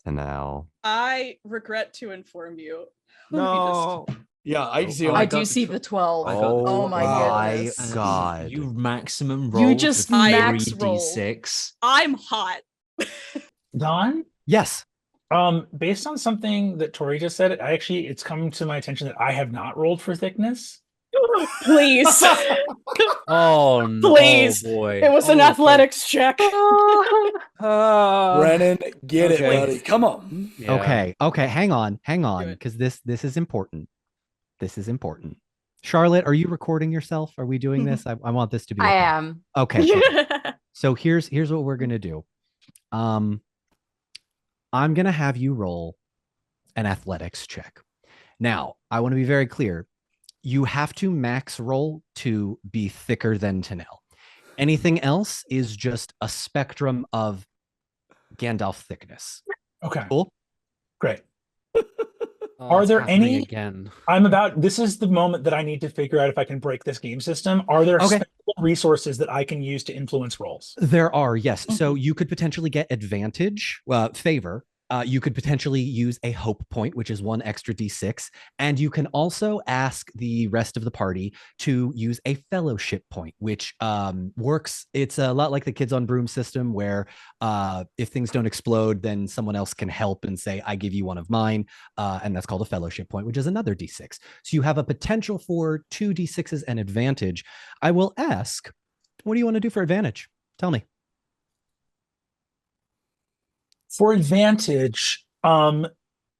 Tanel. I regret to inform you. No. Yeah, I see. I do see the 12. Oh my goodness. God. You maximum roll. just for max 3d6. I'm hot. Don? Yes. Based on something that Tori just said, it's come to my attention that I have not rolled for thickness. Please. Oh no, Please. boy. It was an athletics check. Brennan, get it, Okay. buddy. Come on. Yeah. Okay. Hang on, because this is important. This is important. Charlotte, are you recording yourself? Are we doing this? I want this to be. I okay. am. Okay. So here's what we're gonna do. I'm gonna have you roll an athletics check. Now, I want to be very clear. You have to max roll to be thicker than Tanel. Anything else is just a spectrum of Gandalf thickness. Okay. Cool. Great. Oh, Are it's there happening any? again? This is the moment that I need to figure out if I can break this game system. Are there Okay. special resources that I can use to influence rolls? There are, yes. So you could potentially get advantage, favor. You could potentially use a hope point, which is one extra d6. And you can also ask the rest of the party to use a fellowship point, which works. It's a lot like the Kids on Broom system, where if things don't explode, then someone else can help and say, I give you one of mine. And that's called a fellowship point, which is another d6. So you have a potential for 2 d6s and advantage. I will ask, what do you want to do for advantage? Tell me. For advantage,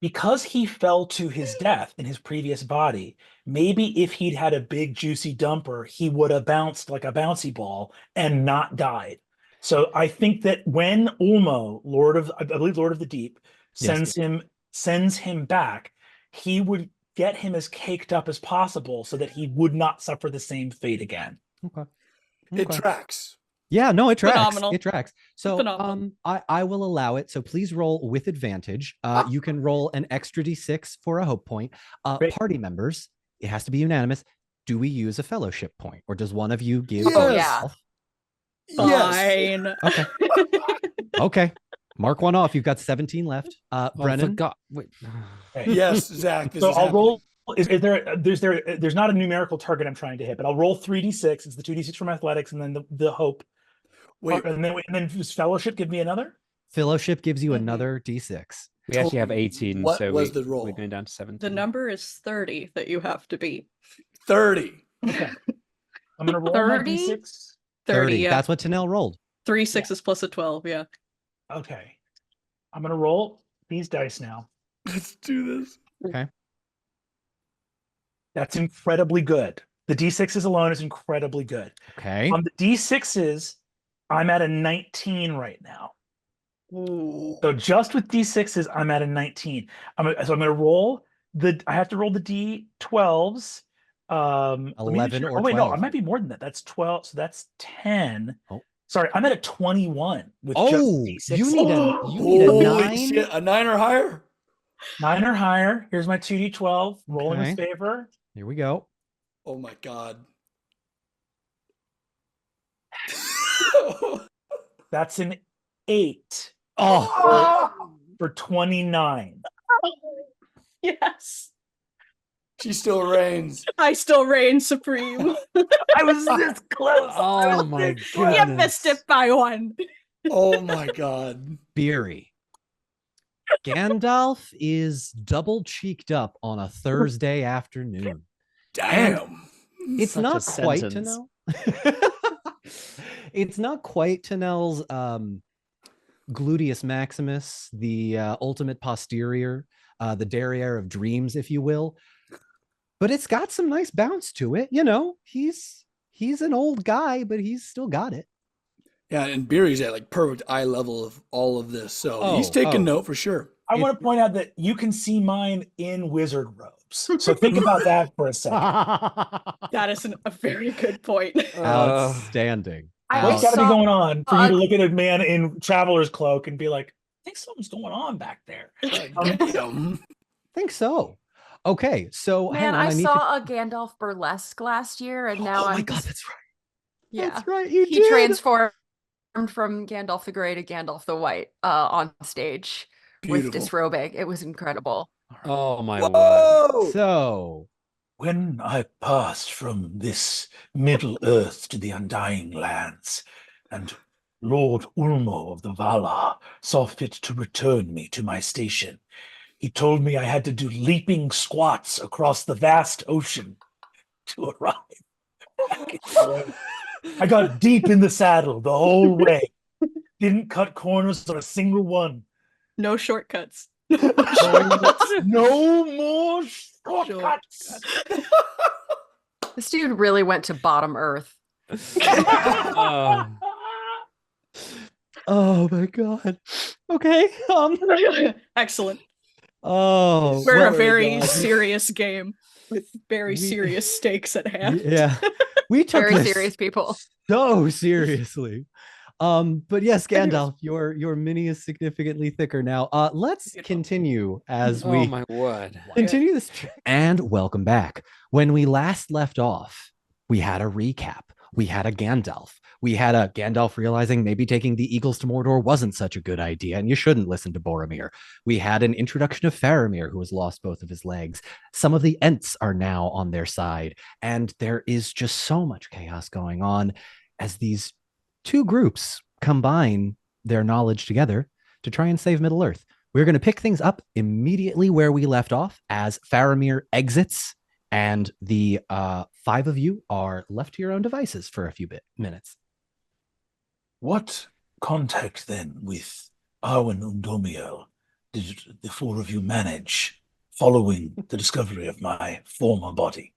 because he fell to his death in his previous body, maybe if he'd had a big juicy dumper, he would have bounced like a bouncy ball and not died. So I think that when Ulmo, I believe Lord of the Deep, sends him back, he would get him as caked up as possible so that he would not suffer the same fate again. Okay. It tracks. Yeah, no, it tracks. Phenomenal. It tracks. So Phenomenal. I will allow it. So please roll with advantage. You can roll an extra d6 for a hope point. Party members, it has to be unanimous. Do we use a fellowship point, or does one of you give? Oh, yeah. Fine. Okay. Okay. Mark one off. You've got 17 left. Brennan. Wait. Yes, Zach. This So is I'll happening. roll. There's not a numerical target I'm trying to hit, but I'll roll 3d6. It's the 2d6 from athletics, and then the hope. Wait. And then does fellowship give me another? Fellowship gives you another d6. We actually have 18, What so was the roll? we're going down to 17. The number is 30 that you have to beat. 30. Okay. I'm gonna roll my 30? d6. 30, yeah. That's what Tanel rolled. 3 6s plus a 12, yeah. Okay. I'm gonna roll these dice now. Let's do this. Okay. That's incredibly good. The d6s alone is incredibly good. Okay. On the d6s, I'm at a 19 right now. Ooh. So just with d6s, I'm at a 19. So I'm gonna roll I have to roll the d12s. 11 or oh wait, 12. no, I might be more than that. That's 12. So that's 10. Oh. Sorry, I'm at a 21 with Oh, just D6. you need a Holy 9. shit, a 9 or higher? 9 or higher. Here's my 2d12. Rolling with Okay. favor. Here we go. Oh my god. That's an 8. Oh. For 29. Yes. She still reigns. I still reign supreme. I was this close. Oh my goodness. You missed it by 1. Oh my god. Beery. Gandalf is double cheeked up on a Thursday afternoon. Damn. It's Such not a quite to sentence. know. It's not quite to Nell's gluteus maximus, the ultimate posterior, the derriere of dreams, if you will. But it's got some nice bounce to it. You know, he's an old guy, but he's still got it. Yeah, and Beery's at like perfect eye level of all of this. So he's taking note for sure. I want to point out that you can see mine in wizard robes. So think about that for a second. That is a very good point. Outstanding. What's got to be going on for you to look at a man in traveler's cloak and be like, I think something's going on back there. Think so. Okay, so Man, hang on, I need saw a Gandalf burlesque last year, and now Oh my I'm God, just- that's right. Yeah, That's right, you he did. transformed from Gandalf the Grey to Gandalf the White on stage with Beautiful. disrobing. It was incredible. Oh my word. So when I passed from this Middle Earth to the Undying Lands, and Lord Ulmo of the Valar saw fit to return me to my station, he told me I had to do leaping squats across the vast ocean to arrive back in Rome. I got deep in the saddle the whole way. Didn't cut corners on a single one. No shortcuts. No more shortcuts. This dude really went to bottom earth. Oh my God. Okay. Excellent. Oh, We're in a well, very God. serious game with very serious stakes at hand. Yeah, we took Very this serious people. so seriously. But yes, Gandalf, your mini is significantly thicker now. Let's continue as we Oh my word. continue this. And welcome back. When we last left off, we had a recap. We had a Gandalf. We had a Gandalf realizing maybe taking the Eagles to Mordor wasn't such a good idea, and you shouldn't listen to Boromir. We had an introduction of Faramir, who has lost both of his legs. Some of the Ents are now on their side, and there is just so much chaos going on as these two groups combine their knowledge together to try and save Middle-earth. We're going to pick things up immediately where we left off as Faramir exits, and the 5 of you are left to your own devices for a few minutes. What contact then with Arwen and Domiel did the 4 of you manage following the discovery of my former body?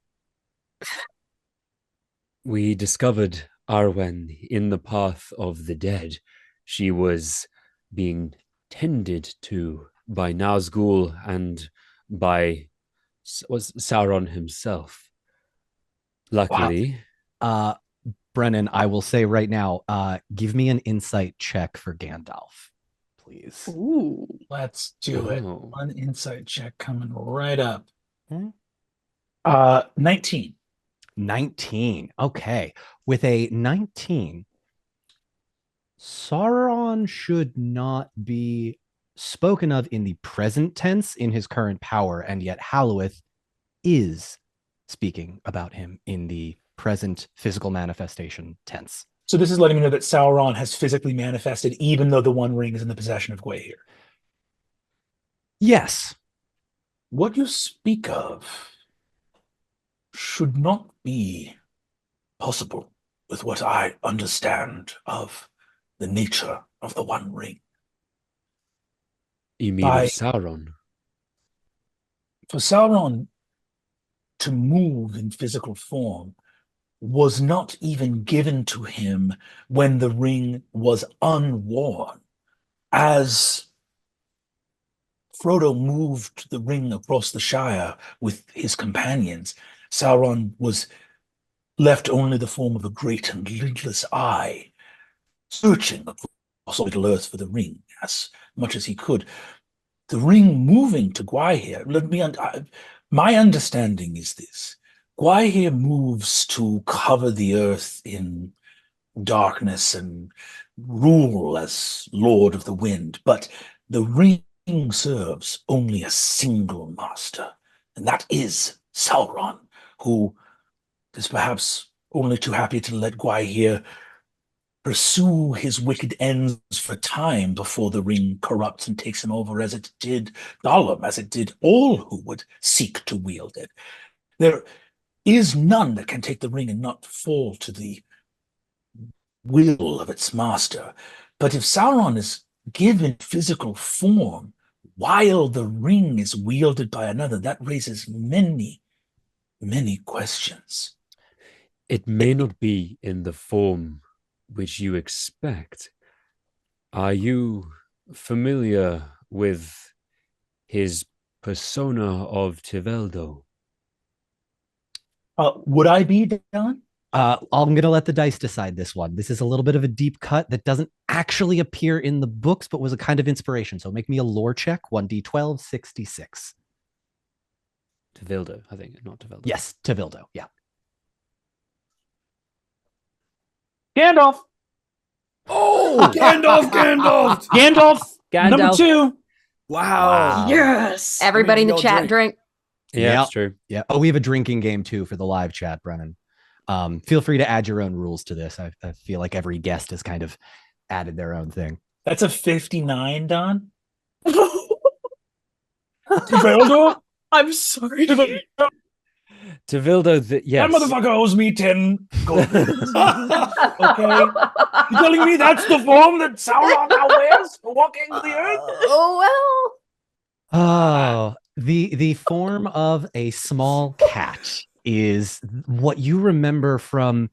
We discovered Arwen in the path of the dead. She was being tended to by Nazgul and by was Sauron himself. Luckily, Brennan, I will say right now, give me an insight check for Gandalf, please. Ooh. Let's do it. Oh. One insight check coming right up. Hmm? 19. 19. Okay. With a 19, Sauron should not be spoken of in the present tense in his current power, and yet Halloweth is speaking about him in the present physical manifestation tense. So this is letting me know that Sauron has physically manifested, even though the One Ring is in the possession of Gwaihir. Yes. What you speak of should not be possible with what I understand of the nature of the One Ring. you mean of Sauron? For Sauron to move in physical form was not even given to him when the ring was unworn. As Frodo moved the ring across the Shire with his companions, Sauron was left only the form of a great and lidless eye. searching across Middle-earth for the ring as much as he could. The ring moving to Gwaihir, my understanding is this. Gwaihir moves to cover the earth in darkness and rule as Lord of the Wind, but the ring serves only a single master, and that is Sauron, who is perhaps only too happy to let Gwaihir pursue his wicked ends for time before the ring corrupts and takes him over, as it did Gollum, as it did all who would seek to wield it. There is none that can take the ring and not fall to the will of its master. But if Sauron is given physical form while the ring is wielded by another, that raises many, many questions. It may not be in the form which you expect. Are you familiar with his persona of Teveldo? Would I be, Don? I'm going to let the dice decide this one. This is a little bit of a deep cut that doesn't actually appear in the books, but was a kind of inspiration. So make me a lore check, 1d12, 66. Tevildo, I think, not Tevildo. Yes, Tevildo, yeah. Gandalf. Oh, Gandalf. Number 2. Wow. Yes. Everybody in the chat drink. Yeah, that's true. Yeah. Oh, we have a drinking game too for the live chat, Brennan. Feel free to add your own rules to this. I feel like every guest has kind of added their own thing. That's a 59, Don. Tevildo? I'm sorry. Tevildo, yes. That motherfucker owes me 10 gold. Okay? You telling me that's the form that Sauron now wears for walking the earth? Oh, well. Oh, the form of a small cat is what you remember from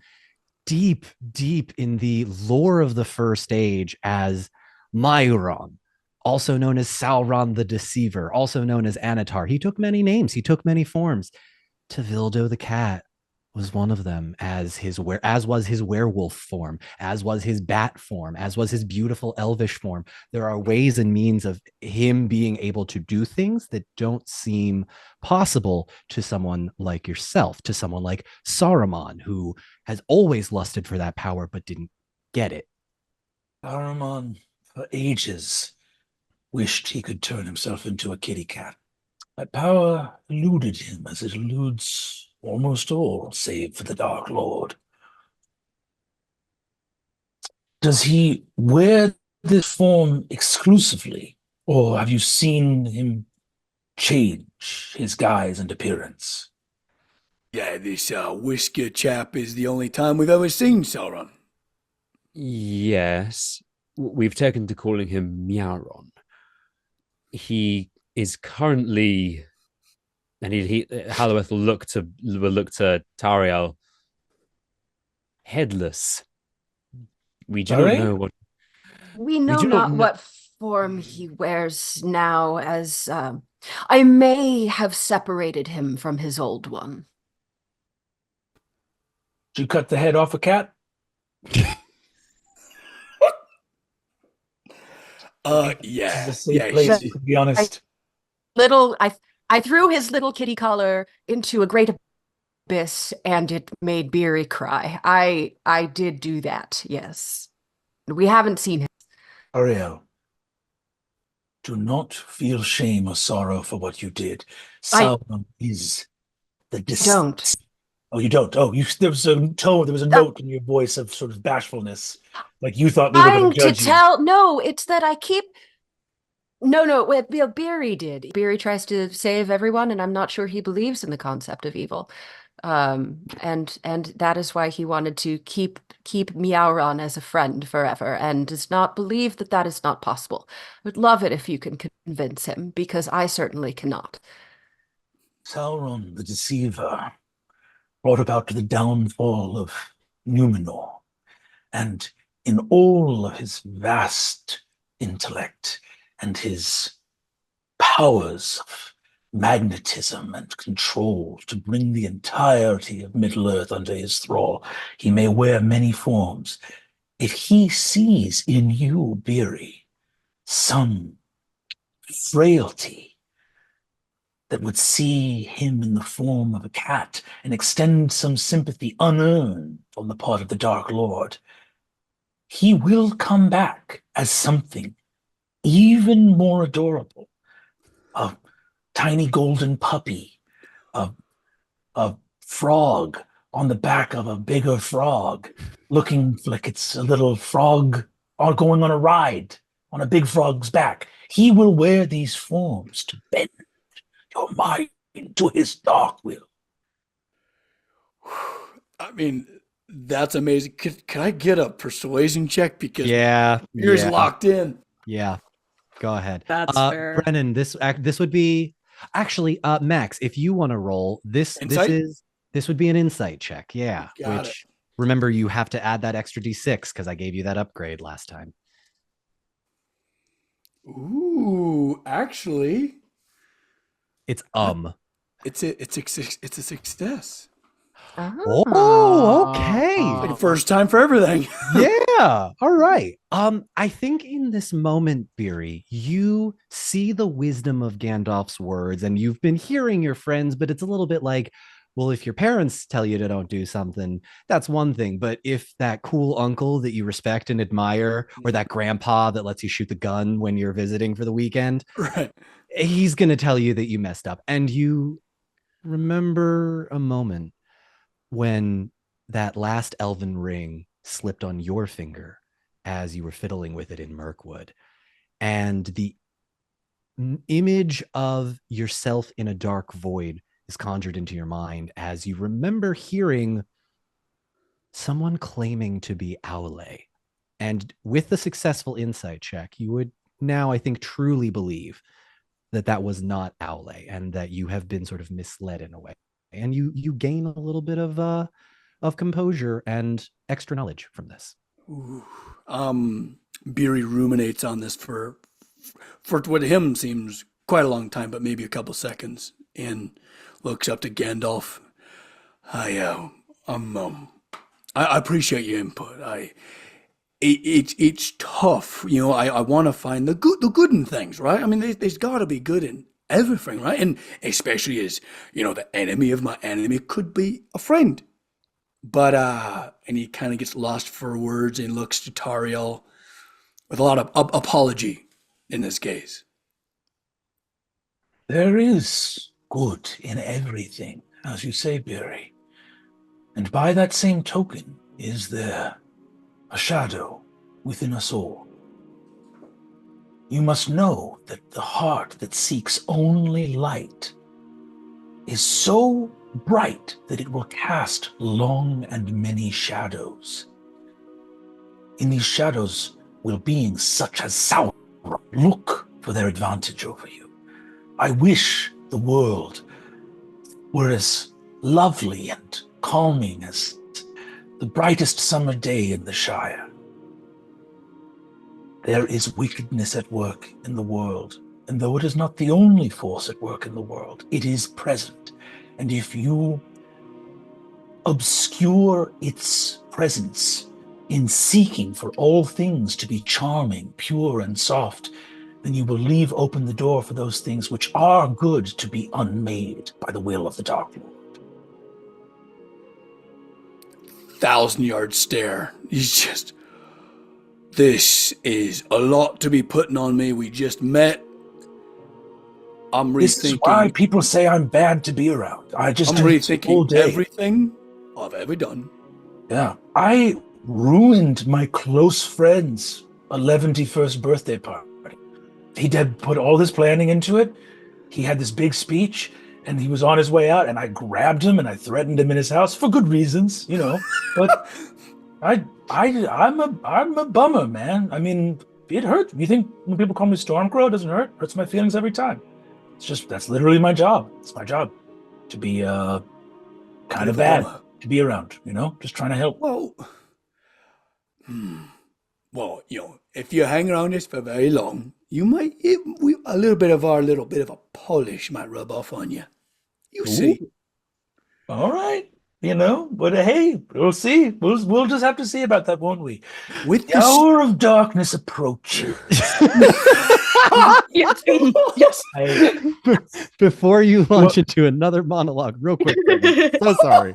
deep, deep in the lore of the First Age as Myron, also known as Sauron the Deceiver, also known as Anatar. He took many names. He took many forms. Tevildo the cat was one of them, as was his werewolf form, as was his bat form, as was his beautiful elvish form. There are ways and means of him being able to do things that don't seem possible to someone like yourself, to someone like Saruman, who has always lusted for that power but didn't get it. Saruman, for ages, wished he could turn himself into a kitty cat. That power eluded him, as it eludes almost all, save for the Dark Lord. Does he wear this form exclusively, or have you seen him change his guise and appearance? Yeah, this whisker chap is the only time we've ever seen Sauron. Yes. We've taken to calling him Miauron. He is currently... And Halloweth will look to Tariel, headless. We do not know what. We know not what form he wears now, as I may have separated him from his old one. Did you cut the head off a cat? Yeah. This is a safe place, to be honest. I threw his little kitty collar into a great abyss, and it made Beery cry. I did do that, yes. We haven't seen him. Ariel, do not feel shame or sorrow for what you did. Sauron is the don't. Oh, you don't? Oh, there was a tone, there was a note in your voice of sort of bashfulness. Like you thought we were going to judge you. No, it's that I keep... No, Beery did. Beery tries to save everyone, and I'm not sure he believes in the concept of evil. And that is why he wanted to keep Miauron as a friend forever, and does not believe that that is not possible. I would love it if you can convince him, because I certainly cannot. Sauron, the Deceiver, brought about the downfall of Numenor, and in all of his vast intellect and his powers of magnetism and control to bring the entirety of Middle-earth under his thrall, he may wear many forms. if he sees in you, Beery, some frailty that would see him in the form of a cat and extend some sympathy unearned on the part of the Dark Lord, he will come back as something even more adorable. A tiny golden puppy, a frog on the back of a bigger frog, looking like it's a little frog or going on a ride on a big frog's back. He will wear these forms to bend your mind to his dark will. I mean, that's amazing. Can I get a persuasion check? Because Beery's locked in. Yeah. Go ahead. That's fair. Brennan, this would be actually Max, if you want to roll this would be an insight check. Yeah. Got it. Remember, you have to add that extra D6 because I gave you that upgrade last time. Ooh, actually, it's a success. Oh, okay. Like a first time for everything. Yeah. All right. I think in this moment, Beery, you see the wisdom of Gandalf's words, and you've been hearing your friends, but it's a little bit like, well, if your parents tell you to don't do something, that's one thing. But if that cool uncle that you respect and admire, or that grandpa that lets you shoot the gun when you're visiting for the weekend, right, he's going to tell you that you messed up. And you remember a moment when that last elven ring slipped on your finger as you were fiddling with it in Mirkwood. And the image of yourself in a dark void is conjured into your mind as you remember hearing someone claiming to be Aule. And with the successful insight check, you would now, I think, truly believe that that was not Aule and that you have been sort of misled in a way. And you gain a little bit of composure and extra knowledge from this. Ooh. Beery ruminates on this for what to him seems quite a long time, but maybe a couple seconds, and looks up to Gandalf. I appreciate your input. It's tough, you know. I want to find the good in things, right? I mean, there's got to be good in everything, right? And especially as, you know, the enemy of my enemy could be a friend. But and he kind of gets lost for words and looks to Tariel with a lot of apology in this case. There is good in everything, as you say, Beery. And by that same token, is there a shadow within us all? You must know that the heart that seeks only light is so bright that it will cast long and many shadows. In these shadows will beings such as Sauron look for their advantage over you. I wish the world were as lovely and calming as the brightest summer day in the Shire. There is wickedness at work in the world, and though it is not the only force at work in the world, it is present. And if you obscure its presence in seeking for all things to be charming, pure, and soft, then you will leave open the door for those things which are good to be unmade by the will of the Dark Lord. 1,000-yard stare. He's just, this is a lot to be putting on me. We just met. I'm rethinking. This is why people say I'm bad to be around. I'm rethinking everything I've ever done. Yeah, I ruined my close friend's 11th birthday party. He did put all this planning into it. He had this big speech, and he was on his way out, and I grabbed him and I threatened him in his house for good reasons, you know. But I'm a bummer, man. I mean, it hurt. You think when people call me Stormcrow, it doesn't hurt? It hurts my feelings every time. It's just, that's literally my job. It's my job to be kind of bad to be around, you know, just trying to help. Well, you know, if you hang around this for very long, you might, a little bit of a polish might rub off on you. You see. All right. But hey, we'll see. We'll just have to see about that, won't we? With the hour of darkness approaching. Yes. Before you launch into another monologue, real quick, Brennan, so sorry.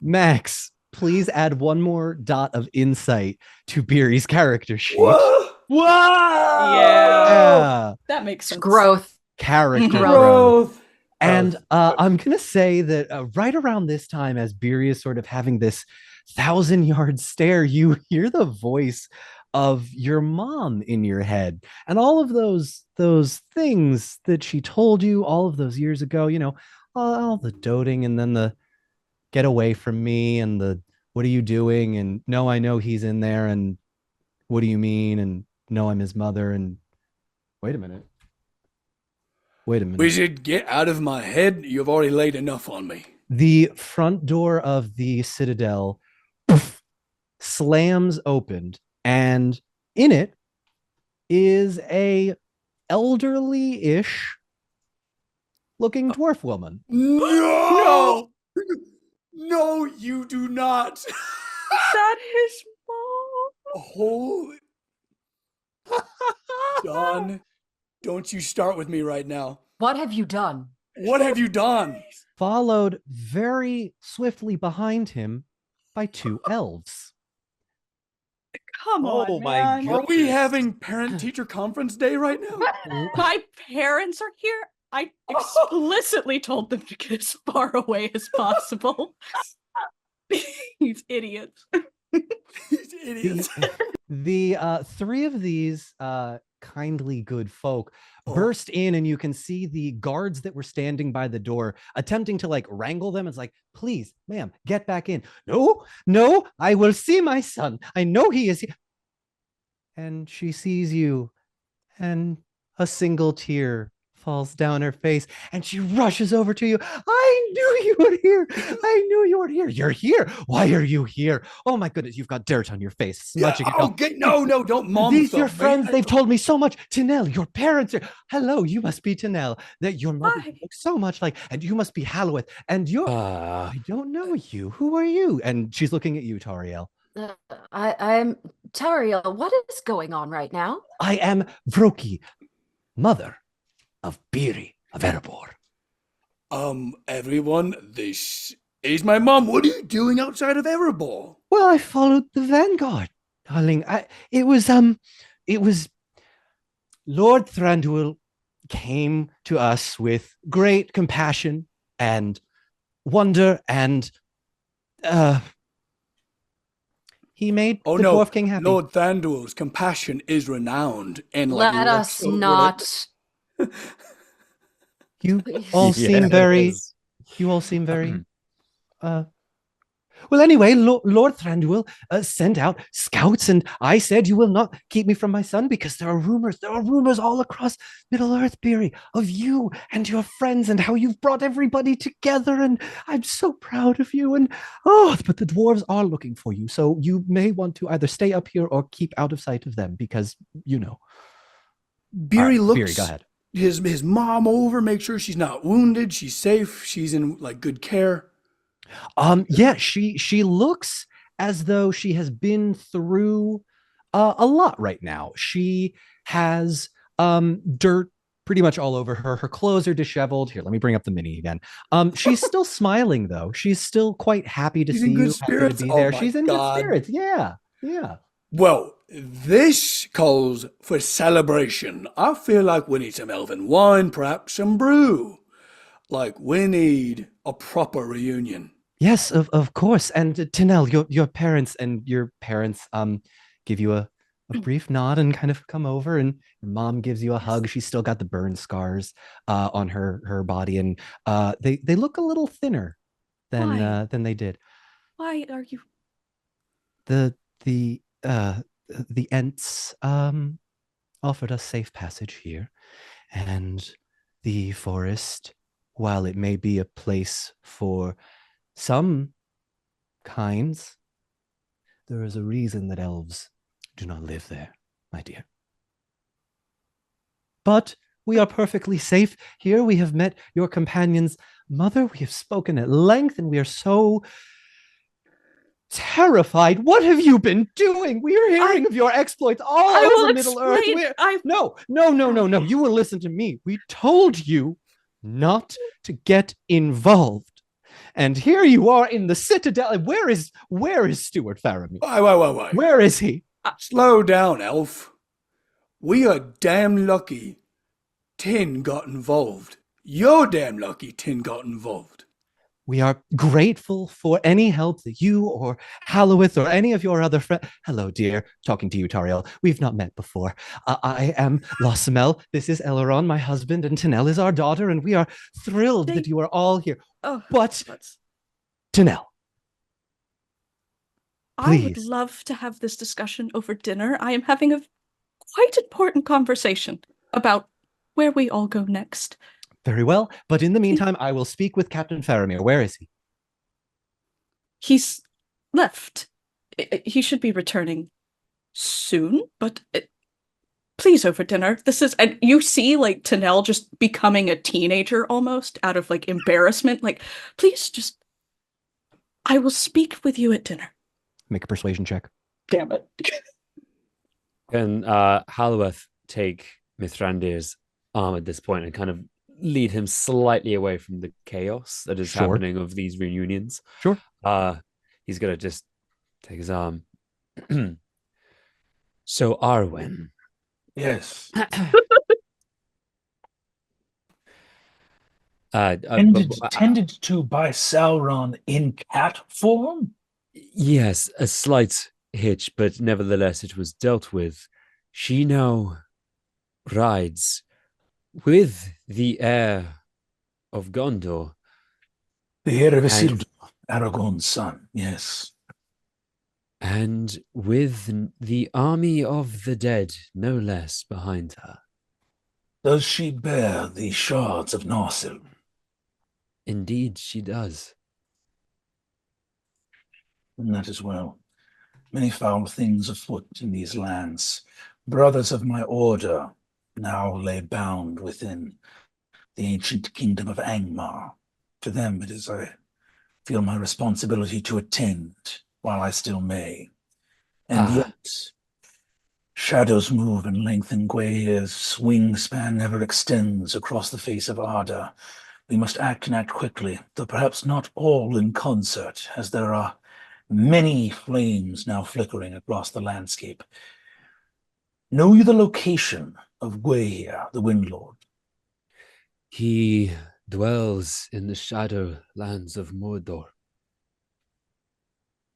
Max, please add one more dot of insight to Beery's character sheet. Whoa! Yeah. That makes sense. Growth. Character growth. And I'm going to say that right around this time, as Beery is sort of having this 1,000-yard stare, you hear the voice of your mom in your head. And all of those things that she told you all of those years ago, all the doting and then the get away from me and the what are you doing? And no, I know he's in there. And what do you mean? And no, I'm his mother. And wait a minute. Wizard, get out of my head. You've already laid enough on me. The front door of the Citadel slams open, and in it is a elderly-ish looking dwarf woman. No! No, you do not. That is mom. Holy. Don, don't you start with me right now. What have you done? What have you done? Followed very swiftly behind him by 2 elves. Come on, Oh my man. God. Are we having parent-teacher conference day right now? My parents are here. I explicitly told them to get as far away as possible. These idiots. These idiots. The 3 of these kindly good folk burst in, and you can see the guards that were standing by the door attempting to wrangle them. It's like, please, ma'am, get back in. No, I will see my son. I know he is here. And she sees you, and a single tear falls down her face, and she rushes over to you. I knew you were here. I knew you were here. You're here. Why are you here? Oh my goodness, you've got dirt on your face. Smudging it. Okay, no, don't mom. These your friends, they've told me so much. Tanel, your parents are. Hello, you must be Tanel. That your mother looks so much like, and you must be Halloweth. And you're I don't know you. Who are you? And she's looking at you, Tariel. I'm Tariel. What is going on right now? I am Vroki, mother of Beery of Erebor. Everyone, this is my mom. What are you doing outside of Erebor? Well, I followed the vanguard, darling. It was Lord Thranduil came to us with great compassion and wonder, and he made the Dwarf King happy. Lord Thranduil's compassion is renowned, and let us not. You all seem very. Well, anyway, Lord Thranduil sent out scouts, and I said, you will not keep me from my son, because there are rumors all across Middle-earth, Beery, of you and your friends and how you've brought everybody together, and I'm so proud of you. And but the dwarves are looking for you, so you may want to either stay up here or keep out of sight of them, because Beery looks. Beery, go ahead. His mom over, make sure she's not wounded, she's safe, she's in good care. Yeah, she looks as though she has been through a lot right now. She has dirt pretty much all over her. Her clothes are disheveled. Here, let me bring up the mini again. She's still smiling though. She's still quite happy to see you. Spirits. Happy to be there. Oh She's in good spirits. Yeah. Well, this calls for celebration. I feel like we need some elven wine, perhaps some brew. Like we need a proper reunion. Yes, of course. And Tanel, your parents give you a brief nod and kind of come over, and your mom gives you a hug. She's still got the burn scars on her body, and they look a little thinner than they did. Why are you? The Ents offered us safe passage here, and the forest, while it may be a place for some kinds, there is a reason that elves do not live there, my dear. But we are perfectly safe here. We have met your companions Mother, we have spoken at length, and we are so terrified. What have you been doing? We are hearing of your exploits all over Middle Earth. No. You will listen to me. We told you not to get involved. And here you are in the Citadel. Where is Stuart Faramir? Why? Where is he? Slow down, elf. We are damn lucky Tin got involved. You're damn lucky Tin got involved. We are grateful for any help that you or Hallowith or any of your other friends. Hello, dear. Talking to you, Tariel. We've not met before. I am Losamel. This is Eleron, my husband, and Tanel is our daughter, and we are thrilled that you are all here. But, Tanel. I would love to have this discussion over dinner. I am having a quite important conversation about where we all go next. Very well, but in the meantime, I will speak with Captain Faramir. Where is he? He's left. He should be returning soon, but please over dinner. This is, and you see like Tanel just becoming a teenager almost out of like embarrassment. Like, please just, I will speak with you at dinner. Make a persuasion check. Damn it. Can Halloweth take Mithrandir's arm at this point and kind of lead him slightly away from the chaos that is happening of these reunions? Sure. He's gonna just take his arm. So Arwen. Yes. Tended to by Sauron in cat form? Yes, a slight hitch, but nevertheless it was dealt with. She now rides with the heir of Gondor. The heir of Isildur, Aragorn's son, yes. And with the army of the dead, no less, behind her. Does she bear the shards of Narsil? Indeed, she does. And that as well. Many foul things afoot in these lands. Brothers of my order now lay bound within the ancient kingdom of Angmar. To them it is, I feel, my responsibility to attend while I still may. And yet, shadows move and lengthen Gwaihir's wingspan never extends across the face of Arda. We must act and act quickly, though perhaps not all in concert, as there are many flames now flickering across the landscape. Know you the location of Gwaihir, the Windlord? He dwells in the shadow lands of Mordor.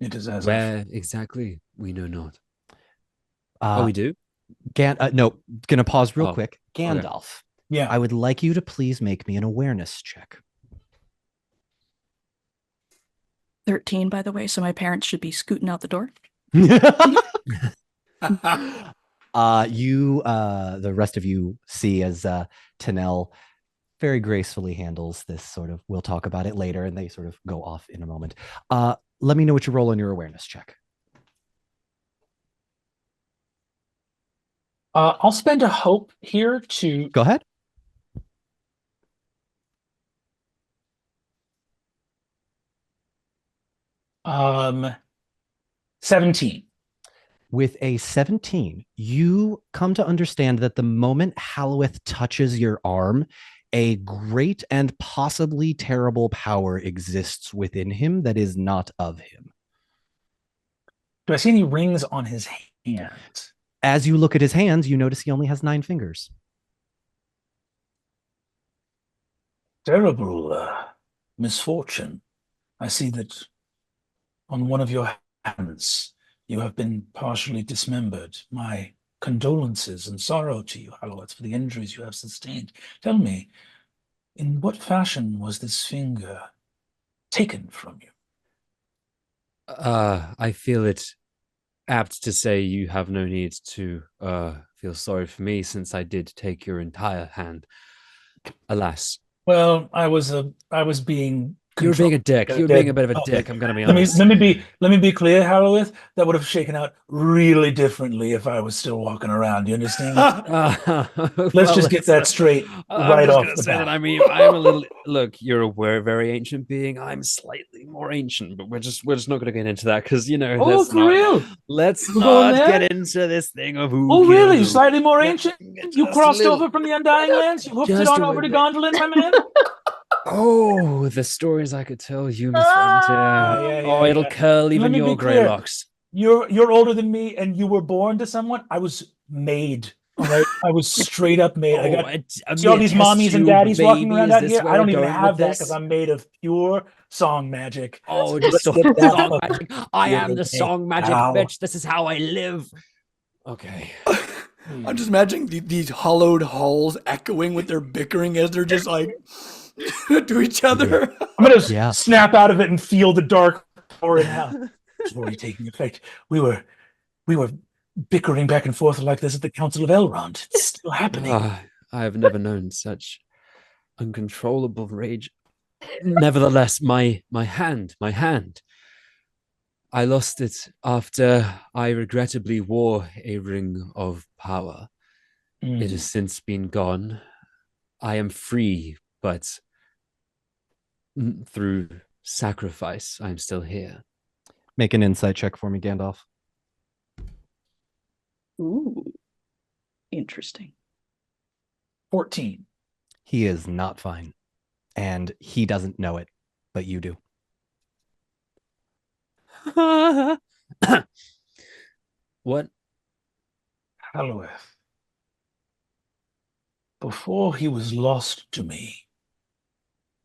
It is as where exactly we know not. We do? No, gonna pause real quick. Gandalf. Okay. Yeah. I would like you to please make me an awareness check. 13, by the way, so my parents should be scooting out the door. The rest of you see as Tanel very gracefully handles this sort of, we'll talk about it later, and they sort of go off in a moment. Let me know what you roll on your awareness check. I'll spend a hope here to... Go ahead. Um, 17. With a 17, you come to understand that the moment Hallowith touches your arm, a great and possibly terrible power exists within him that is not of him. Do I see any rings on his hands? As you look at his hands, you notice he only has 9 fingers. Terrible misfortune. I see that on one of your hands, you have been partially dismembered. My condolences and sorrow to you, Hallowith, for the injuries you have sustained. Tell me, in what fashion was this finger taken from you? I feel it apt to say you have no need to feel sorry for me, since I did take your entire hand. Alas. Well, I was being You're being a dick. You're being a bit of a puppet. dick. I'm gonna be Let honest. me be clear, Harrowith. That would have shaken out really differently if I was still walking around. You understand? Let's just get that straight right off the bat. I mean, I'm a little. Look, you're a very ancient being. I'm slightly more ancient, but we're just not going to get into that because Oh, for real? Let's We're going not there? get into this thing of who. Oh, killed really? who. Slightly more ancient? You crossed over from the Undying Lands? You hooked it Just on a over to little Gondolin, my man? Oh, the stories I could tell you, Miss Frontier. It'll curl even your grey locks. You're older than me, and you were born to someone. I was made. All right, I was straight up made. I got see all these mommies and daddies walking around out here. I don't even have that because I'm made of pure song magic. Oh, So just let's get that song fucking magic. I am the song magic Ow. bitch. This is how I live. Okay. I'm just imagining these hollowed halls echoing with their bickering as they're just like to each other. I'm gonna snap out of it and feel the dark power in hell. It's already taking effect. We were bickering back and forth like this at the Council of Elrond. It's still happening. I have never known such uncontrollable rage. Nevertheless, my hand. I lost it after I regrettably wore a ring of power. It has since been gone. I am free, but through sacrifice, I'm still here. Make an insight check for me, Gandalf. Ooh, interesting. 14. He is not fine, and he doesn't know it, but you do. What? Harrowith. Before he was lost to me,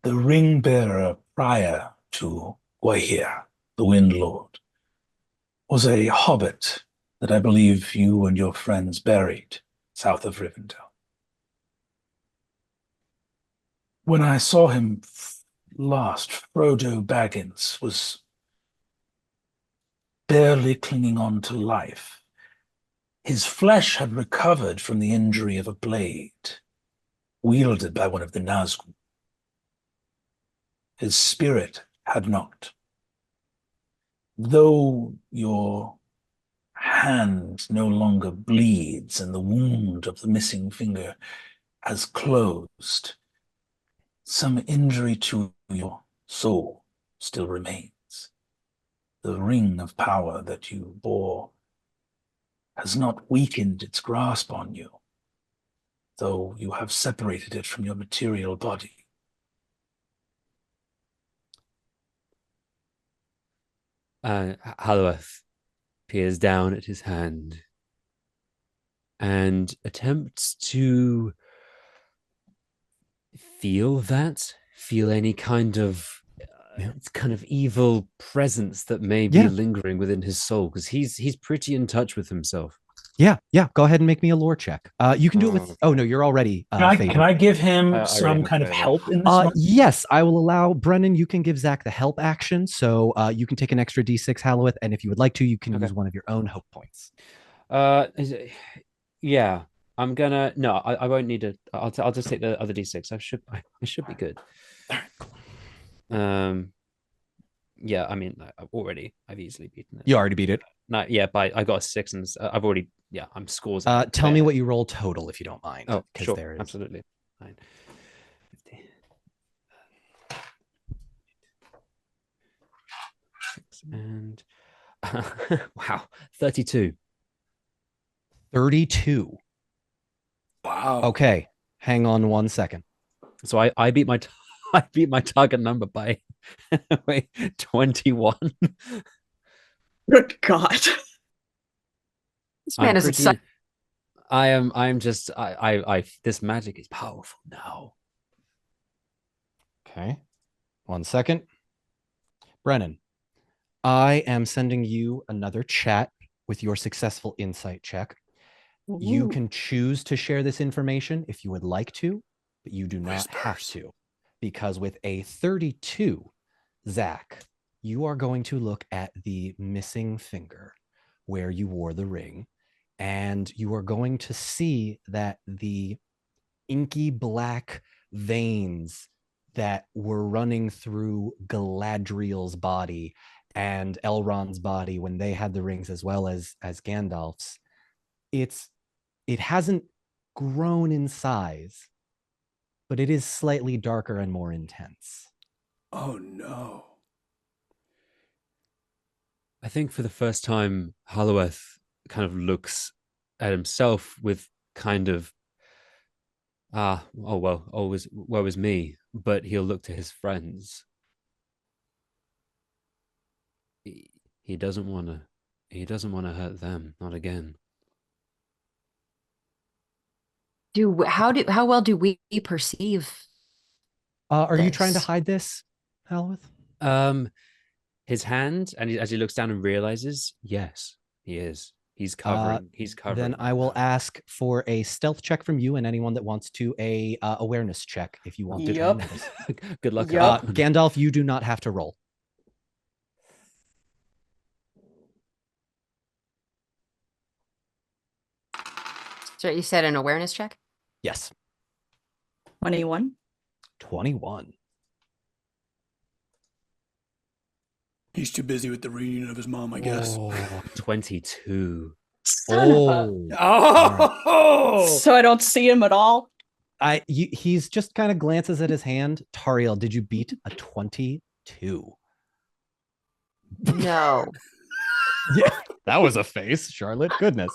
the ring bearer prior to Gwahir, the Wind Lord, was a hobbit that I believe you and your friends buried south of Rivendell. When I saw him last, Frodo Baggins was barely clinging on to life. His flesh had recovered from the injury of a blade wielded by one of the Nazgûl. His spirit had not. Though your hand no longer bleeds and the wound of the missing finger has closed, some injury to your soul still remains. The ring of power that you bore has not weakened its grasp on you, though you have separated it from your material body. Harrowith peers down at his hand and attempts to feel any kind of evil presence that may be lingering within his soul, because he's pretty in touch with himself. Yeah. Go ahead and make me a lore check. You can do it with. Oh no, you're already. Can I give him some kind of help in this? Yes, I will allow Brennan. You can give Zach the help action, so you can take an extra D6, Halloweth, and if you would like to, you can use one of your own hope points. Yeah, I'm gonna. No, I won't need it. I'll just take the other D6. I should be good. Yeah, I mean, I've easily beaten it. You already beat it. No, yeah, but I got a 6, and I've already, I'm scores. Tell me what you roll total, if you don't mind. Oh, sure, there is... absolutely. Fine. 6 and wow, 32. 32. Wow. Okay, hang on 1 second. So I beat my target number by 21. Good God. This man is excited. I'm just this magic is powerful now. Okay. 1 second. Brennan, I am sending you another chat with your successful insight check. Ooh. You can choose to share this information if you would like to, but you do not have to, because with a 32, Zach, you are going to look at the missing finger where you wore the ring, and you are going to see that the inky black veins that were running through Galadriel's body and Elrond's body when they had the rings, as well as Gandalf's. It hasn't grown in size, but it is slightly darker and more intense. Oh no. I think for the first time, Holloweth kind of looks at himself with kind of, oh well, always woe is me. But he'll look to his friends. He doesn't want to hurt them, not again. How well do we perceive? Are you trying to hide this, Holloweth? His hand, and as he looks down and realizes, yes, he is. He's covering. Then I will ask for a stealth check from you and anyone that wants to a awareness check if you want to. Yep. Good luck. Gandalf, you do not have to roll. So you said an awareness check? Yes. 21. 21. He's too busy with the reunion of his mom, I guess. 22. Oh! So I don't see him at all. He's just kind of glances at his hand. Tariel, did you beat a 22? No. Yeah, that was a face, Charlotte. Goodness.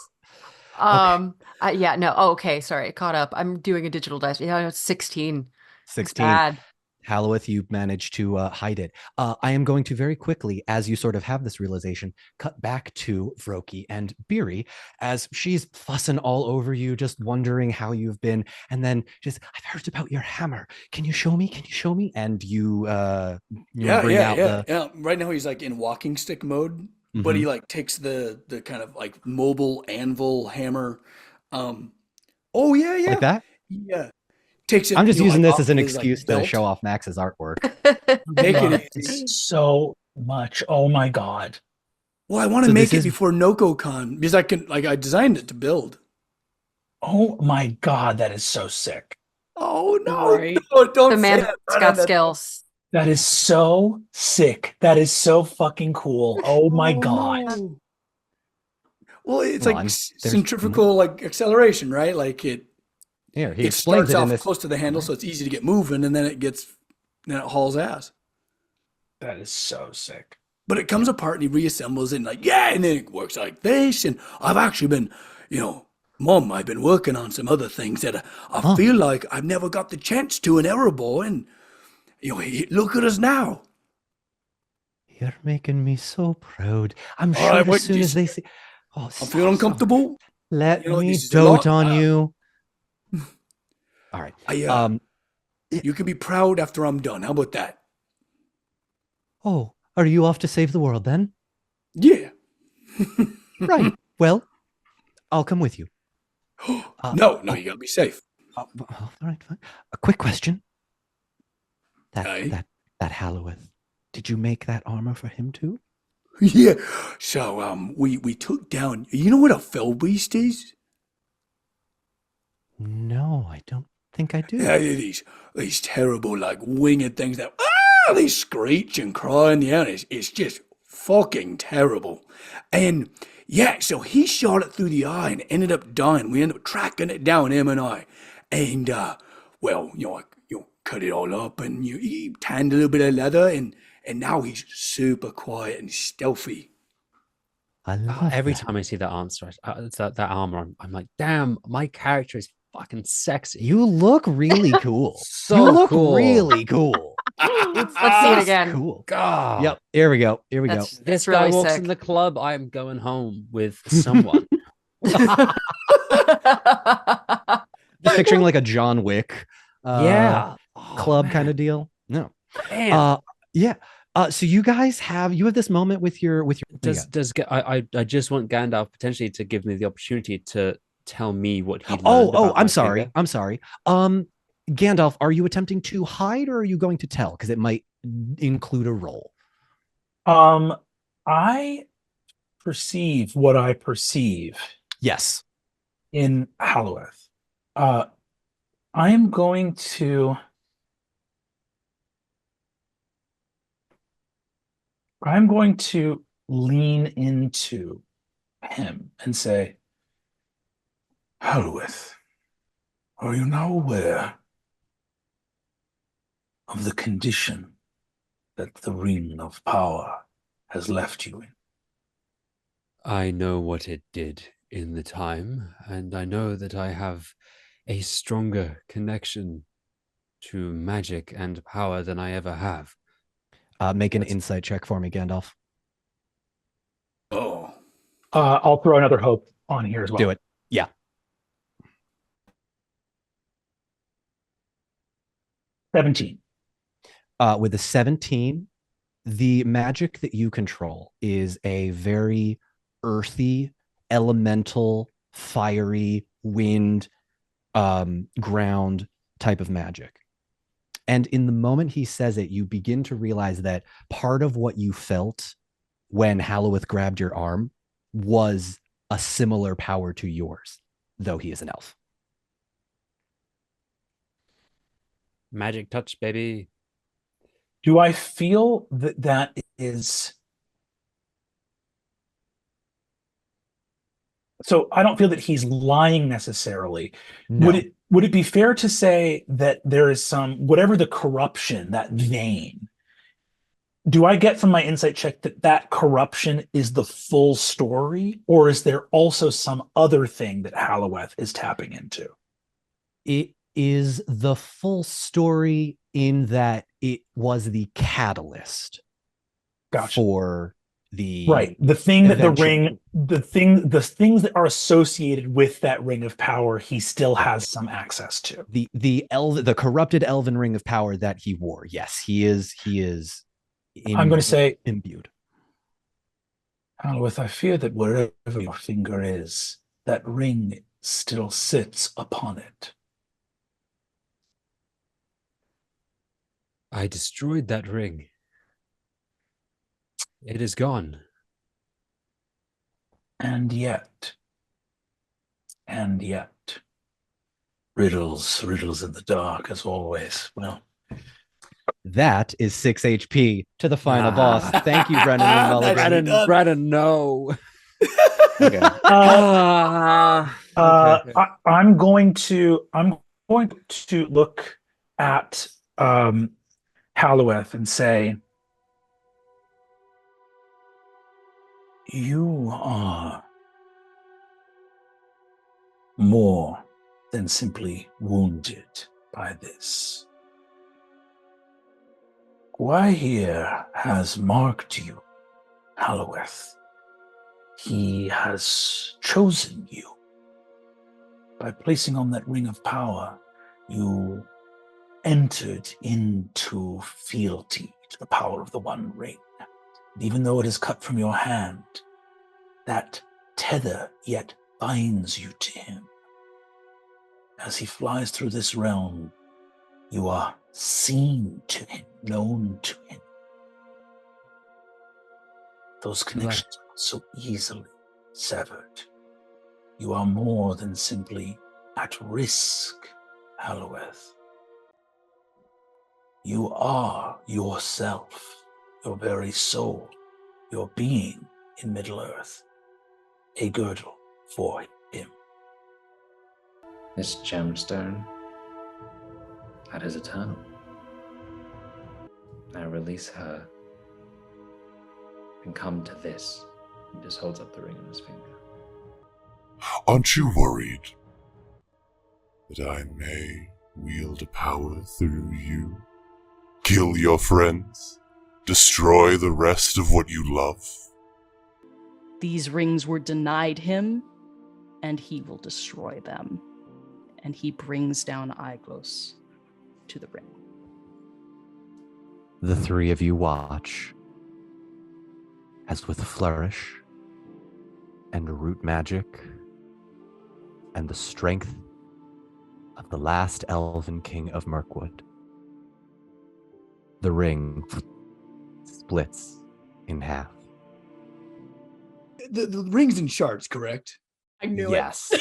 Yeah, no. Oh, okay, sorry. Caught up. I'm doing a digital dice. Yeah, it's 16. 16. Bad. Halloweth, you managed to hide it. I am going to very quickly, as you sort of have this realization, cut back to Vroki and Beery as she's fussing all over you, just wondering how you've been. And then just, I've heard about your hammer. Can you show me? Can you show me? And you bring out yeah. Right now he's like in walking stick mode, but he like takes the kind of like mobile anvil hammer. Oh yeah. Like that? Yeah. Takes it, I'm just using like, this as an his, excuse to show off Max's artwork. So much. Oh my god. Well, I want to make it before NocoCon because I designed it to build. Oh my god, that is so sick. Oh no, Right. no don't The man's got skills. That is so sick. That is so fucking cool. Oh my god. No. Well, it's centrifugal like acceleration, right? Like it explains starts it in off this. close to the handle, so it's easy to get moving, and then it hauls ass. That is so sick. But it comes apart and he reassembles it and and then it works like this. And I've actually been, Mom, I've been working on some other things that I feel like I've never got the chance to in Erebor. And, look at us now. You're making me so proud. I'm sure as soon as they see... Oh, I feel uncomfortable. Let me dote on you. All right. You can be proud after I'm done. How about that? Oh, are you off to save the world then? Yeah. Right. Well, I'll come with you. No, you gotta be safe. All right, fine. A quick question. That Halloweth, did you make that armor for him too? Yeah. So we took down. You know what a fell beast is? No, I don't think I do. Yeah, these terrible like winged things that they screech and cry in the air. It's just fucking terrible. And yeah, so he shot it through the eye and ended up dying. We ended up tracking it down, him and I. And well, cut it all up and he tanned a little bit of leather and now he's super quiet and stealthy. I love every time I see that answer, that armor, I'm like, damn, my character is fucking sexy. You look really cool. You look cool. really cool. Let's see it again. Cool. God. Yep. Here we go. This really guy walks sick. in the club. I'm going home with someone. Just picturing like a John Wick club kind of deal. No. Yeah. So you guys have this moment with your I just want Gandalf potentially to give me the opportunity to tell me what he learned. I'm sorry. Gandalf, are you attempting to hide or are you going to tell? Because it might include a roll. I perceive what I perceive. Yes. In Halloweth. I am going to I'm going to lean into him and say, Halowith, are you now aware of the condition that the Ring of Power has left you in? I know what it did in the time, and I know that I have a stronger connection to magic and power than I ever have. Make an insight check for me, Gandalf. Oh. I'll throw another hope on here as well. Do it. Yeah. With a 17, the magic that you control is a very earthy, elemental, fiery, wind, ground type of magic. And in the moment he says it, you begin to realize that part of what you felt when Halowith grabbed your arm was a similar power to yours, though he is an elf. Magic touch, baby. Do I feel that that is... So I don't feel that he's lying necessarily. No. Would it be fair to say that there is some, whatever the corruption, that vein, do I get from my insight check that that corruption is the full story, or is there also some other thing that Halowith is tapping into? It is the full story in that it was the catalyst for the the thing that the ring, the things that are associated with that ring of power, he still has some access to. The corrupted elven ring of power that he wore. Yes, he is. I'm going to say imbued. Halowith, I fear that wherever your finger is, that ring still sits upon it. I destroyed that ring. It is gone. And yet, riddles in the dark as always. Well, that is 6 HP to the final boss. Thank you, Brennan and Mulligan. Brennan, no. Okay. I'm going to look at Halowith and say, you are more than simply wounded by this. Why here has marked you, Halowith. He has chosen you. By placing on that ring of power, you entered into fealty to the power of the One Ring. And even though it is cut from your hand, that tether yet binds you to him. As he flies through this realm, you are seen to him, known to him. Those connections are so easily severed. You are more than simply at risk, Halowith. You are yourself, your very soul, your being in Middle-earth, a girdle for him. This gemstone, that is eternal. Now release her and come to this. He just holds up the ring on his finger. Aren't you worried that I may wield a power through you? Kill your friends? Destroy the rest of what you love? These rings were denied him, and he will destroy them. And he brings down Aiglos to the ring. The three of you watch as with flourish and root magic and the strength of the last elven king of Mirkwood, the ring splits in half. The ring's in shards, correct? I knew yes. it.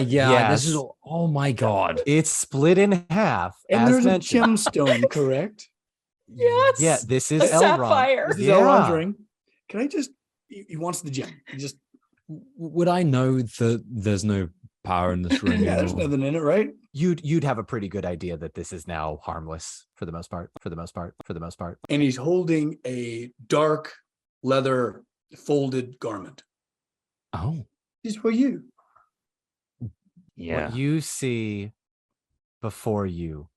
Yeah, this is, oh my God. It's split in half. And as there's mentioned. a gemstone, correct? Yes. Yeah, this is a Elrond. sapphire. This is Yeah. Elrond's ring. Can I just? He wants the gem. He just. Would I know that there's no power in this ring? Yeah, there's anymore? nothing in it, right? You'd have a pretty good idea that this is now harmless for the most part. And he's holding a dark leather folded garment. Oh. This is for you. Yeah. What you see before you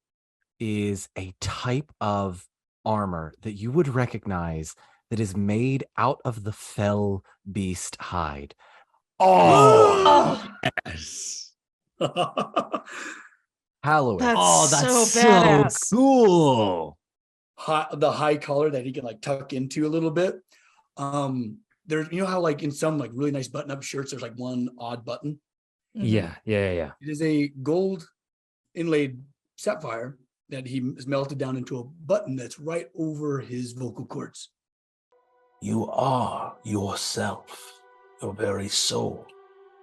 is a type of armor that you would recognize that is made out of the fell beast hide. Oh, yes. Halloween. That's so badass. cool. The high collar that he can like tuck into a little bit. There's how like in some like really nice button up shirts, there's like one odd button. Yeah. It is a gold inlaid sapphire that he has melted down into a button that's right over his vocal cords. You are yourself, your very soul,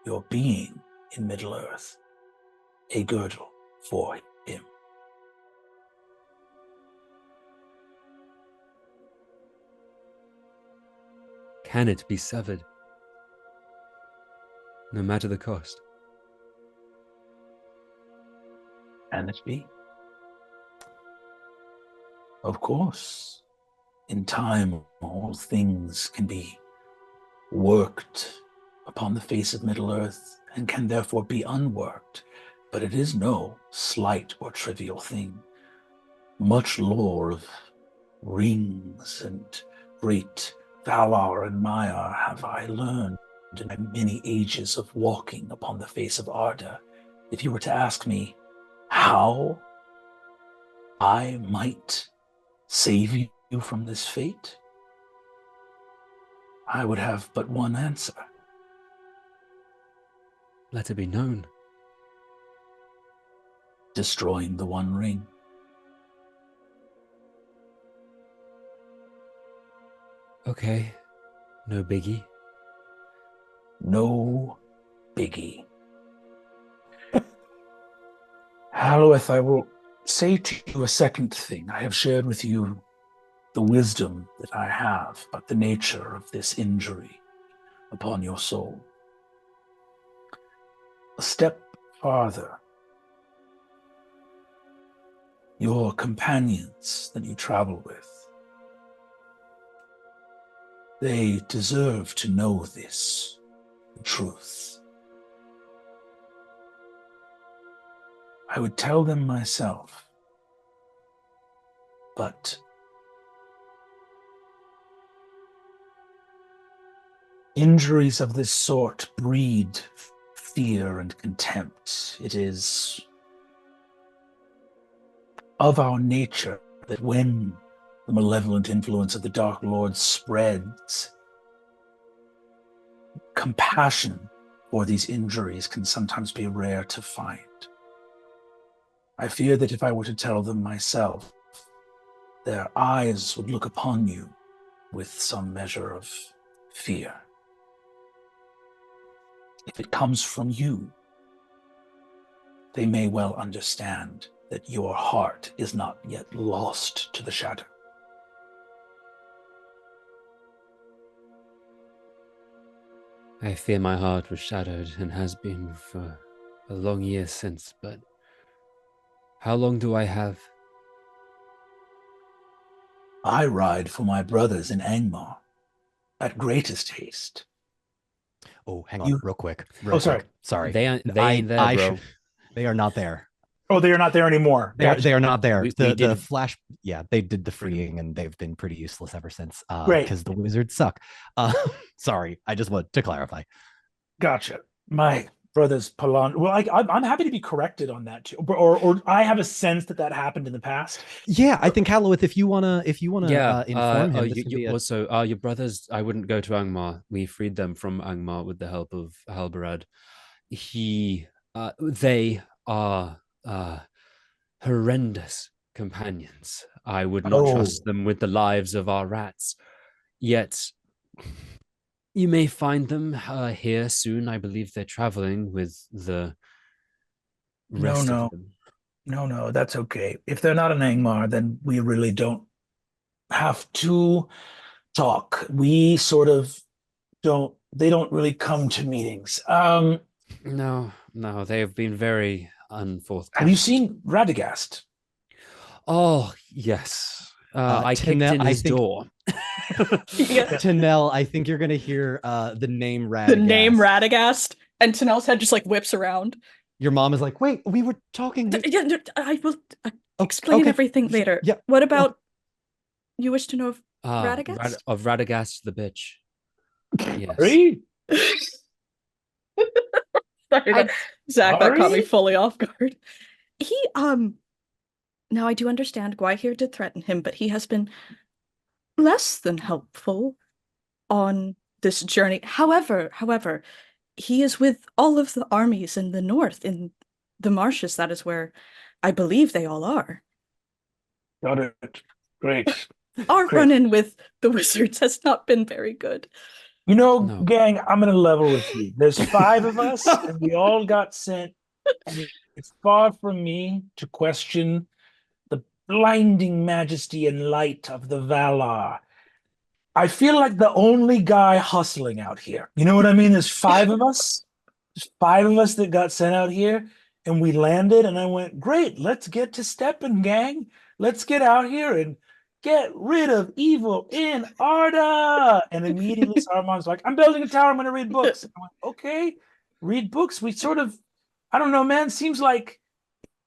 your being in Middle-earth. A girdle for him. Can it be severed? No matter the cost. Can it be? Of course. In time, all things can be worked upon the face of Middle-earth and can therefore be unworked. But it is no slight or trivial thing. Much lore of rings and great valor and mire have I learned in my many ages of walking upon the face of Arda. If you were to ask me how I might save you from this fate, I would have but one answer. Let it be known. Destroying the One Ring. Okay. No biggie. No biggie. Halloweth, I will say to you a second thing. I have shared with you the wisdom that I have about the nature of this injury upon your soul. A step farther. Your companions that you travel with, they deserve to know this, the truth. I would tell them myself, but injuries of this sort breed fear and contempt. It is of our nature that when the malevolent influence of the Dark Lord spreads, compassion for these injuries can sometimes be rare to find. I fear that if I were to tell them myself, their eyes would look upon you with some measure of fear. If it comes from you, they may well understand that your heart is not yet lost to the shadow. I fear my heart was shadowed and has been for a long year since, but how long do I have? I ride for my brothers in Angmar at greatest haste. Oh, hang on, real quick. Sorry. They ain't there, bro. They are not there. Oh, they are not there anymore. They are not there. We The did- flash, yeah, they did the freeing and they've been pretty useless ever since. Great. Because the wizards suck. Sorry, I just want to clarify. Gotcha. My brother's Palan. Well, I'm happy to be corrected on that too, or I have a sense that happened in the past. Yeah, I think Halloweth, if you wanna inform him, this would be also your brothers. I wouldn't go to Angmar. We freed them from Angmar with the help of Halbarad. They are horrendous companions. I would not trust them with the lives of our rats. Yet, you may find them here soon. I believe they're traveling with the rest of them. No, that's okay. If they're not in Angmar, then we really don't have to talk. We sort of they don't really come to meetings. No, they have been very unforthcoming. Have you seen Radagast? Oh, yes. I kicked in his door. Tanel, I think you're going to hear the name Radagast. The name Radagast, and Tanel's head just like whips around. Your mom is like, wait, we were talking. Yeah, no, I will explain everything later. Yeah. What about, you wish to know of Radagast? Of Radagast the bitch. Yes. Sorry? Sorry, Zach, that caught me fully off guard. He, now I do understand Gwaihir did threaten him, but he has been less than helpful on this journey. However, he is with all of the armies in the north, in the marshes. That is where I believe they all are. Got it. Great. Our run-in with the wizards has not been very good. You know, gang, I'm going to level with you. There's 5 of us, and we all got sent. And it's far from me to question the blinding majesty and light of the Valar. I feel like the only guy hustling out here. You know what I mean? There's 5 of us. There's 5 of us that got sent out here, and we landed, and I went, great, let's get to stepping, gang. Let's get out here and get rid of evil in Arda. And immediately Saruman's like, I'm building a tower, I'm going to read books. And I went, okay, read books. We sort of, I don't know, man, seems like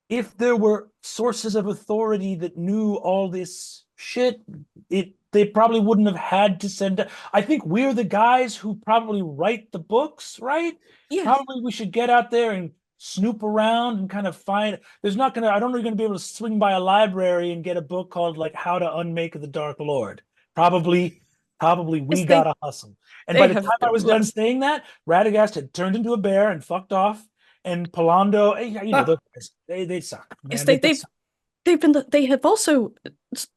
if there were sources of authority that knew all this shit, they probably wouldn't have had to send. I think we're the guys who probably write the books, right? Yes. Probably we should get out there and snoop around and kind of find. I don't know you're going to be able to swing by a library and get a book called like How to Unmake the Dark Lord. Probably we gotta hustle. And by the time I was done saying that, Radagast had turned into a bear and fucked off. And Palando, you know, those guys, they suck. Man. Yes, they have also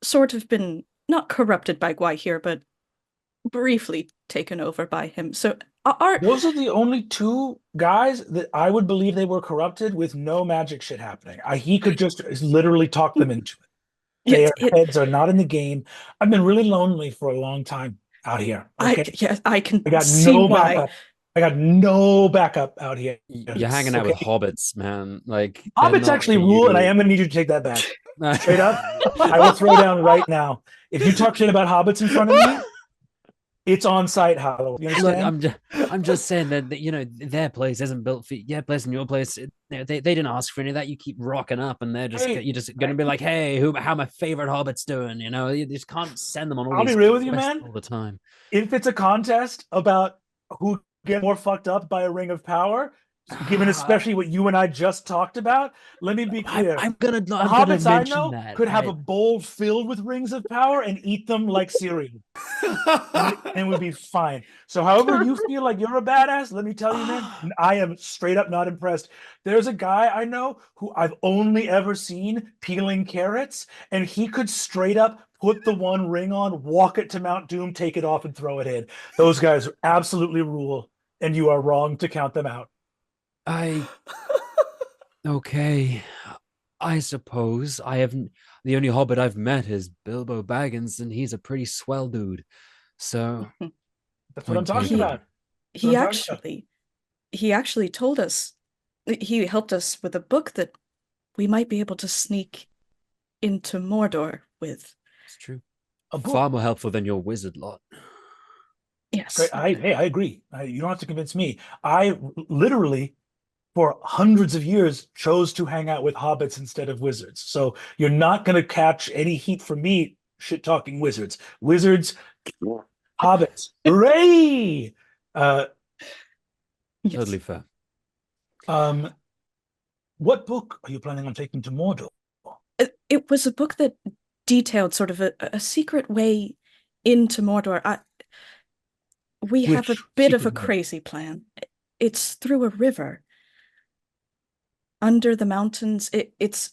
sort of been not corrupted by Gwaihir, but briefly taken over by him. So those are the only 2 guys that I would believe they were corrupted with no magic shit happening. He could just literally talk them into it. Their heads are not in the game. I've been really lonely for a long time out here. Okay? I can I got see no why. backup. I got no backup out here. You're hanging out with hobbits, man. Like hobbits actually rule, and I am going to need you to take that back. Straight up, I will throw down right now. If you talk shit about hobbits in front of me, it's on site, Hollow. You understand? Look, I'm just saying that you know their place isn't built for your place and your place. They didn't ask for any of that. You keep rocking up, and you're just gonna be like, hey, how my favorite hobbits doing? You know, you just can't send them on all. I'll be real with you, man. All the time. If it's a contest about who get more fucked up by a ring of power, given especially what you and I just talked about, let me be clear. I'm gonna hobbits I mention know that. could have a bowl filled with rings of power and eat them like cereal. and it would be fine. So however you feel like you're a badass, let me tell you, man, I am straight up not impressed. There's a guy I know who I've only ever seen peeling carrots, and he could straight up put the one ring on, walk it to Mount Doom, take it off, and throw it in. Those guys absolutely rule, and you are wrong to count them out. Okay, I suppose the only hobbit I've met is Bilbo Baggins, and he's a pretty swell dude. So that's what I'm talking about. He actually told us, he helped us with a book that we might be able to sneak into Mordor with. It's true. Far more helpful than your wizard lot. Yes. I agree. You don't have to convince me. I literally, for hundreds of years, chose to hang out with hobbits instead of wizards. So you're not going to catch any heat from me shit-talking wizards. Wizards, hobbits. Hooray! Totally fair. What book are you planning on taking to Mordor? It was a book that detailed sort of a secret way into Mordor. We have a bit of a crazy plan. It's through a river. Under the mountains. It's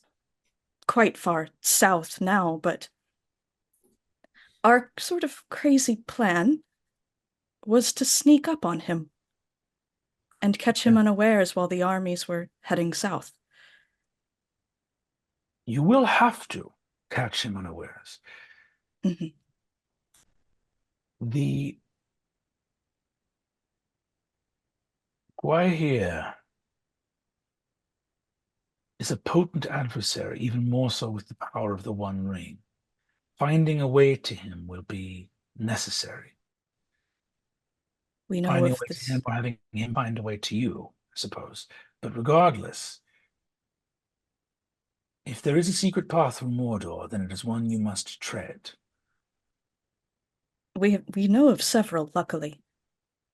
quite far south now, but our sort of crazy plan was to sneak up on him and catch him unawares while the armies were heading south. You will have to catch him unawares. Mm-hmm. The Why here is a potent adversary, even more so with the power of the One Ring. Finding a way to him will be necessary. We know Finding a of way this. to him or having him find a way to you, I suppose. But regardless, if there is a secret path through Mordor, then it is one you must tread. We know of several, luckily.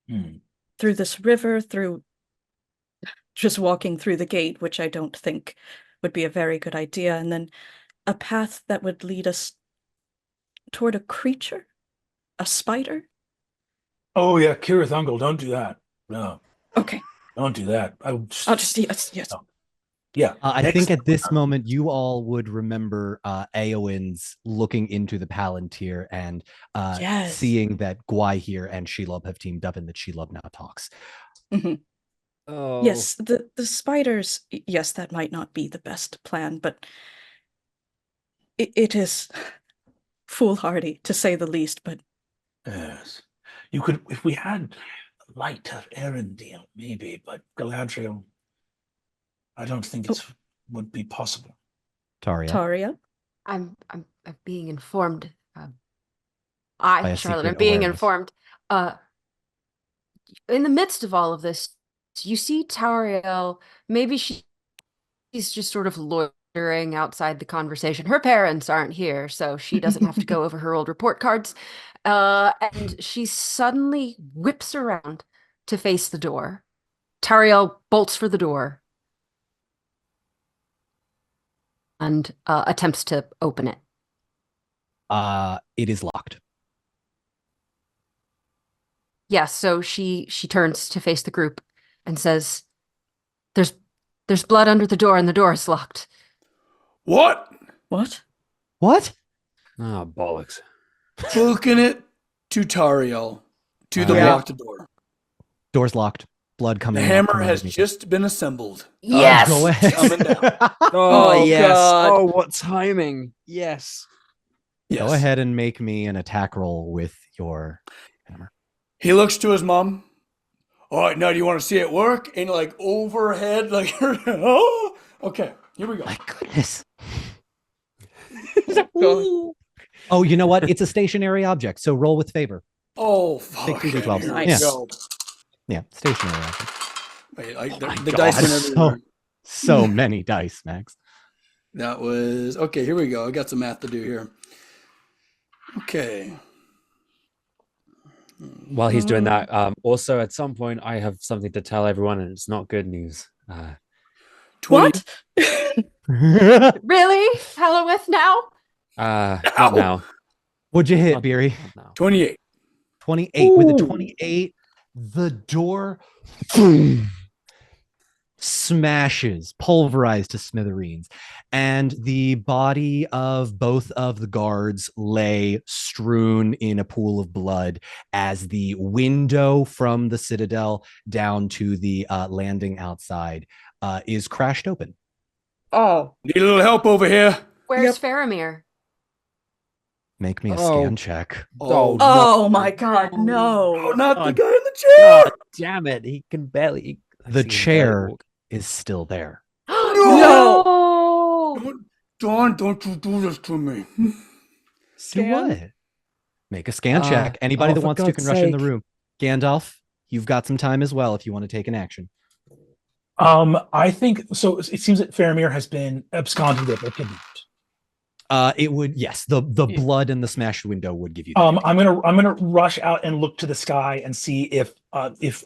Hmm. Through this river, through just walking through the gate, which I don't think would be a very good idea, and then a path that would lead us toward a creature, a spider. Oh yeah, Kirith Uncle, don't do that. No. Okay. Don't do that. I'll just yes. No. Yeah. I think at this moment you all would remember Eowyn's looking into the Palantir and Yes. seeing that Gwaihir and Shelob have teamed up and that Shelob now talks. Mm-hmm. Oh. Yes, the spiders, yes, that might not be the best plan, but it is foolhardy, to say the least, but... Yes. You could, if we had Light of Erendil, maybe, but Galadriel, I don't think it would be possible. Taria? I'm being informed. By a Charlotte, secret I'm being awareness. informed. In the midst of all of this, you see Tauriel, maybe she's just sort of loitering outside the conversation. Her parents aren't here, so she doesn't have to go over her old report cards. And she suddenly whips around to face the door. Tauriel bolts for the door and attempts to open it. It is locked. Yes, so she turns to face the group and says, There's blood under the door and the door is locked. What? What? What? Ah, bollocks. Booking it to Tauriel to the locked door. Door's locked. Blood coming The out hammer from has underneath. just been assembled. Yes! Go ahead. Coming down. Oh, yes. God. Oh, what timing. Yes. Yes. Go ahead and make me an attack roll with your hammer. He looks to his mom. All right, now do you want to see it work? And like overhead, like, oh, okay, here we go. My goodness. Go. Oh, you know what? It's a stationary object, so roll with favor. Oh, Take fuck. 2d12s. Here we Yeah. go. Yeah, stationary object. Wait, My the God, dice went everywhere. so many dice, Max. That was, okay, here we go. I got some math to do here. Okay. While he's doing that, also at some point, I have something to tell everyone, and it's not good news. 20. What? Really? Halloweth now? Not now. What'd you hit, Beery? Not now. 28. 28. With a 28, the door smashes, pulverized to smithereens, and the body of both of the guards lay strewn in a pool of blood as the window from the citadel down to the landing outside is crashed open. Oh. Need a little help over here. Where's Faramir? Make me a scan check. Oh my God, no. Oh, not the guy in the chair. God damn it. He can barely. The chair is still there. No. Dawn, don't you do this to me. Do what? Make a scan check. Anybody that wants to can rush in the room. Gandalf, you've got some time as well if you want to take an action. I think so. It seems that Faramir has been absconded with or kidnapped. It would, yes. The blood and the smashed window would give you. I'm gonna rush out and look to the sky and see if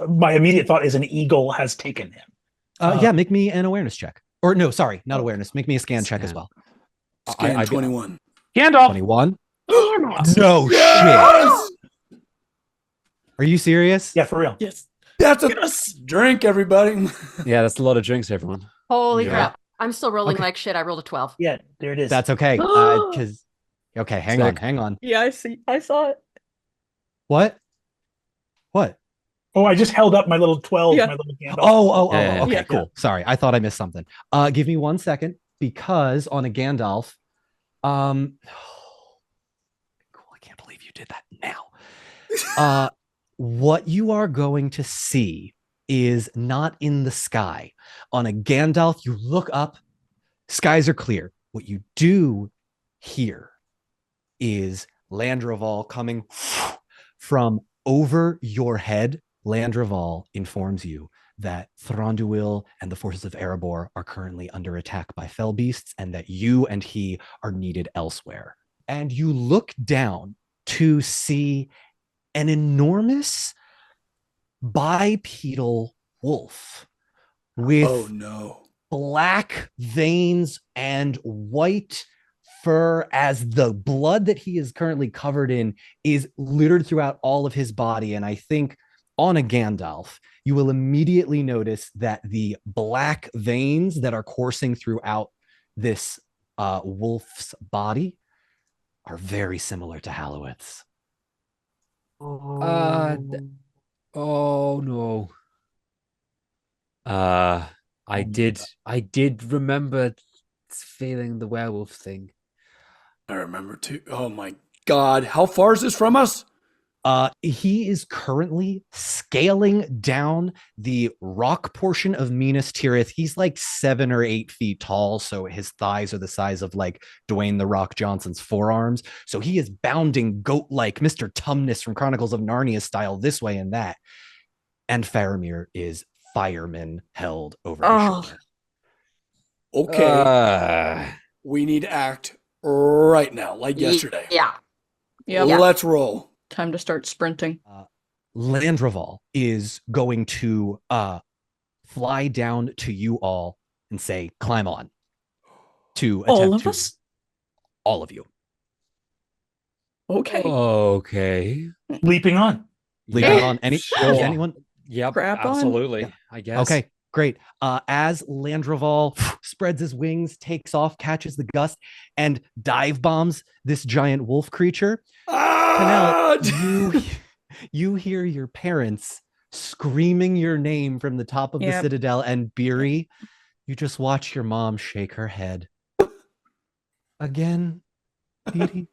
my immediate thought is an eagle has taken him. Yeah, make me an awareness check. Or no, sorry, not awareness. Make me a scan check as well. Scan 21. Gandalf. 21. Damn it. No shit. Are you serious? Yeah, for real. Yes. That's a drink, everybody. Yeah, that's a lot of drinks, everyone. Holy Yeah. crap. I'm still rolling Okay. like shit. I rolled a 12. Yeah, there it is. That's okay. Because okay, hang on. Yeah, I saw it. What? Oh, I just held up my little 12, Yeah. my little Gandalf. Oh, Yeah. okay, Yeah. cool. Sorry, I thought I missed something. Give me 1 second because on a Gandalf, cool. I can't believe you did that now. What you are going to see is not in the sky. On a Gandalf, you look up, skies are clear. What you do hear is Landroval coming from over your head. Landroval informs you that Thranduil and the forces of Erebor are currently under attack by fell beasts, and that you and he are needed elsewhere. And you look down to see an enormous bipedal wolf with black veins and white fur, as the blood that he is currently covered in is littered throughout all of his body. And I think on a Gandalf, you will immediately notice that the black veins that are coursing throughout this wolf's body are very similar to Hallowith's. Oh no. I did remember feeling the werewolf thing. I remember too. Oh my God. How far is this from us? He is currently scaling down the rock portion of Minas Tirith. He's like 7 or 8 feet tall, so his thighs are the size of like Dwayne the Rock Johnson's forearms. So he is bounding goat-like Mr. Tumnus from Chronicles of Narnia style this way and that. And Faramir is fireman held over his shoulder. Okay. We need to act right now, like yesterday. Yeah. Let's roll. Time to start sprinting. Landroval is going to fly down to you all and say, climb on. To all of us? All of you. Okay. Okay. Leaping on. Leaping on. Sure. Anyone? Yep, Grab on? absolutely. I guess. Okay, great. As Landroval spreads his wings, takes off, catches the gust, and dive bombs this giant wolf creature, Canal, you hear your parents screaming your name from the top of the citadel, and Beery, you just watch your mom shake her head. Again, Beery,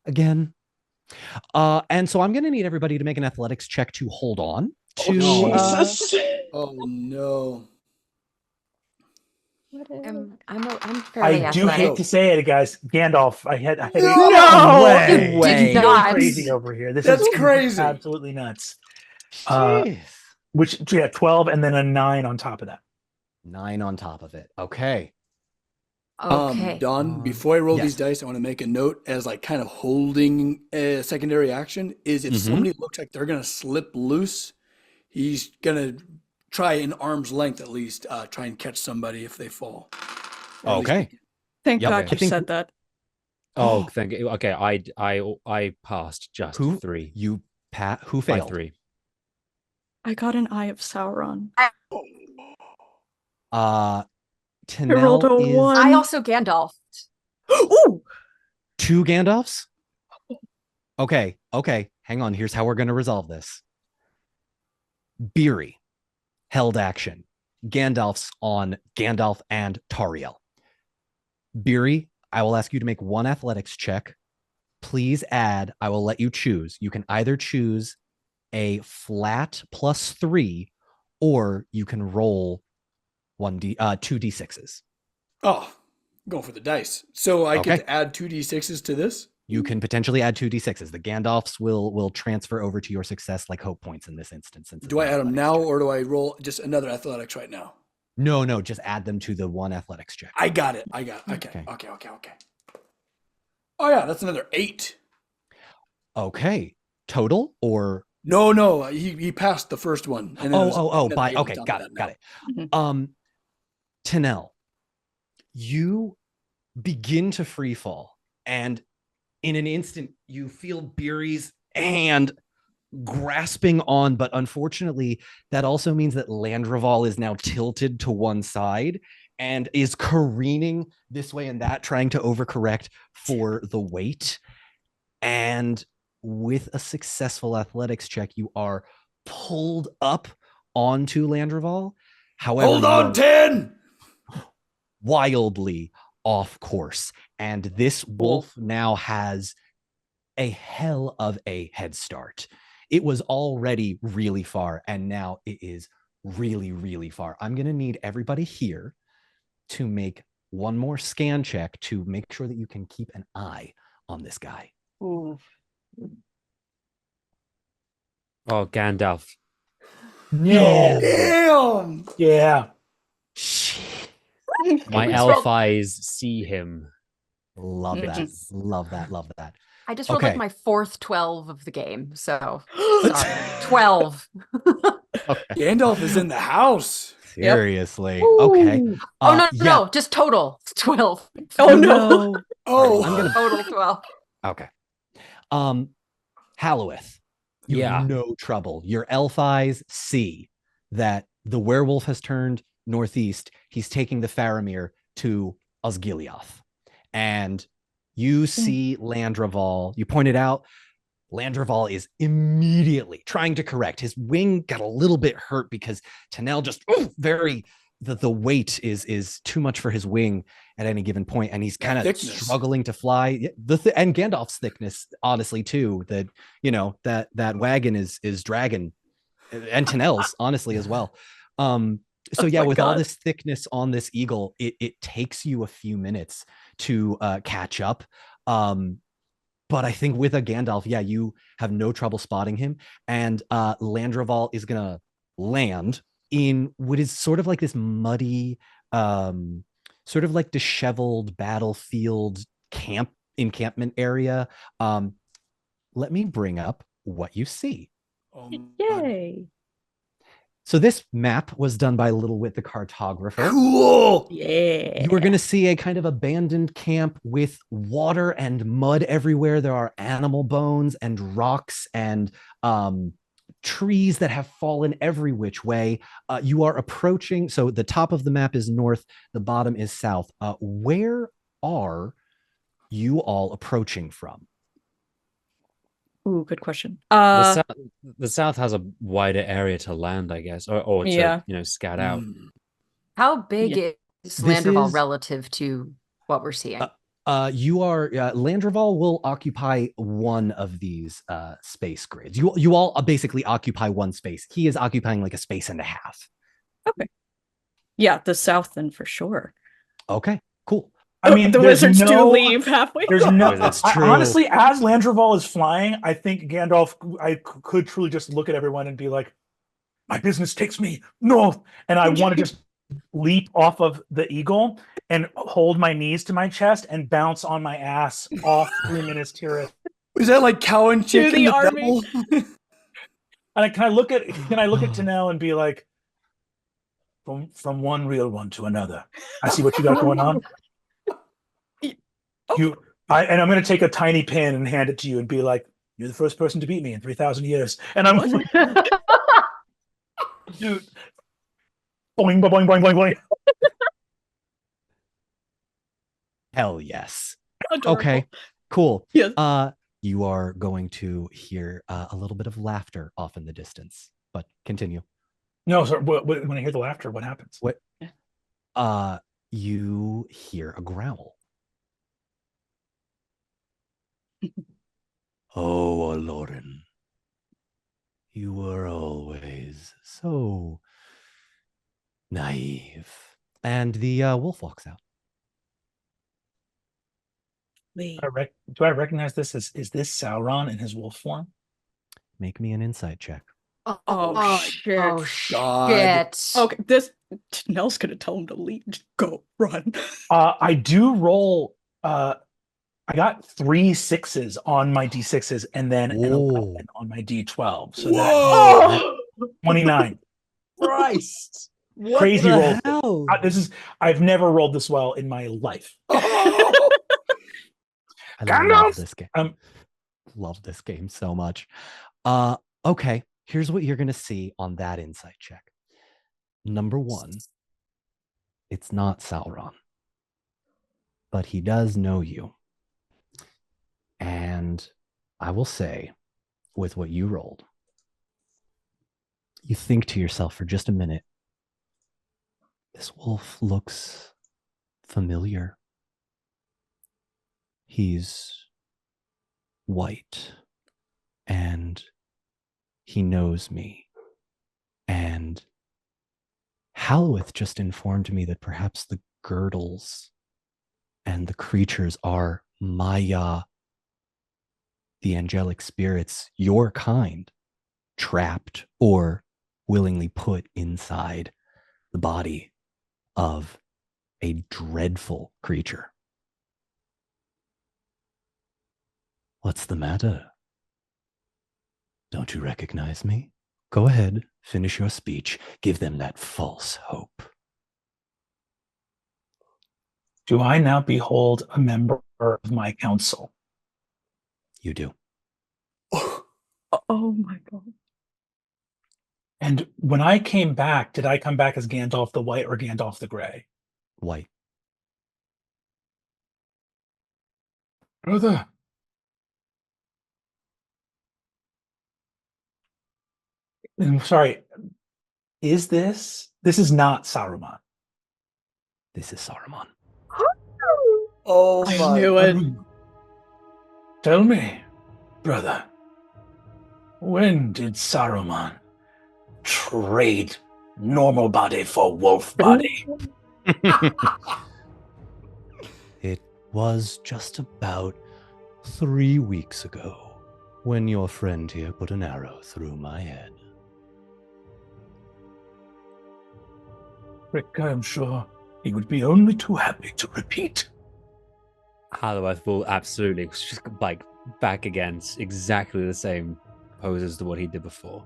again. And so I'm going to need everybody to make an athletics check to hold on to. Jesus. Oh no. I'm fairly I do hate to say it, guys. Gandalf, I had No way. Did You're not. crazy over here. That's is crazy. Absolutely nuts. Jeez. Which 12 and then a 9 on top of that. 9 on top of it. Okay. Don, before I roll these dice, I want to make a note as like kind of holding a secondary action is if somebody looks like they're going to slip loose, he's going to try in arm's length at least, try and catch somebody if they fall. Okay. Thank God you said that. Oh, thank you. Okay, I passed just 3. You who failed? By 3. I got an Eye of Sauron. Tanel I rolled a 1. I also Gandalf. Ooh! 2 Gandalfs? Okay. Hang on. Here's how we're going to resolve this. Beery held action. Gandalf's on Gandalf and Tariel. Beery, I will ask you to make 1 athletics check. Please add, I will let you choose. You can either choose a flat +3, or you can roll 2d6s. Oh, going for the dice. So I get to add 2d6s to this? You can potentially add 2d6s. The Gandalfs will transfer over to your success like hope points in this instance. Do I add them now, or do I roll just another athletics right now? No, just add them to the 1 athletics check. I got it. Okay. Oh yeah, that's another 8. Okay. Total or no, he passed the first one. And got it. Tanel, you begin to free fall, and in an instant you feel Beery's hand grasping on, but unfortunately that also means that Landroval is now tilted to one side and is careening this way and that, trying to overcorrect for the weight. And with a successful athletics check, you are pulled up onto Landroval. However, hold on, 10! Wildly off course. And this wolf now has a hell of a head start. it was already really far, and now it is really, really far. I'm going to need everybody here to make one more scan check to make sure that you can keep an eye on this guy. Ooh. Oh, Gandalf. No. Damn. Yeah. My elf eyes see him. Love that. Love that. Love that. I just rolled Okay. like my fourth 12 of the game, so sorry. 12. Okay. Gandalf is in the house. Seriously. Okay. Oh no, yeah. no, just total 12. Oh no. Oh. I'm gonna Total 12. Okay. Halloweth, you Yeah. have no trouble. Your elf eyes see that the werewolf has turned northeast. He's taking the Faramir to Osgiliath. And you see Landraval. You pointed out Landraval is immediately trying to correct. His wing got a little bit hurt because Tanel just the weight is too much for his wing at any given point, and he's kind of struggling to fly. And Gandalf's thickness, honestly, too. That that wagon is dragging, and Tanel's honestly as well. So yeah, with all this thickness on this eagle, it takes you a few minutes to catch up. But I think with a Gandalf, yeah, you have no trouble spotting him. And Landraval is going to land in what is sort of like this muddy, sort of like disheveled battlefield encampment area. Let me bring up what you see. Yay. So this map was done by Little Wit the cartographer. Cool. Yeah. You are going to see a kind of abandoned camp with water and mud everywhere. There are animal bones and rocks and trees that have fallen every which way. You are approaching. So the top of the map is north. The bottom is south. Where are you all approaching from? Ooh, good question. The south has a wider area to land, I guess, or to scout out. How big is Landraval relative to what we're seeing? Landraval will occupy one of these space grids. You all basically occupy one space. He is occupying like a space and a half. Okay. Yeah, the south then for sure. Okay, cool. I mean, the wizards do leave halfway. There's no. That's true. Honestly, as Landraval is flying, I think Gandalf. I could truly just look at everyone and be like, "My business takes me north," and I want to just leap off of the eagle and hold my knees to my chest and bounce on my ass off 3 minutes Tirith. Is that like cow and chicken? The army. And can I look at Tanel and be like, from one real one to another. I see what you got going on. And I'm going to take a tiny pin and hand it to you and be like, "You're the first person to beat me in 3,000 years." And I'm like, dude, boing, boing, boing, boing, boing. Hell yes. Adorable. Okay, cool. Yes. You are going to hear a little bit of laughter off in the distance, but continue. No, sir. When I hear the laughter, what happens? What? You hear a growl. Oh, Aloran, you were always so naive. And the wolf walks out. Do I recognize this? Is this Sauron in his wolf form? Make me an insight check. Oh shit. Oh shit. Okay, this Nell's gonna tell him to leave. Just go, run. I do roll. I got 3 6s on my d6s and then an 11 on my d12. So that's 29. Christ. What Crazy the roll. hell? I've never rolled this well in my life. I love this game. Love this game so much. Okay, here's what you're gonna see on that insight check. Number 1, it's not Sauron, but he does know you. And I will say, with what you rolled, you think to yourself for just a minute, this wolf looks familiar. He's white and he knows me. And Halloweth just informed me that perhaps the girdles and the creatures are Maya, the angelic spirits, your kind, trapped or willingly put inside the body of a dreadful creature. What's the matter? Don't you recognize me? Go ahead, finish your speech. Give them that false hope. Do I now behold a member of my council? You do. Oh my god. And when I came back, did I come back as Gandalf the White or Gandalf the Grey? White. Brother. I'm sorry. This is not Saruman. This is Saruman. Oh I my. knew it. Tell me, brother, when did Saruman trade normal body for wolf body? It was just about 3 weeks ago when your friend here put an arrow through my head. Rick, I am sure he would be only too happy to repeat. Halloweth will absolutely just like back against exactly the same poses to what he did before.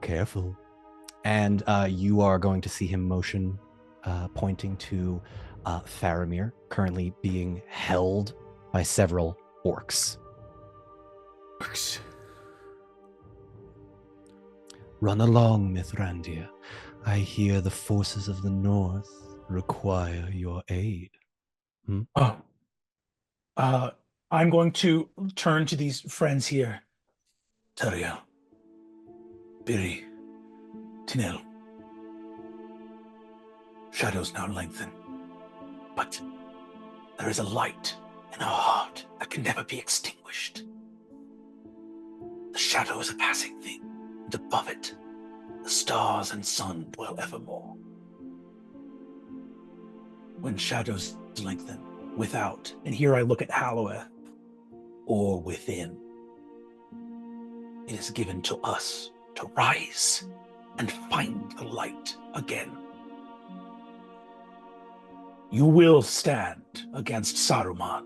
Careful. And you are going to see him motion, pointing to Faramir, currently being held by several orcs. Run along, Mithrandir. I hear the forces of the north require your aid. I'm going to turn to these friends here. Tariel, Biri, Tinel. Shadows now lengthen, but there is a light in our heart that can never be extinguished. The shadow is a passing thing, and above it, the stars and sun dwell evermore. When shadows lengthen without, And here I look at Halloweth, or within, it is given to us to rise and find the light again. You will stand against Saruman.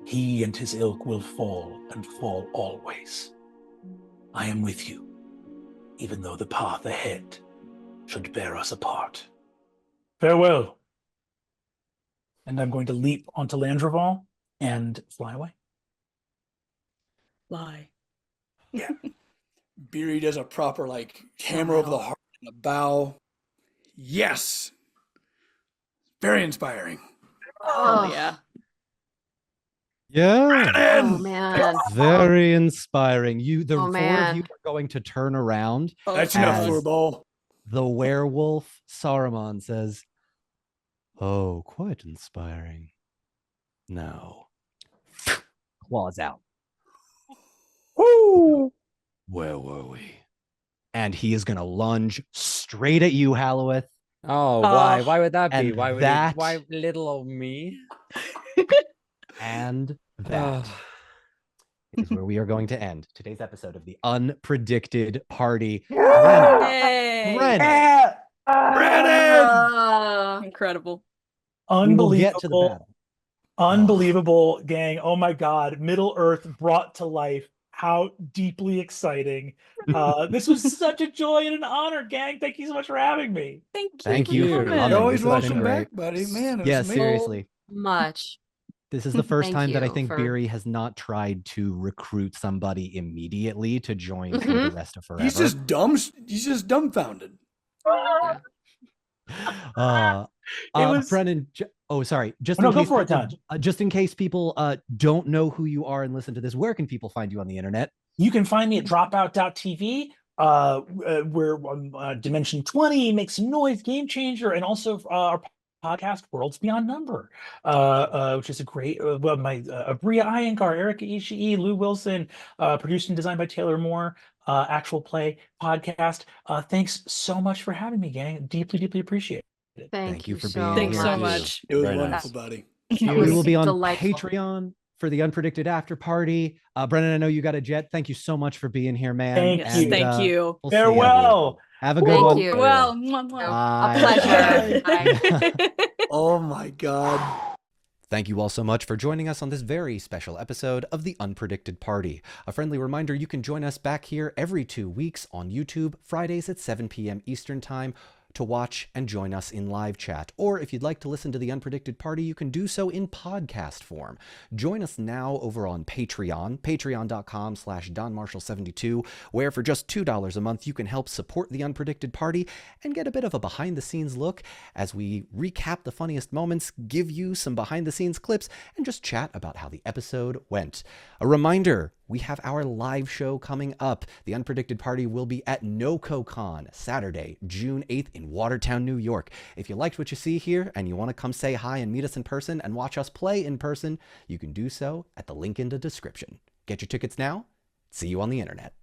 He and his ilk will fall and fall always. I am with you, even though the path ahead should bear us apart. farewell. And I'm going to leap onto Landroval and fly away. Lie. Yeah. Beery does a proper like hammer over the heart and a bow. Yes. Very inspiring. Oh yeah. Yeah. Oh man. Very inspiring. The Oh, four of man. you are going to turn around. That's enough, as Furball. The werewolf Saruman says, "Oh, quite inspiring. Now, claws out. Woo! Where were we?" And he is going to lunge straight at you, Halloweth. Oh, why? Why would that be? And Why would that- why little old me? And that is where we are going to end today's episode of the Unpredicted Party. Yay! Brennan. Incredible. We will get to the Unbelievable. battle. Unbelievable, gang. Oh my God. Middle Earth brought to life. How deeply exciting. This was such a joy and an honor, gang. Thank you so much for having me. Thank you for coming. You're always This has been welcome great. back, buddy. Man, it was Yeah, amazing. seriously. Much. This is the first Thank time that I you think for- Beery has not tried to recruit somebody immediately to join for the rest of forever. He's just dumb. He's just dumbfounded. Brennan. Sorry. Just Oh, in no, go case for it, people, Todd. just in case people don't know who you are and listen to this, where can people find you on the internet? You can find me at dropout.tv. We're on Dimension 20, Make Some Noise, Game Changer, and also our podcast, Worlds Beyond Number, which is a great, Bria Iyengar, Erica Ishii, Lou Wilson, produced and designed by Taylor Moore, actual play podcast. Thanks so much for having me, gang. Deeply, deeply appreciate it. Thank you for so being Thanks here. so too. much. It was Very wonderful, nice. buddy. We will be on delightful. Patreon for the Unpredicted After Party. Brennan, I know you got a jet. Thank you so much for being here, man. Thank Yes, you. thank you. We'll see ya. Farewell. Have a good Thank one. you. Well, mwah, mwah. Bye. A pleasure. Bye. Oh my God. Thank you all so much for joining us on this very special episode of The Unpredicted Party. A friendly reminder, you can join us back here every 2 weeks on YouTube, Fridays at 7 p.m. Eastern Time, to watch and join us in live chat. Or if you'd like to listen to The Unpredicted Party, you can do so in podcast form. Join us now over on Patreon, patreon.com/DonMarshall72, where for just $2 a month, you can help support The Unpredicted Party and get a bit of a behind-the-scenes look as we recap the funniest moments, give you some behind-the-scenes clips, and just chat about how the episode went. A reminder, we have our live show coming up. The Unpredicted Party will be at NoCoCon Saturday, June 8th in Watertown, New York. If you liked what you see here and you want to come say hi and meet us in person and watch us play in person, you can do so at the link in the description. Get your tickets now. See you on the internet.